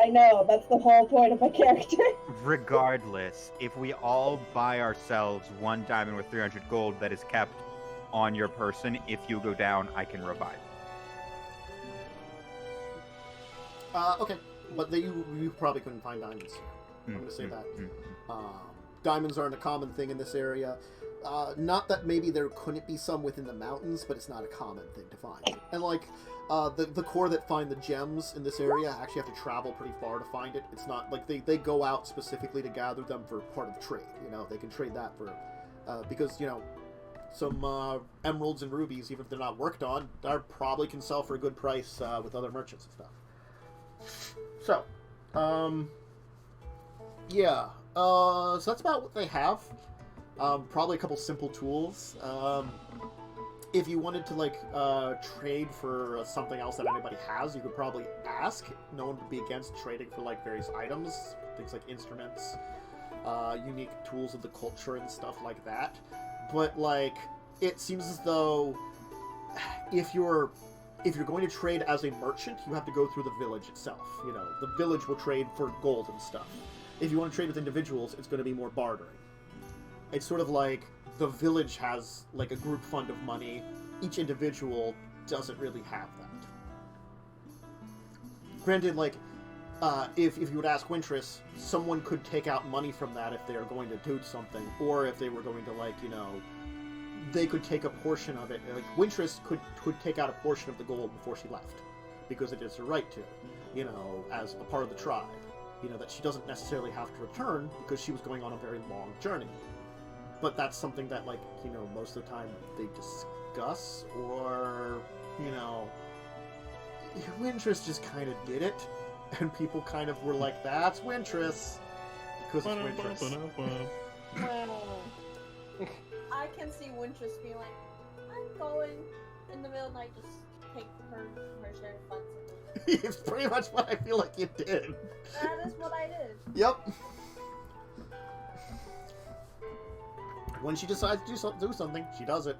Speaker 6: I know, that's the whole point of my character.
Speaker 5: Regardless, if we all buy ourselves one diamond with 300 gold that is kept on your person, if you go down, I can revive.
Speaker 1: Okay, but you probably couldn't find diamonds here. I'm going to say that. Diamonds aren't a common thing in this area. Not that maybe there couldn't be some within the mountains, but it's not a common thing to find. And like, the core that find the gems in this area actually have to travel pretty far to find it. It's not like they go out specifically to gather them for part of the trade. You know, they can trade that for, because, you know, some emeralds and rubies, even if they're not worked on, probably can sell for a good price with other merchants and stuff. So, Yeah. So that's about what they have. Probably a couple simple tools. If you wanted to like trade for something else that anybody has, you could probably ask. No one would be against trading for like various items, things like instruments, unique tools of the culture and stuff like that. But like, it seems as though if you're going to trade as a merchant, you have to go through the village itself. You know, the village will trade for gold and stuff. If you want to trade with individuals, it's going to be more bartering. It's sort of like the village has like a group fund of money. Each individual doesn't really have that. Granted, like, if you would ask Wyntris, someone could take out money from that if they are going to do something, or if they were going to, like, you know, they could take a portion of it. Like, Wyntris could take out a portion of the gold before she left, because it is her right to, you know, as a part of the tribe. You know, that she doesn't necessarily have to return because she was going on a very long journey. But that's something that, like, you know, most of the time they discuss, or, you know, Wyntris just kind of did it, and people kind of were like, that's Wyntris, because it's Wyntris.
Speaker 3: Well, I can see Wyntris being like, I'm going in the middle of the night, just take her share of funds.
Speaker 1: It's pretty much what I feel like you did.
Speaker 3: That is what I did.
Speaker 1: Yep. When she decides to do something, she does it.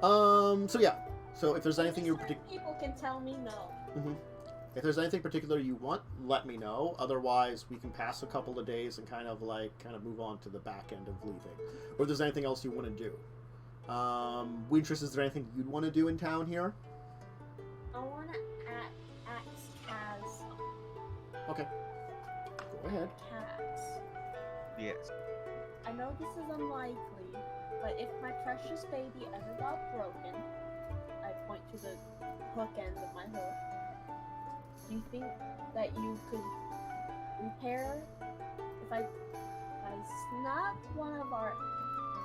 Speaker 1: So yeah. So if there's anything you
Speaker 3: people can tell me no.
Speaker 1: Mm-hmm. If there's anything particular you want, let me know. Otherwise, we can pass a couple of days and kind of move on to the back end of leaving. Or if there's anything else you want to do. Wyntris, is there anything you'd want to do in town here?
Speaker 3: I want to ask Kaz.
Speaker 1: Okay. Go ahead.
Speaker 3: Kaz.
Speaker 5: Yes.
Speaker 3: I know this is unlikely, but if my precious baby ever got broken, I point to the hook end of my hook. Do you think that you could repair if I snap one of our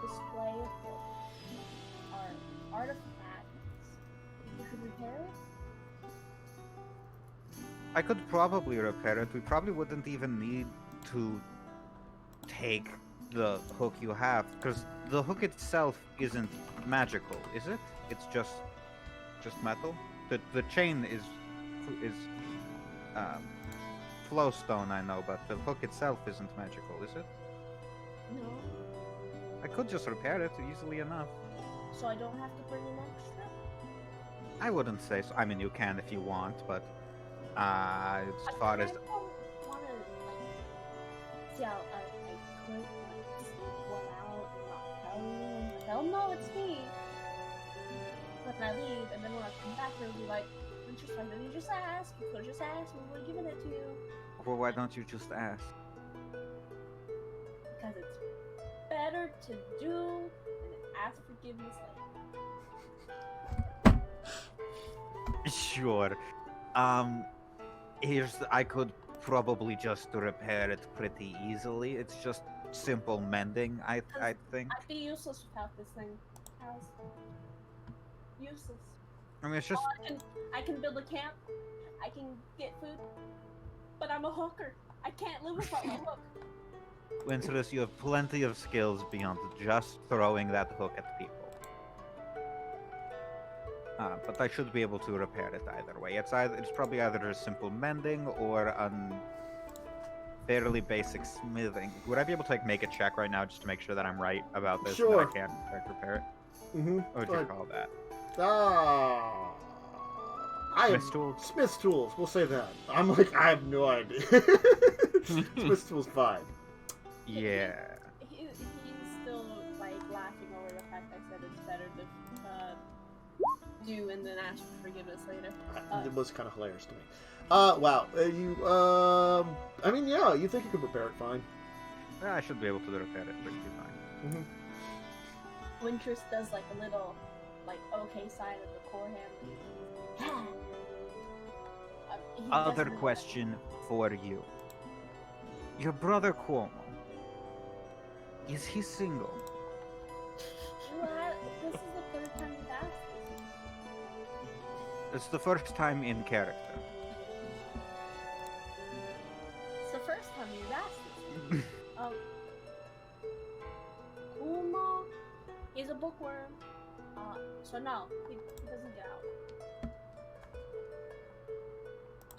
Speaker 3: display of our artifacts? You could repair it?
Speaker 5: I could probably repair it. We probably wouldn't even need to take the hook you have, because the hook itself isn't magical, is it? It's just metal. The chain is flowstone, I know, but the hook itself isn't magical, is it?
Speaker 3: No.
Speaker 5: I could just repair it easily enough.
Speaker 3: So I don't have to bring an extra?
Speaker 5: I wouldn't say so. I mean, you can if you want, but as far as
Speaker 3: I don't want to, like, see how I could, like, swell out and not tell anyone. They'll know it's me. But I leave, and then when I come back, they'll be like, why don't you just ask? You could just ask, we would have given it to you.
Speaker 5: Well, why don't you just ask?
Speaker 3: Because it's better to do than ask forgiveness later.
Speaker 5: Sure. I could probably just repair it pretty easily. It's just simple mending, I think.
Speaker 3: I'd be useless without this thing. Useless.
Speaker 5: I mean, it's just...
Speaker 3: I can build a camp, I can get food, but I'm a hooker. I can't live without my hook.
Speaker 5: Wyntris, you have plenty of skills beyond just throwing that hook at people. But I should be able to repair it either way. It's probably either a simple mending or fairly basic smithing. Would I be able to make a check right now just to make sure that I'm right about this?
Speaker 1: Sure.
Speaker 5: And that I can repair it?
Speaker 1: Mm-hmm.
Speaker 5: What would you call that?
Speaker 1: Smith's tools. We'll say that. I'm like, I have no idea. Smith's tools, fine.
Speaker 5: Yeah.
Speaker 3: He's still like laughing over the fact I said it's better to do and then ask for forgiveness later.
Speaker 1: It was kind of hilarious to me. Wow. I mean, yeah, you think you could repair it fine.
Speaker 5: Yeah, I should be able to repair it pretty fine.
Speaker 1: Mm-hmm.
Speaker 3: Wyntris does like a little, like, okay sign of the core hand.
Speaker 5: Other question for you. Your brother Cuomo, is he single?
Speaker 3: This is the third time you've asked this.
Speaker 5: It's the first time in character.
Speaker 3: It's the first time you've asked this. He's a bookworm. So no, he doesn't get out.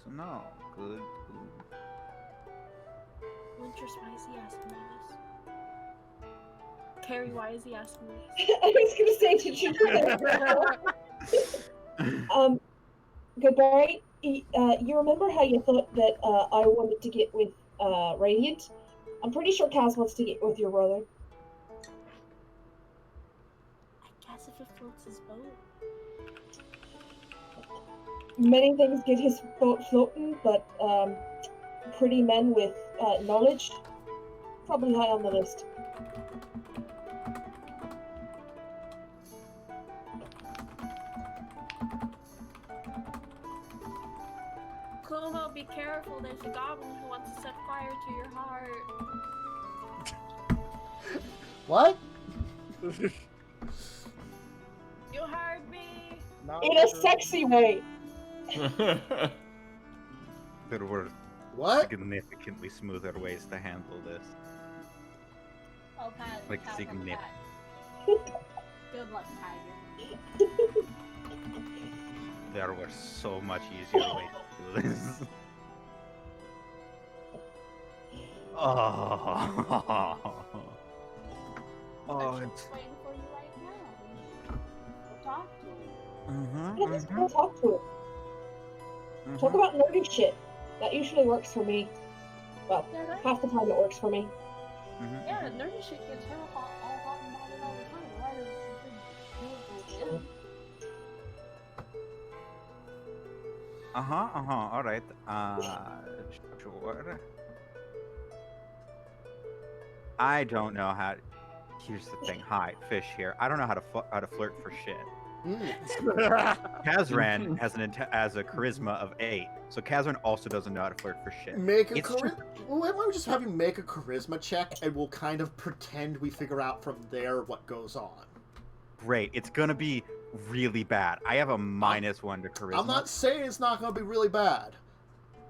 Speaker 5: So no, good.
Speaker 9: Wyntris, why is he asking me this? Carrie, why is he asking me this?
Speaker 6: I was gonna say, did you Goodbye. You remember how you thought that I wanted to get with Radiant? I'm pretty sure Kaz wants to get with your brother.
Speaker 9: I guess if it floats his boat.
Speaker 6: Many things get his boat floating, but pretty men with knowledge, probably high on the list.
Speaker 9: Kumo, be careful. There's a goblin who wants to set fire to your heart.
Speaker 1: What?
Speaker 9: You heard me.
Speaker 6: In a sexy way.
Speaker 5: There were
Speaker 1: What?
Speaker 5: significantly smoother ways to handle this.
Speaker 3: Oh, Pat.
Speaker 5: Like
Speaker 3: Pat,
Speaker 5: significant.
Speaker 3: Pat. Good luck, Tiger.
Speaker 5: There were so much easier ways to do this. Oh. Oh,
Speaker 3: I'm
Speaker 5: it's.
Speaker 3: just waiting for you right now. We'll talk to you.
Speaker 6: Yeah, let's go talk to him. Talk about nerdy shit. That usually works for me. Well,
Speaker 3: Yeah, that,
Speaker 6: half the time it works for me.
Speaker 3: yeah, nerdy shit gets her all hot and bothered all the time. Right? It's a big,
Speaker 5: Alright. Sure. I don't know how. Here's the thing. Hi, fish here. I don't know how to flirt for shit. Kazran has has a charisma of 8, so Kazran also doesn't know how to flirt for shit.
Speaker 1: Make a
Speaker 5: It's
Speaker 1: charisma. Why don't we just have you make a charisma check, and we'll kind of pretend we figure out from there what goes on.
Speaker 5: Great. It's gonna be really bad. I have a -1 to charisma.
Speaker 1: I'm not saying it's not going to be really bad.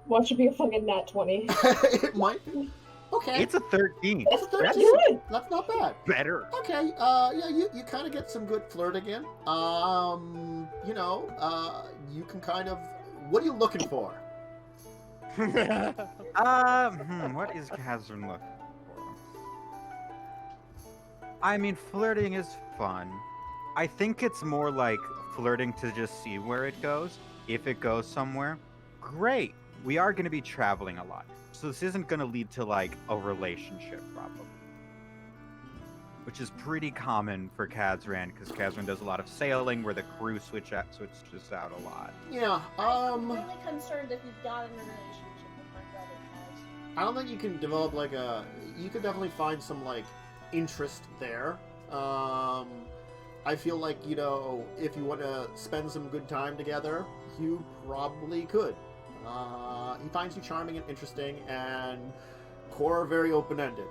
Speaker 6: Watch it be a fucking nat 20.
Speaker 1: It might be. Okay.
Speaker 5: It's a 13.
Speaker 1: It's a 13.
Speaker 6: That's good.
Speaker 1: That's not bad.
Speaker 5: Better.
Speaker 1: Okay, yeah, you kind of get some good flirting in. You know, you can kind of. What are you looking for?
Speaker 5: What is Kazran looking for? I mean, flirting is fun. I think it's more like flirting to just see where it goes. If it goes somewhere, great. We are going to be traveling a lot. So this isn't going to lead to, like, a relationship, probably. Which is pretty common for Kazran, because Kazran does a lot of sailing, where the crew switches out a lot.
Speaker 1: Yeah,
Speaker 3: I'm really concerned if you've gotten a relationship with my brother, Kaz.
Speaker 1: I don't think you can develop, like, a... You could definitely find some, like, interest there. I feel like, you know, if you want to spend some good time together, you probably could. He finds you charming and interesting, and core very open-ended.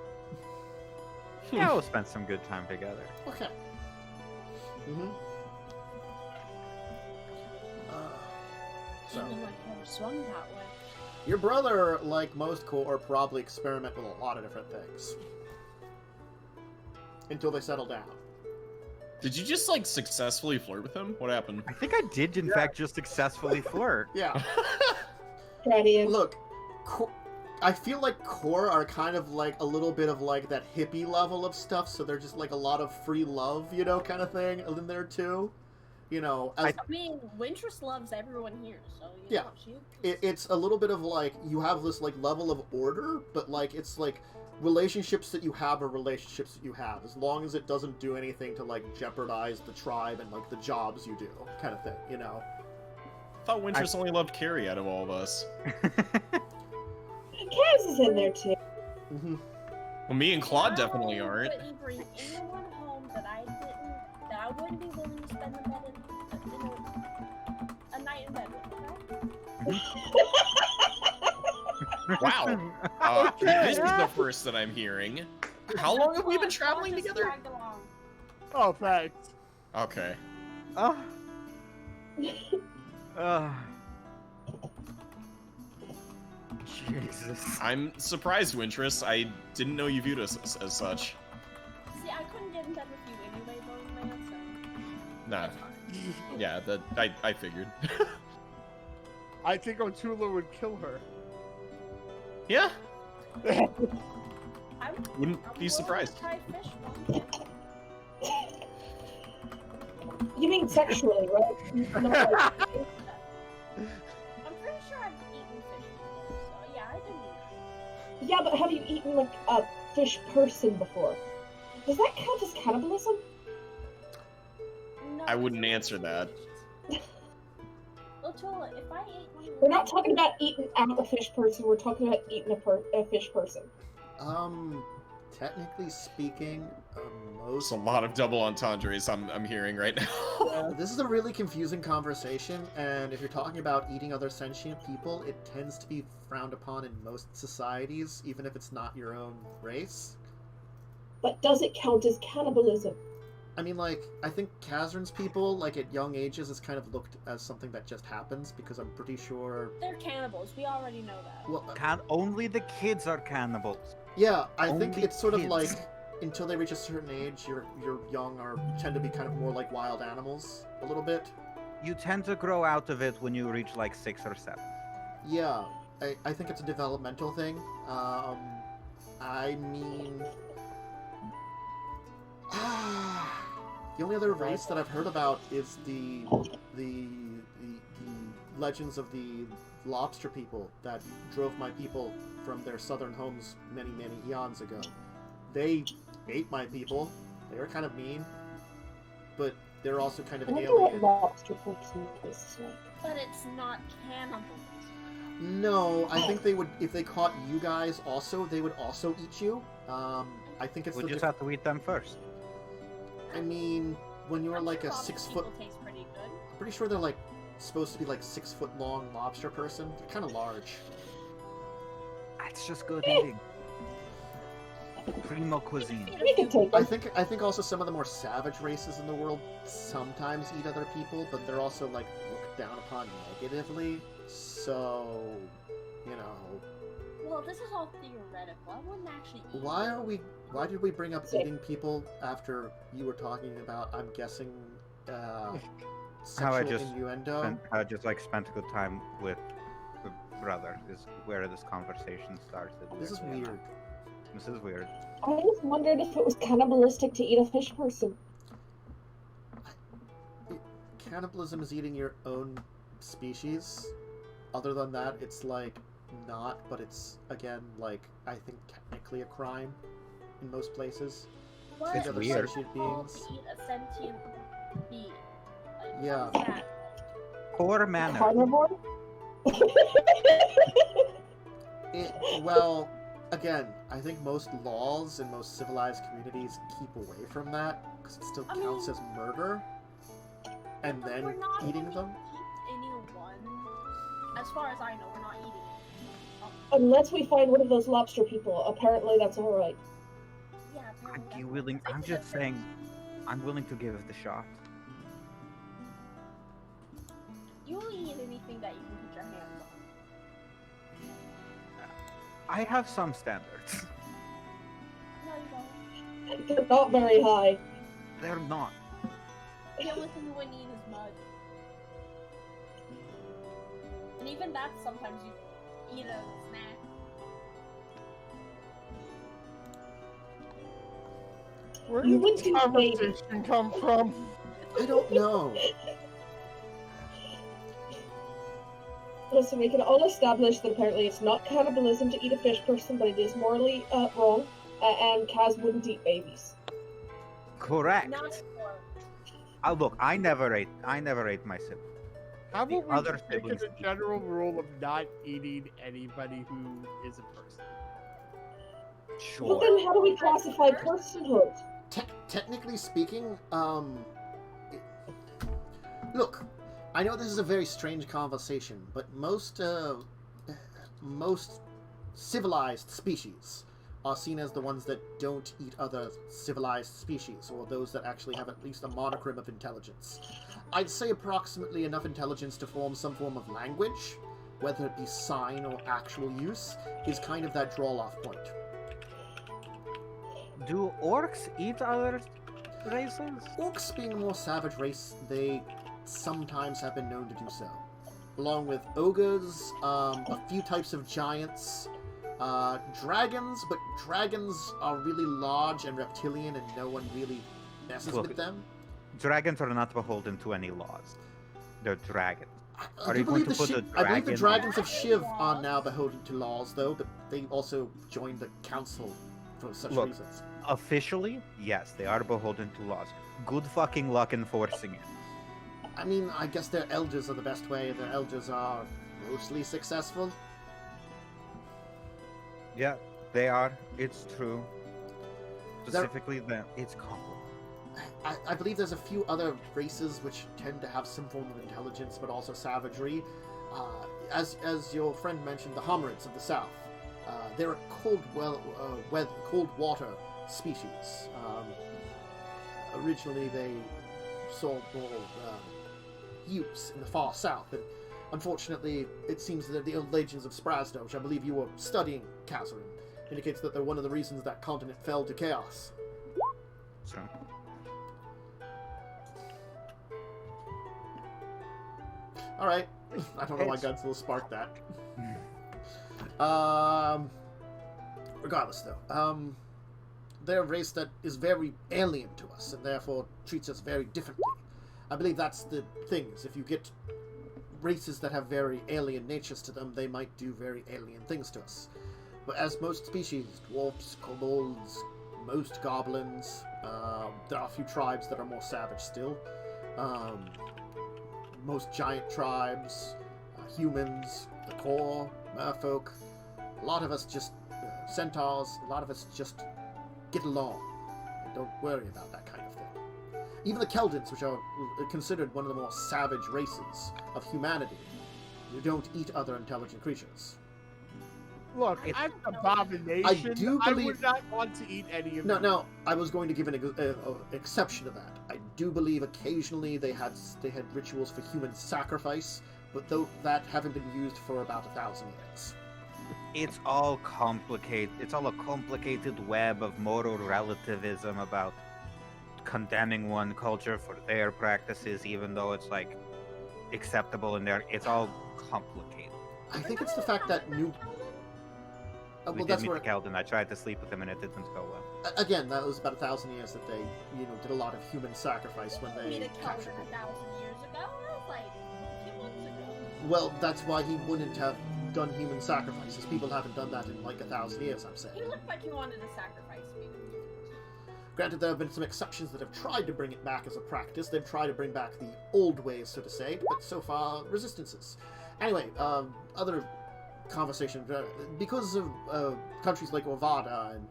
Speaker 5: Yeah, we'll spend some good time together.
Speaker 1: Okay. Mm-hmm. So,
Speaker 9: Didn't know I never swung that way.
Speaker 1: your brother, like most core, probably experiment with a lot of different things. Until they settle down.
Speaker 8: Did you just like successfully flirt with him? What happened?
Speaker 5: I think I did, in fact, just successfully flirt.
Speaker 1: Yeah.
Speaker 6: Proud of you.
Speaker 1: Look, I feel like core are kind of like a little bit of like that hippie level of stuff, so they're just like a lot of free love, you know, kind of thing in there too. You know, as,
Speaker 3: I mean, Wyntris loves everyone here, so
Speaker 1: Yeah.
Speaker 3: Know,
Speaker 1: it's a little bit of like you have this like level of order, but like it's like relationships that you have are relationships that you have, as long as it doesn't do anything to like jeopardize the tribe and like the jobs you do, kind of thing, you know.
Speaker 8: I thought Wyntris only loved Carrie out of all of us.
Speaker 6: Kaz is in there too.
Speaker 1: Mm-hmm.
Speaker 8: Well, me and Claude definitely aren't.
Speaker 3: Wouldn't bring anyone home that I wouldn't be willing to spend a night in bed with, okay?
Speaker 8: Wow. This is the first that I'm hearing. How long have we been traveling
Speaker 3: Just
Speaker 8: together?
Speaker 3: drag along.
Speaker 2: Oh, thanks.
Speaker 8: Okay.
Speaker 5: Jesus.
Speaker 8: I'm surprised, Wyntris. I didn't know you viewed us as such.
Speaker 3: See, I couldn't get in bed with you anyway, Bone Man, so...
Speaker 8: Nah.
Speaker 3: That's fine.
Speaker 8: Yeah, I figured.
Speaker 2: I think O'Tula would kill her.
Speaker 8: Yeah,
Speaker 3: I'm
Speaker 8: wouldn't
Speaker 3: willing
Speaker 8: be surprised.
Speaker 3: to try fish one day.
Speaker 6: You mean sexually, right? Not like-
Speaker 3: I'm pretty sure I've eaten fish before, so yeah, I didn't eat it.
Speaker 6: yeah, but have you eaten like a fish person before? Does that count as cannibalism?
Speaker 3: No,
Speaker 8: I wouldn't answer that.
Speaker 3: O'Tula, if I ate one of
Speaker 6: We're not talking about eating out a fish person. We're talking about eating a fish person.
Speaker 1: Technically speaking,
Speaker 8: There's a lot of double entendres I'm hearing right now.
Speaker 1: this is a really confusing conversation, and if you're talking about eating other sentient people, it tends to be frowned upon in most societies, even if it's not your own race.
Speaker 6: But does it count as cannibalism?
Speaker 1: I mean, like, I think Kazran's people, like, at young ages, is kind of looked as something that just happens, because I'm pretty sure...
Speaker 3: They're cannibals. We already know that.
Speaker 1: Well,
Speaker 5: Only the kids are cannibals.
Speaker 1: yeah, I think
Speaker 5: Only
Speaker 1: it's sort of
Speaker 5: kids.
Speaker 1: like, until they reach a certain age, you're young or tend to be kind of more like wild animals, a little bit.
Speaker 5: You tend to grow out of it when you reach like 6 or 7.
Speaker 1: Yeah, I think it's a developmental thing. I mean... the only other race that I've heard about is the legends of the lobster people that drove my people from their southern homes many eons ago. They ate my people. They were kind of mean, but they're also kind of
Speaker 6: I
Speaker 1: an
Speaker 6: wonder what
Speaker 1: alien.
Speaker 6: lobster person tastes like.
Speaker 3: But it's not cannibals.
Speaker 1: No, I think they would, if they caught you guys also, they would also eat you. I think it's
Speaker 5: We
Speaker 1: the
Speaker 5: just have to eat them first.
Speaker 1: I mean, when you're
Speaker 3: I'm
Speaker 1: like
Speaker 3: sure
Speaker 1: a
Speaker 3: lobster
Speaker 1: 6 foot,
Speaker 3: people taste pretty good.
Speaker 1: I'm pretty sure they're like supposed to be like 6 foot long lobster person. They're kind of large.
Speaker 5: It's just good eating. Primo cuisine.
Speaker 6: We can take
Speaker 1: I
Speaker 6: them.
Speaker 1: think also some of the more savage races in the world sometimes eat other people, but they're also like looked down upon negatively. So, you know,
Speaker 3: Well, this is all theoretical. I wouldn't actually eat
Speaker 1: why did we bring up eating people after you were talking about, I'm guessing, sexual innuendo?
Speaker 5: I just like spent a good time with the brother. Is where this conversation started.
Speaker 1: This is
Speaker 5: weirdly
Speaker 1: weird.
Speaker 5: enough. This is weird.
Speaker 6: I just wondered if it was cannibalistic to eat a fish person.
Speaker 1: Cannibalism is eating your own species. Other than that, it's like not, but it's again like I think technically a crime in most places.
Speaker 3: What
Speaker 5: It's
Speaker 3: is
Speaker 5: weird.
Speaker 3: it called to eat a sentient being? Like,
Speaker 1: Yeah.
Speaker 3: what is that?
Speaker 5: Poor manner.
Speaker 6: Carnivore?
Speaker 1: Well, again, I think most laws in most civilized communities keep away from that because it still
Speaker 3: I
Speaker 1: counts
Speaker 3: mean-
Speaker 1: as murder. And
Speaker 3: But
Speaker 1: then
Speaker 3: we're not
Speaker 1: eating
Speaker 3: going
Speaker 1: them.
Speaker 3: to eat anyone. As far as I know, we're not eating anyone.
Speaker 6: Unless we find one of those lobster people. Apparently that's alright.
Speaker 3: Yeah, apparently
Speaker 5: I'm
Speaker 3: that's
Speaker 5: willing.
Speaker 3: what
Speaker 5: I'm
Speaker 3: it's
Speaker 5: just saying. I'm willing to give it a shot.
Speaker 3: You'll eat anything that you can put your hands on.
Speaker 5: I have some standards.
Speaker 3: No, you don't.
Speaker 6: They're not very high.
Speaker 5: They're not.
Speaker 3: The only thing you wouldn't eat is mud. And even that, sometimes you eat a snack.
Speaker 2: Where
Speaker 6: You
Speaker 2: did
Speaker 6: would
Speaker 2: this
Speaker 6: do
Speaker 2: conversation come from?
Speaker 1: I don't know.
Speaker 6: Listen, we can all establish that apparently it's not cannibalism to eat a fish person, but it is morally wrong, and Kaz wouldn't eat babies.
Speaker 5: Correct.
Speaker 3: Not anymore.
Speaker 5: Look, I never ate my sibling.
Speaker 2: How
Speaker 5: The
Speaker 2: about we
Speaker 5: other
Speaker 2: just make it
Speaker 5: siblings
Speaker 2: a general rule of not eating anybody who is a person?
Speaker 6: But
Speaker 5: Sure.
Speaker 6: then how do we classify personhood?
Speaker 1: Technically speaking, look, I know this is a very strange conversation, but most civilized species are seen as the ones that don't eat other civilized species, or those that actually have at least a monochrome of intelligence. I'd say approximately enough intelligence to form some form of language, whether it be sign or actual use, is kind of that draw-off point.
Speaker 5: Do orcs eat other races?
Speaker 1: Orcs being a more savage race, they sometimes have been known to do so. Along with ogres, a few types of giants, dragons, but dragons are really large and reptilian and no one really messes
Speaker 5: Look,
Speaker 1: with them.
Speaker 5: Dragons are not beholden to any laws. They're dragons.
Speaker 1: I do believe the dragons of Shiv are now beholden to laws, though, but they also joined the council for such reasons.
Speaker 5: Officially, yes, they are beholden to laws. Good fucking luck enforcing it.
Speaker 1: I mean, I guess their elders are the best way. Their elders are mostly successful.
Speaker 5: Yeah, they are. It's true. Specifically, it's complicated.
Speaker 1: I believe there's a few other races which tend to have some form of intelligence, but also savagery. As your friend mentioned, the Homerids of the South. They're a cold water species. Originally, they saw more utes in the far south, but unfortunately, it seems that the old legends of Sprasdo, which I believe you were studying, Kazarin, indicates that they're one of the reasons that continent fell to chaos.
Speaker 5: Sure.
Speaker 1: Alright. I don't know why Godzilla sparked that. Regardless, though. They're a race that is very alien to us, and therefore treats us very differently. I believe that's the thing, is if you get races that have very alien natures to them, they might do very alien things to us. But as most species, dwarfs, kobolds, most goblins, there are a few tribes that are more savage still. Most giant tribes, humans, the core, merfolk, a lot of us just, centaurs, a lot of us just get along and don't worry about that kind of thing. Even the Keldans, which are considered one of the more savage races of humanity, you don't eat other intelligent creatures.
Speaker 2: Look, I'm an abomination. I would not want to eat any of them.
Speaker 1: No, I was going to give an exception to that. I do believe occasionally they had rituals for human sacrifice, but though that haven't been used for about 1,000 years.
Speaker 5: It's all complicated. It's all a complicated web of moral relativism about condemning one culture for their practices, even though it's like acceptable in there. It's all complicated.
Speaker 1: I think it's the fact that new.
Speaker 5: We did meet the Keldon. I tried to sleep with him and it didn't go well.
Speaker 1: Again, that was about 1,000 years that they, did a lot of human sacrifice when they captured him.
Speaker 3: 1,000 years ago? That was like 2 months ago.
Speaker 1: Well, that's why he wouldn't have done human sacrifices. People haven't done that in like 1,000 years, I'm saying.
Speaker 3: He looked like he wanted to sacrifice me.
Speaker 1: Granted, there have been some exceptions that have tried to bring it back as a practice. They've tried to bring back the old ways, so to say, but so far, resistances. Anyway, other conversation. Because of countries like Orvada and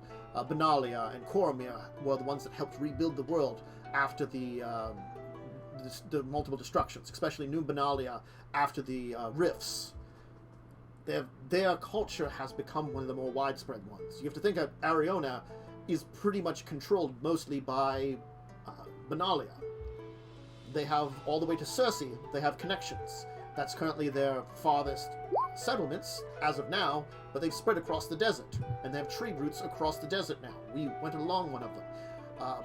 Speaker 1: Benalia and Coromir were the ones that helped rebuild the world after the multiple destructions, especially New Benalia after the rifts. Their culture has become one of the more widespread ones. You have to think that Ariona is pretty much controlled mostly by Benalia. They have, all the way to Cersei, they have connections. That's currently their farthest settlements, as of now, but they've spread across the desert, and they have trade routes across the desert now. We went along one of them.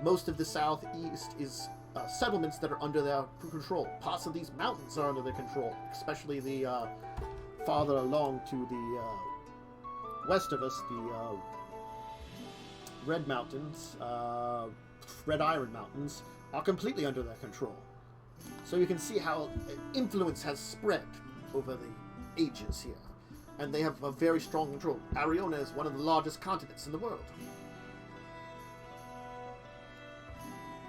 Speaker 1: Most of the southeast is settlements that are under their control. Parts of these mountains are under their control, especially the farther along to the west of us, the Red Mountains, Red Iron Mountains, are completely under their control. So you can see how influence has spread over the ages here. And they have a very strong control. Ariona is one of the largest continents in the world.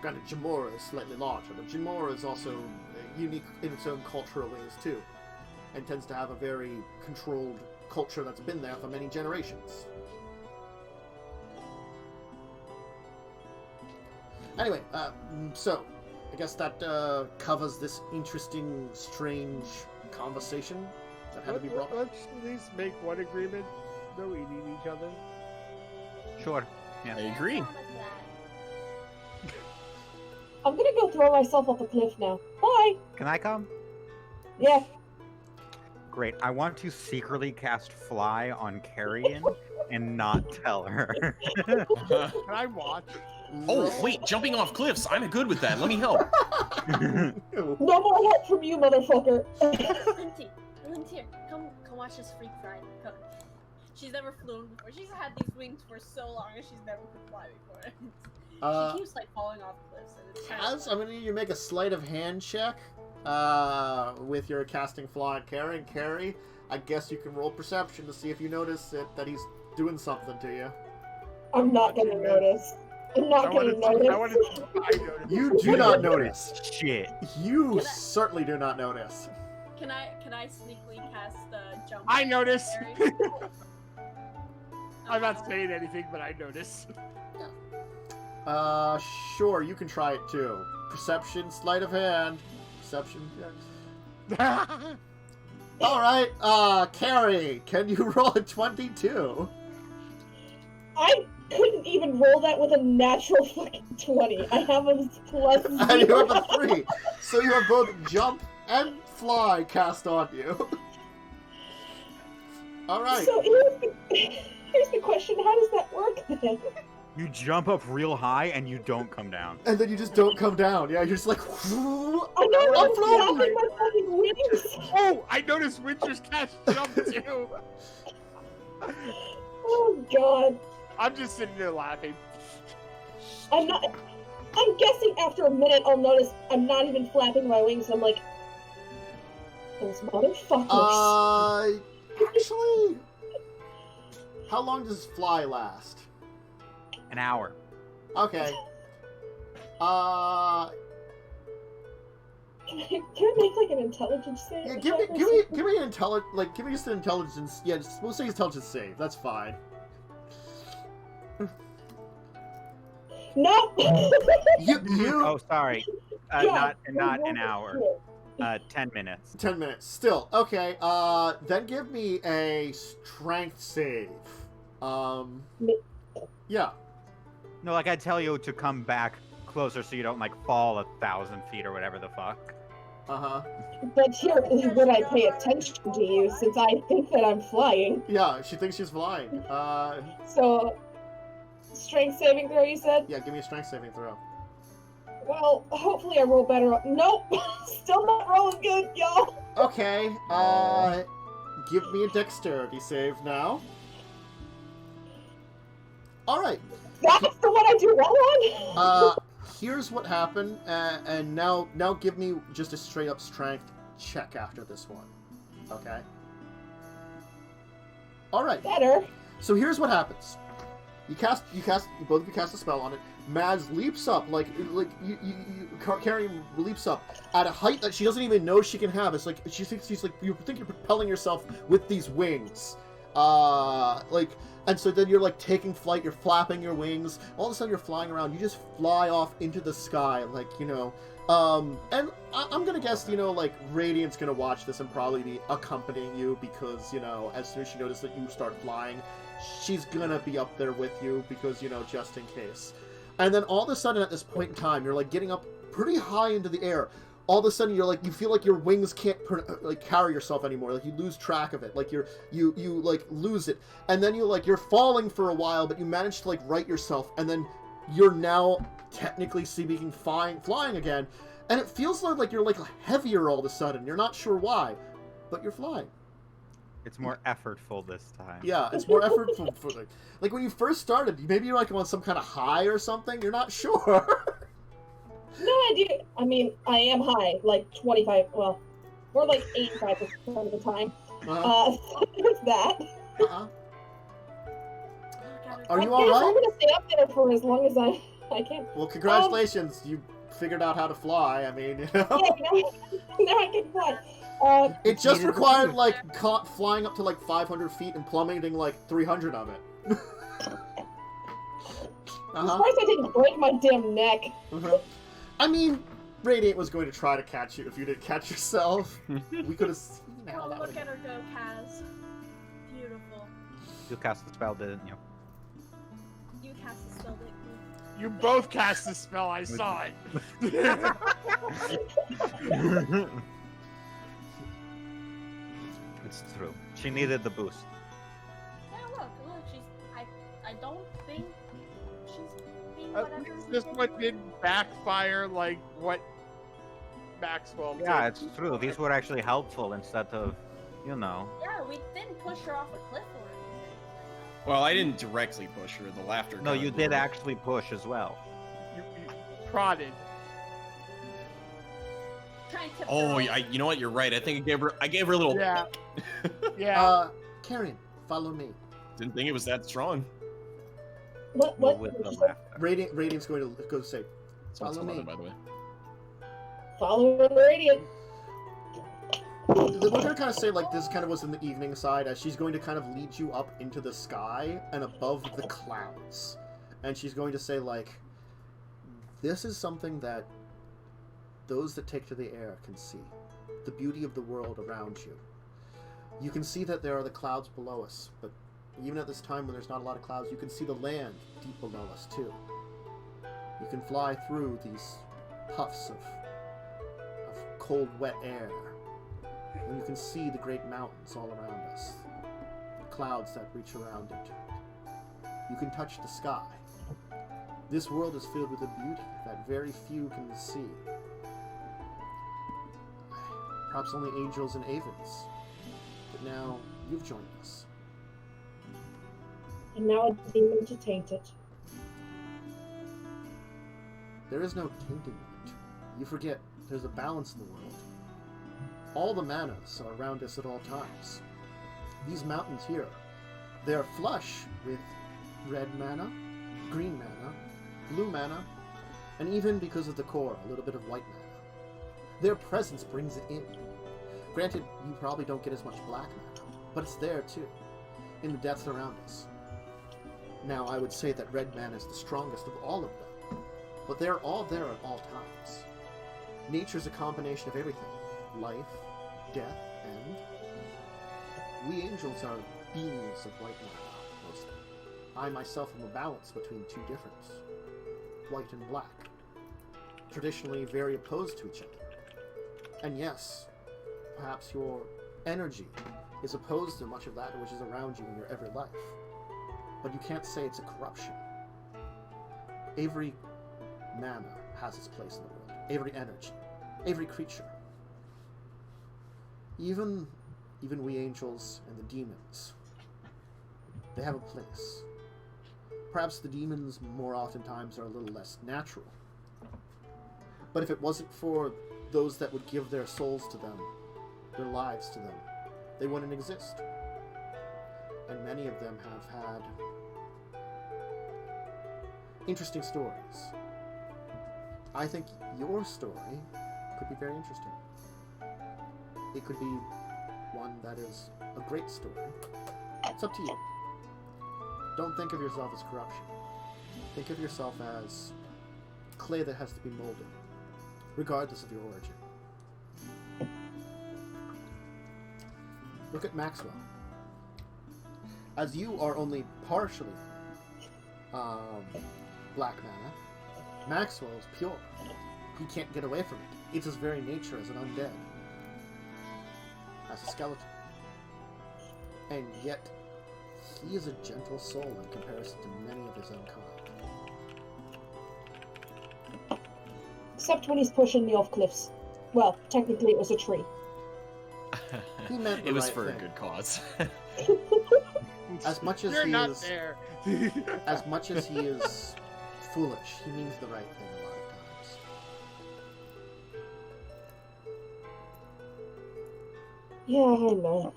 Speaker 1: Granted, Jamora is slightly larger, but Jamora is also unique in its own cultural ways too, and tends to have a very controlled culture that's been there for many generations. Anyway, so I guess that covers this interesting, strange conversation that had to be brought up.
Speaker 2: Let's at least make one agreement: no eating each other.
Speaker 5: Sure. Yeah.
Speaker 8: I agree.
Speaker 6: I'm gonna go throw myself off a cliff now. Bye!
Speaker 5: Can I come?
Speaker 6: Yeah.
Speaker 5: Great. I want to secretly cast Fly on Carrion and not tell her.
Speaker 2: Can I watch?
Speaker 8: Oh, wait, jumping off cliffs. I'm good with that. Let me help.
Speaker 6: No more help from you, motherfucker.
Speaker 9: Linty, come watch this freak fly. Come.
Speaker 3: She's never flown before. She's had these wings for so long and she's never could fly before. She keeps like falling off cliffs. And it's
Speaker 1: Kaz, I'm gonna need you to make a sleight of hand check with your casting flaw and Carrie. And Carrie, I guess you can roll perception to see if you notice that he's doing something to you.
Speaker 6: I'm not gonna notice. I'm not gonna notice.
Speaker 1: You do not notice.
Speaker 5: Shit.
Speaker 1: You certainly do not notice.
Speaker 3: Can I sneakily cast the jump?
Speaker 2: I notice.
Speaker 3: Carrie?
Speaker 2: I'm not saying anything, but I notice.
Speaker 1: Sure, you can try it too. Perception, sleight of hand. Perception, yes. Alright, Carrie, can you roll a 22?
Speaker 6: I couldn't even roll that with a natural fucking 20. I have a plus 0.
Speaker 1: And you have a 3. So you have both jump and fly cast on you. Alright.
Speaker 6: So here's the question, how does that work then?
Speaker 5: You jump up real high and you don't come down.
Speaker 1: And then you just don't come down. Yeah, you're just like,
Speaker 6: I know, I'm
Speaker 1: floating.
Speaker 6: flapping my fucking wings.
Speaker 2: Oh, I noticed Wyntris cast jump too.
Speaker 6: Oh god.
Speaker 2: I'm just sitting there laughing.
Speaker 6: I'm guessing after a minute I'll notice I'm not even flapping my wings. I'm like, those motherfuckers.
Speaker 1: Actually, how long does fly last?
Speaker 5: An hour.
Speaker 1: Okay.
Speaker 6: Can I make like an intelligence save?
Speaker 1: Yeah, give me an give me just an intelligence. Yeah, we'll say intelligence save. That's fine.
Speaker 6: No.
Speaker 1: You.
Speaker 5: Oh, sorry.
Speaker 6: Yeah,
Speaker 5: Not an hour. 10 minutes.
Speaker 1: 10 minutes. Still okay. Then give me a strength save. Yeah.
Speaker 6: Oh,
Speaker 5: No, like I tell you to come back closer so you don't like fall 1,000 feet or whatever the fuck.
Speaker 6: But here is when I pay attention to you, since I think that I'm flying.
Speaker 1: Yeah, she thinks she's flying.
Speaker 6: So, strength saving throw, you said?
Speaker 1: Yeah, give me a strength saving throw.
Speaker 6: Well, hopefully I roll better. Nope! Still not rolling good, y'all!
Speaker 1: Okay, give me a dexterity save now. Alright.
Speaker 6: That's the one I do well on?
Speaker 1: Here's what happened, and now give me just a straight up strength check after this one. Okay? Alright.
Speaker 6: Better.
Speaker 1: So here's what happens. Both of you cast a spell on it. Maz leaps up, Carrie leaps up at a height that she doesn't even know she can have. It's like, she thinks you think you're propelling yourself with these wings. And so then you're like taking flight, you're flapping your wings, all of a sudden you're flying around, you just fly off into the sky, and I'm gonna guess, Radiant's gonna watch this and probably be accompanying you because, as soon as she notices that you start flying, she's gonna be up there with you because, just in case. And then all of a sudden at this point in time, you're getting up pretty high into the air. All of a sudden you feel like your wings can't carry yourself anymore. You lose track of it. You lose it. And then you're falling for a while, but you manage to right yourself, and then you're now technically speaking flying again. And it feels like you're heavier all of a sudden. You're not sure why, but you're flying.
Speaker 5: It's more effortful this time.
Speaker 1: Yeah, it's more effortful. Like when you first started, maybe you're on some kind of high or something. You're not sure.
Speaker 6: No idea. I mean, I am high, 25, well, more 85% of the time. There's that.
Speaker 1: Are you
Speaker 6: alright? I'm
Speaker 1: alright?
Speaker 6: gonna stay up there for as long as I can.
Speaker 1: Well, congratulations. You figured out how to fly. I mean,
Speaker 6: Yeah, now I can fly.
Speaker 1: It just required, flying up to, 500 feet and plummeting, 300 of it.
Speaker 6: I'm surprised I didn't break my damn neck.
Speaker 1: I mean, Radiant was going to try to catch you if you didn't catch yourself. We could have seen how that
Speaker 9: Look
Speaker 1: would
Speaker 9: at her go, Kaz. Beautiful.
Speaker 5: You cast the spell, didn't you?
Speaker 9: You cast the spell, didn't you?
Speaker 2: You both cast the spell, I saw it.
Speaker 5: It's true. She needed the boost.
Speaker 3: Yeah, look, she's
Speaker 2: At least this one didn't backfire like what Maxwell did.
Speaker 5: Yeah, it's true. These were actually helpful instead of, you know.
Speaker 3: Yeah, we didn't push her off a cliff or anything.
Speaker 8: Well, I didn't directly push her. The laughter.
Speaker 5: No,
Speaker 8: kinda
Speaker 5: you
Speaker 8: blew
Speaker 5: did
Speaker 8: her.
Speaker 5: actually push as well.
Speaker 2: You prodded.
Speaker 3: Trying to
Speaker 8: Oh, you know what? You're right. I think I gave her a little.
Speaker 2: Yeah. Yeah.
Speaker 1: Carrion, follow me.
Speaker 8: Didn't think it was that strong.
Speaker 6: What?
Speaker 5: Well, with the laughter.
Speaker 1: Radiant's going to go say,
Speaker 8: So it's
Speaker 1: follow me.
Speaker 8: 11, by the way.
Speaker 6: Follow the radiant.
Speaker 1: We're going to kind of say, like, this kind of was in the evening side, as she's going to kind of lead you up into the sky and above the clouds. And she's going to say, like, this is something that those that take to the air can see. The beauty of the world around you. You can see that there are the clouds below us, but even at this time when there's not a lot of clouds, you can see the land deep below us, too. You can fly through these puffs of cold, wet air. And you can see the great mountains all around us. The clouds that reach around into it. You can touch the sky. This world is filled with a beauty that very few can see. Perhaps only angels and avens. But now, you've joined us.
Speaker 6: And now a demon to taint it.
Speaker 1: There is no tainting it. You forget there's a balance in the world. All the manas are around us at all times. These mountains here, they're flush with red mana, green mana, blue mana, and even because of the core, a little bit of white mana. Their presence brings it in. Granted, you probably don't get as much black mana, but it's there too, in the depths around us. Now, I would say that red mana is the strongest of all of them, but they're all there at all times. Nature's a combination of everything. Life, death, and we angels are beings of white mana, mostly. I myself am a balance between two difference, white and black, traditionally very opposed to each other. And yes, perhaps your energy is opposed to much of that which is around you in your every life, but you can't say it's a corruption. Every mana has its place in the world, every energy, every creature. Even we angels and the demons, they have a place. Perhaps the demons more oftentimes are a little less natural. But if it wasn't for those that would give their souls to them, their lives to them, they wouldn't exist. And many of them have had interesting stories. I think your story could be very interesting. It could be one that is a great story. It's up to you. Don't think of yourself as corruption. Think of yourself as clay that has to be molded, regardless of your origin. Look at Maxwell. As you are only partially black mana, Maxwell is pure. He can't get away from it. It's his very nature as an undead. As a skeleton. And yet, he is a gentle soul in comparison to many of his own kind.
Speaker 6: Except when he's pushing me off cliffs. Well, technically it was a tree.
Speaker 1: He meant the
Speaker 8: It was
Speaker 1: right
Speaker 8: for
Speaker 1: thing.
Speaker 8: a good cause.
Speaker 1: As much as
Speaker 2: You're
Speaker 1: he
Speaker 2: not
Speaker 1: is,
Speaker 2: there.
Speaker 1: as much as he is foolish, he means the right thing a lot of times.
Speaker 6: Yeah, I know.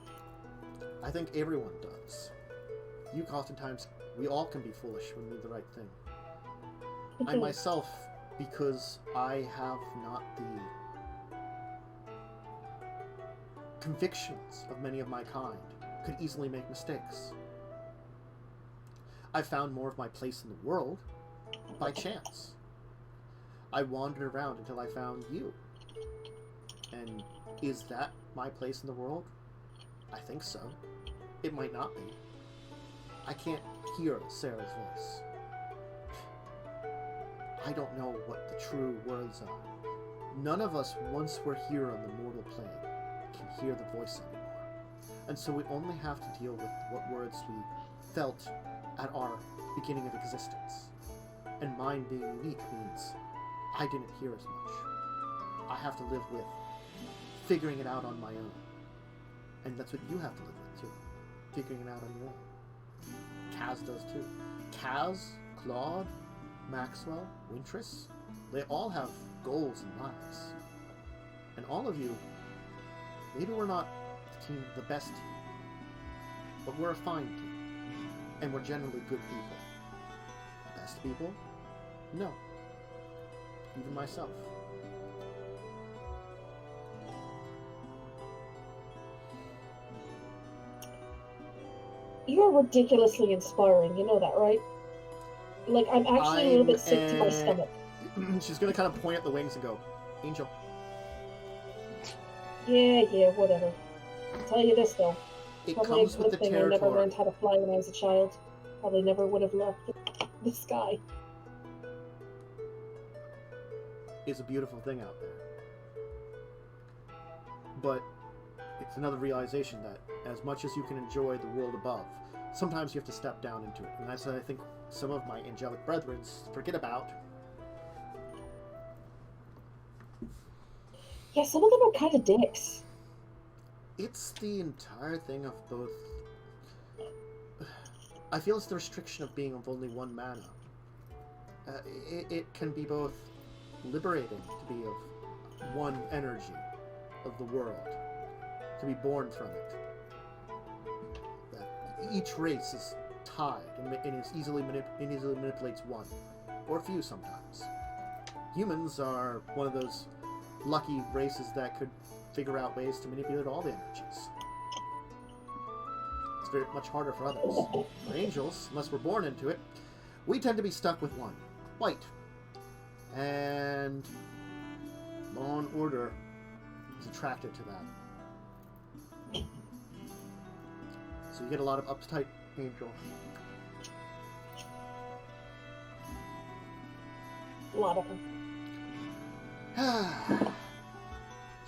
Speaker 1: I think everyone does. You oftentimes, we all can be foolish when we mean the right thing. I myself, because I have not the convictions of many of my kind, could easily make mistakes. I found more of my place in the world by chance. I wandered around until I found you. And is that my place in the world? I think so. It might not be. I can't hear Sarah's voice. I don't know what the true words are. None of us, once we're here on the mortal plane, can hear the voice anymore. And so we only have to deal with what words we felt at our beginning of existence. And mine being unique means I didn't hear as much. I have to live with figuring it out on my own. And that's what you have to live with, too. Figuring it out on your own. Kaz does, too. Kaz, Claude, Maxwell, Wyntris, they all have goals and lives. And all of you, maybe we're not the best team, but we're a fine team. And we're generally good people. Best people? No. Even myself.
Speaker 6: You're ridiculously inspiring, you know that, right? Like, I'm actually a little bit sick to my stomach.
Speaker 1: She's gonna kind of point at the wings and go, Angel.
Speaker 6: Yeah, whatever. I'll tell you this, though.
Speaker 1: It
Speaker 6: Probably
Speaker 1: comes
Speaker 6: a
Speaker 1: with
Speaker 6: good
Speaker 1: the
Speaker 6: thing I never
Speaker 1: territory.
Speaker 6: learned how to fly when I was a child. Probably never would have left the sky.
Speaker 1: It's a beautiful thing out there. But it's another realization that as much as you can enjoy the world above, sometimes you have to step down into it. And that's what I think some of my angelic brethren forget about.
Speaker 6: Yeah, some of them are kind of dicks.
Speaker 1: It's the entire thing of both. I feel it's the restriction of being of only one mana. It can be both liberating to be of one energy of the world, to be born from it. That each race is tied and is easily manipulates one, or a few sometimes. Humans are one of those lucky races that could figure out ways to manipulate all the energies. It's very much harder for others. For angels, unless we're born into it, we tend to be stuck with one. White. And Law and Order is attracted to that. So you get a lot of uptight angels.
Speaker 6: A lot of them.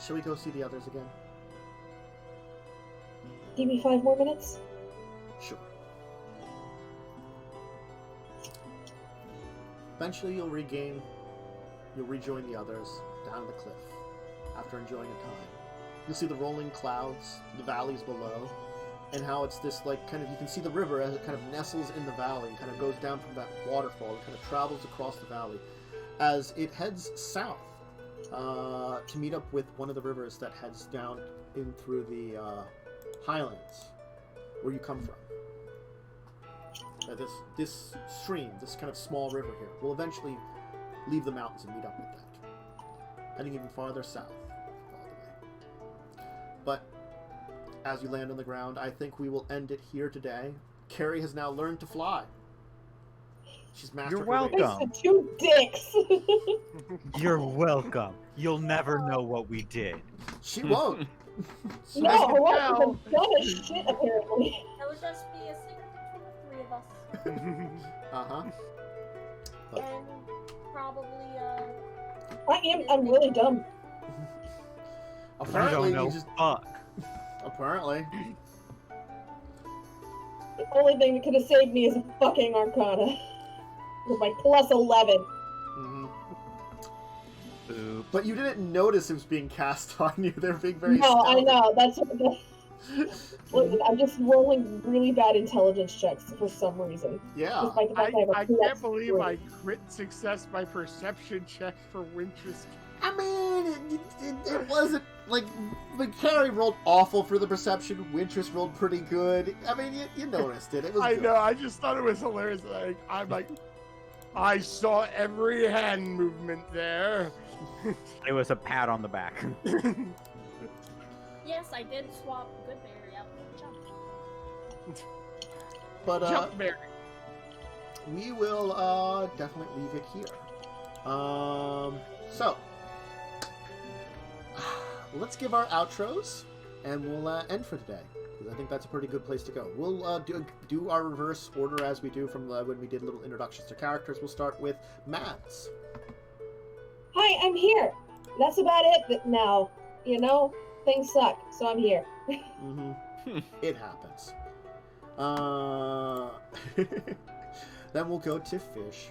Speaker 1: Shall we go see the others again?
Speaker 6: Give me 5 more minutes.
Speaker 1: Sure. Eventually you'll rejoin the others down the cliff after enjoying a time. You'll see the rolling clouds, the valleys below, and how it's this, like, kind of, you can see the river as it kind of nestles in the valley, kind of goes down from that waterfall, and kind of travels across the valley as it heads south to meet up with one of the rivers that heads down in through the highlands where you come from. This stream, this kind of small river here, will eventually leave the mountains and meet up with that, heading even farther south, all the way. But as you land on the ground, I think we will end it here today. Carrie has now learned to fly. She's mastered
Speaker 5: You're
Speaker 1: her wings.
Speaker 5: welcome.
Speaker 6: It's the 2 dicks.
Speaker 5: You're welcome. You'll never know what we did.
Speaker 1: She won't.
Speaker 6: No,
Speaker 2: I
Speaker 6: her
Speaker 2: can
Speaker 6: wife
Speaker 2: tell.
Speaker 6: is dumb as shit, apparently.
Speaker 3: That would just be a secret between the 3 of us.
Speaker 1: Uh-huh.
Speaker 3: And probably,
Speaker 6: I'm really dumb.
Speaker 1: Apparently,
Speaker 5: you don't know.
Speaker 1: you just...
Speaker 5: Fuck.
Speaker 1: Apparently.
Speaker 6: The only thing that could have saved me is a fucking Arcana. With my plus 11.
Speaker 1: Mm-hmm.
Speaker 5: Boop.
Speaker 1: But you didn't notice it was being cast on you. They're being very
Speaker 6: No, I
Speaker 1: stealthy.
Speaker 6: know. That's what Listen, I'm just rolling really bad intelligence checks for some reason.
Speaker 1: Yeah.
Speaker 6: Despite the fact I have a
Speaker 2: I
Speaker 6: plus
Speaker 2: can't believe
Speaker 6: 3.
Speaker 2: I crit success my perception check for Wyntris.
Speaker 1: I mean, it wasn't like Carrie rolled awful for the perception. Wyntris rolled pretty good. I mean, you noticed it. It was.
Speaker 2: I
Speaker 1: good.
Speaker 2: know, I just thought it was hilarious. I'm like, I saw every hand movement there.
Speaker 5: It was a pat on the back.
Speaker 3: yes, I did swap Goodberry out for Jump.
Speaker 1: But
Speaker 2: Jump Mary.
Speaker 1: we will definitely leave it here. So let's give our outros, and we'll end for today. Because I think that's a pretty good place to go. We'll do our reverse order as we do from when we did little introductions to characters. We'll start with Mads.
Speaker 6: Hi, I'm here. That's about it but now. You know, things suck, so I'm here.
Speaker 1: Mm-hmm. It happens. Then we'll go to Fish.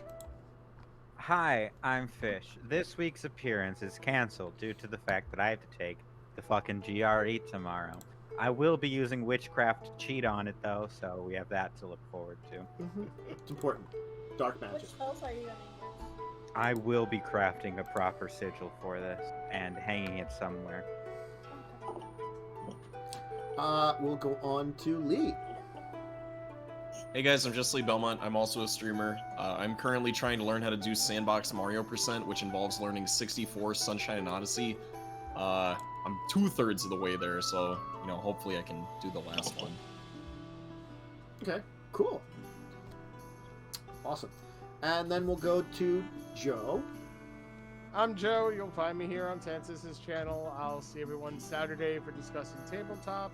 Speaker 5: Hi, I'm Fish. This week's appearance is canceled due to the fact that I have to take the fucking GRE tomorrow. I will be using witchcraft to cheat on it though, so we have that to look forward to.
Speaker 1: It's important. Dark magic.
Speaker 3: Which spells are you gonna use?
Speaker 5: I will be crafting a proper sigil for this and hanging it somewhere.
Speaker 1: We'll go on to Lee.
Speaker 8: Hey guys, I'm just Lee Belmont. I'm also a streamer. I'm currently trying to learn how to do Sandbox Mario %, which involves learning 64 Sunshine and Odyssey. I'm 2/3 of the way there, so, you know, hopefully I can do the last one.
Speaker 1: Okay, cool. Awesome. And then we'll go to Joe.
Speaker 2: I'm Joe. You'll find me here on Tansis's channel. I'll see everyone Saturday for discussing tabletop.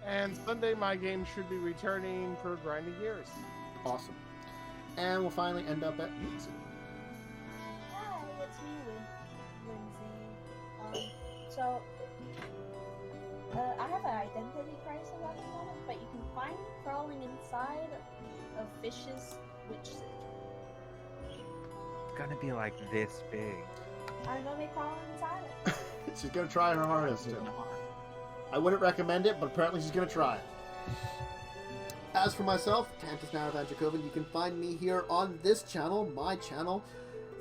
Speaker 2: And Sunday, my game should be returning for Grinding Gears.
Speaker 1: Awesome. And we'll finally end up at Lindsay.
Speaker 3: Hi, it's me, Lindsay. I have an identity crisis at the moment, but you can find me crawling inside of Fish's witch city.
Speaker 5: It's gonna be like this big.
Speaker 3: I'm gonna be crawling inside it.
Speaker 1: She's gonna try her hardest to. I wouldn't recommend it, but apparently she's gonna try it. As for myself, Tantus now with Dracovin, you can find me here on this channel, my channel,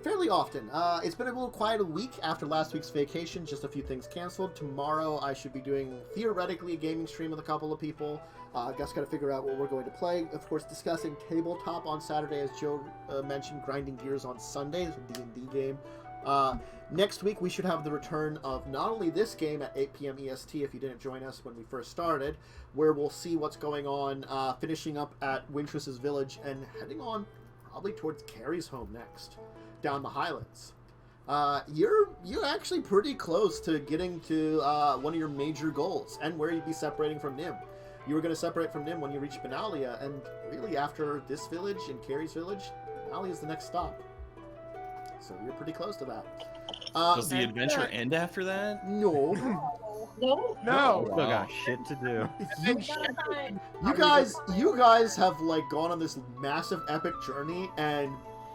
Speaker 1: fairly often. It's been a little quiet a week after last week's vacation, just a few things canceled. Tomorrow I should be doing, theoretically, a gaming stream with a couple of people. I guess gotta figure out what we're going to play. Of course, discussing tabletop on Saturday, as Joe mentioned, Grinding Gears on Sunday, it's a D&D game. Next week we should have the return of not only this game at 8 p.m. EST, if you didn't join us when we first started, where we'll see what's going on, finishing up at Wyntris' village and heading on probably towards Carrie's home next, down the Highlands. You're actually pretty close to getting to one of your major goals, and where you'd be separating from Nim. You were going to separate from Nim when you reach Benalia, and really after this village and Carrie's village, Benalia is the next stop. So you're pretty close to that.
Speaker 8: Does the adventure end after that?
Speaker 1: No.
Speaker 6: No?
Speaker 2: No!
Speaker 5: Still got shit to do.
Speaker 1: You guys have like gone on this massive epic journey and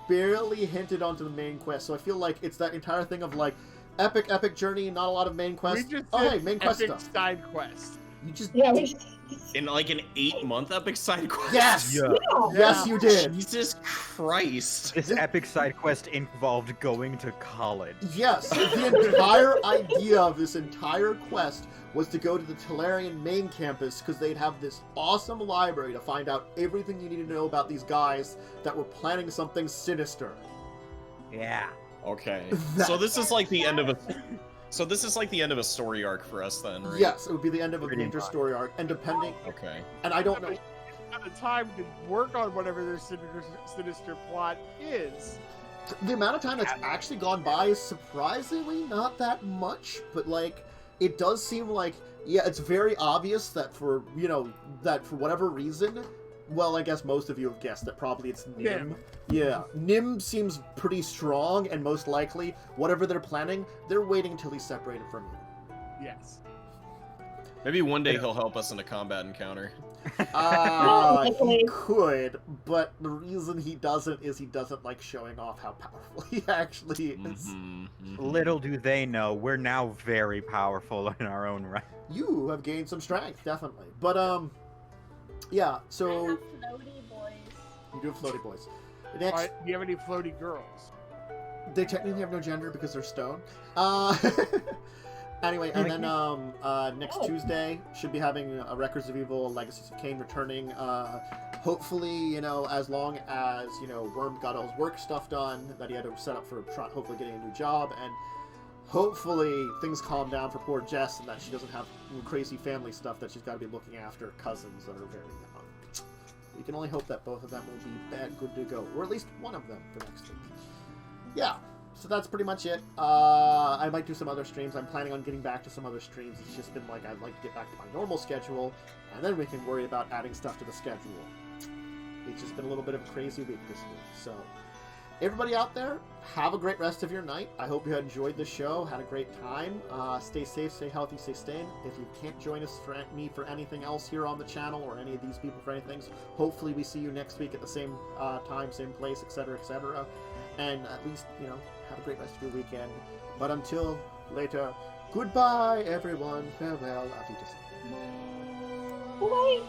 Speaker 1: barely hinted onto the main quest. So I feel like it's that entire thing of like epic journey, not a lot of main quest.
Speaker 2: We just
Speaker 1: Hey,
Speaker 2: did
Speaker 1: main quest
Speaker 2: epic
Speaker 1: stuff.
Speaker 2: side quest.
Speaker 1: You just
Speaker 6: Yeah, we just...
Speaker 8: In like an 8-month epic side quest?
Speaker 1: Yes.
Speaker 5: Yeah.
Speaker 1: Yes, you did.
Speaker 8: Jesus Christ.
Speaker 5: This epic side quest involved going to college.
Speaker 1: Yes, the entire idea of this entire quest was to go to the Tolarian main campus because they'd have this awesome library to find out everything you need to know about these guys that were planning something sinister.
Speaker 5: Yeah.
Speaker 8: Okay. So this is like the end of a... So this is like the end of a story arc for us then, right?
Speaker 1: Yes, it would be the end of a
Speaker 5: Pretty
Speaker 1: major
Speaker 5: much.
Speaker 1: story arc, and depending...
Speaker 8: Okay.
Speaker 1: And I don't know...
Speaker 2: At the time to work on whatever their sinister plot is.
Speaker 1: The amount of time that's actually gone by is surprisingly not that much, but like, it does seem like, yeah, it's very obvious that for, you know, that for whatever reason, well, I guess most of you have guessed that probably it's Nim. Yeah, Nim seems pretty strong, and most likely, whatever they're planning, they're waiting until he's separated from you.
Speaker 2: Yes.
Speaker 8: Maybe one day he'll help us in a combat encounter.
Speaker 1: He could, but the reason he doesn't is he doesn't like showing off how powerful he actually is.
Speaker 5: Little do they know, we're now very powerful in our own right.
Speaker 1: You have gained some strength, definitely. But, yeah,
Speaker 3: I
Speaker 1: so...
Speaker 3: have floaty boys.
Speaker 1: You do have floaty boys.
Speaker 2: All
Speaker 1: Next,
Speaker 2: right, do you have any floaty girls?
Speaker 1: they technically have no gender because they're stone. Anyway, and then next Tuesday should be having Records of Evil, Legacies of Kain returning. Hopefully, you know, as long as, you know, Worm got all his work stuff done that he had to set up for hopefully getting a new job, and hopefully things calm down for poor Jess and that she doesn't have crazy family stuff that she's got to be looking after, cousins that are very young. We can only hope that both of them will be good to go, or at least one of them for next week. Yeah. So that's pretty much it. I might do some other streams. I'm planning on getting back to some other streams. It's just been like, I'd like to get back to my normal schedule, and then we can worry about adding stuff to the schedule. It's just been a little bit of a crazy week this week. So, everybody out there, have a great rest of your night. I hope you had enjoyed the show, had a great time. Stay safe, stay healthy, stay sane. If you can't join us for anything else here on the channel, or any of these people for anything, hopefully we see you next week at the same time, same place, etc., etc. and at least, have a great rest of your weekend. But until later, goodbye, everyone. Farewell. Auf Wiedersehen.
Speaker 6: Bye.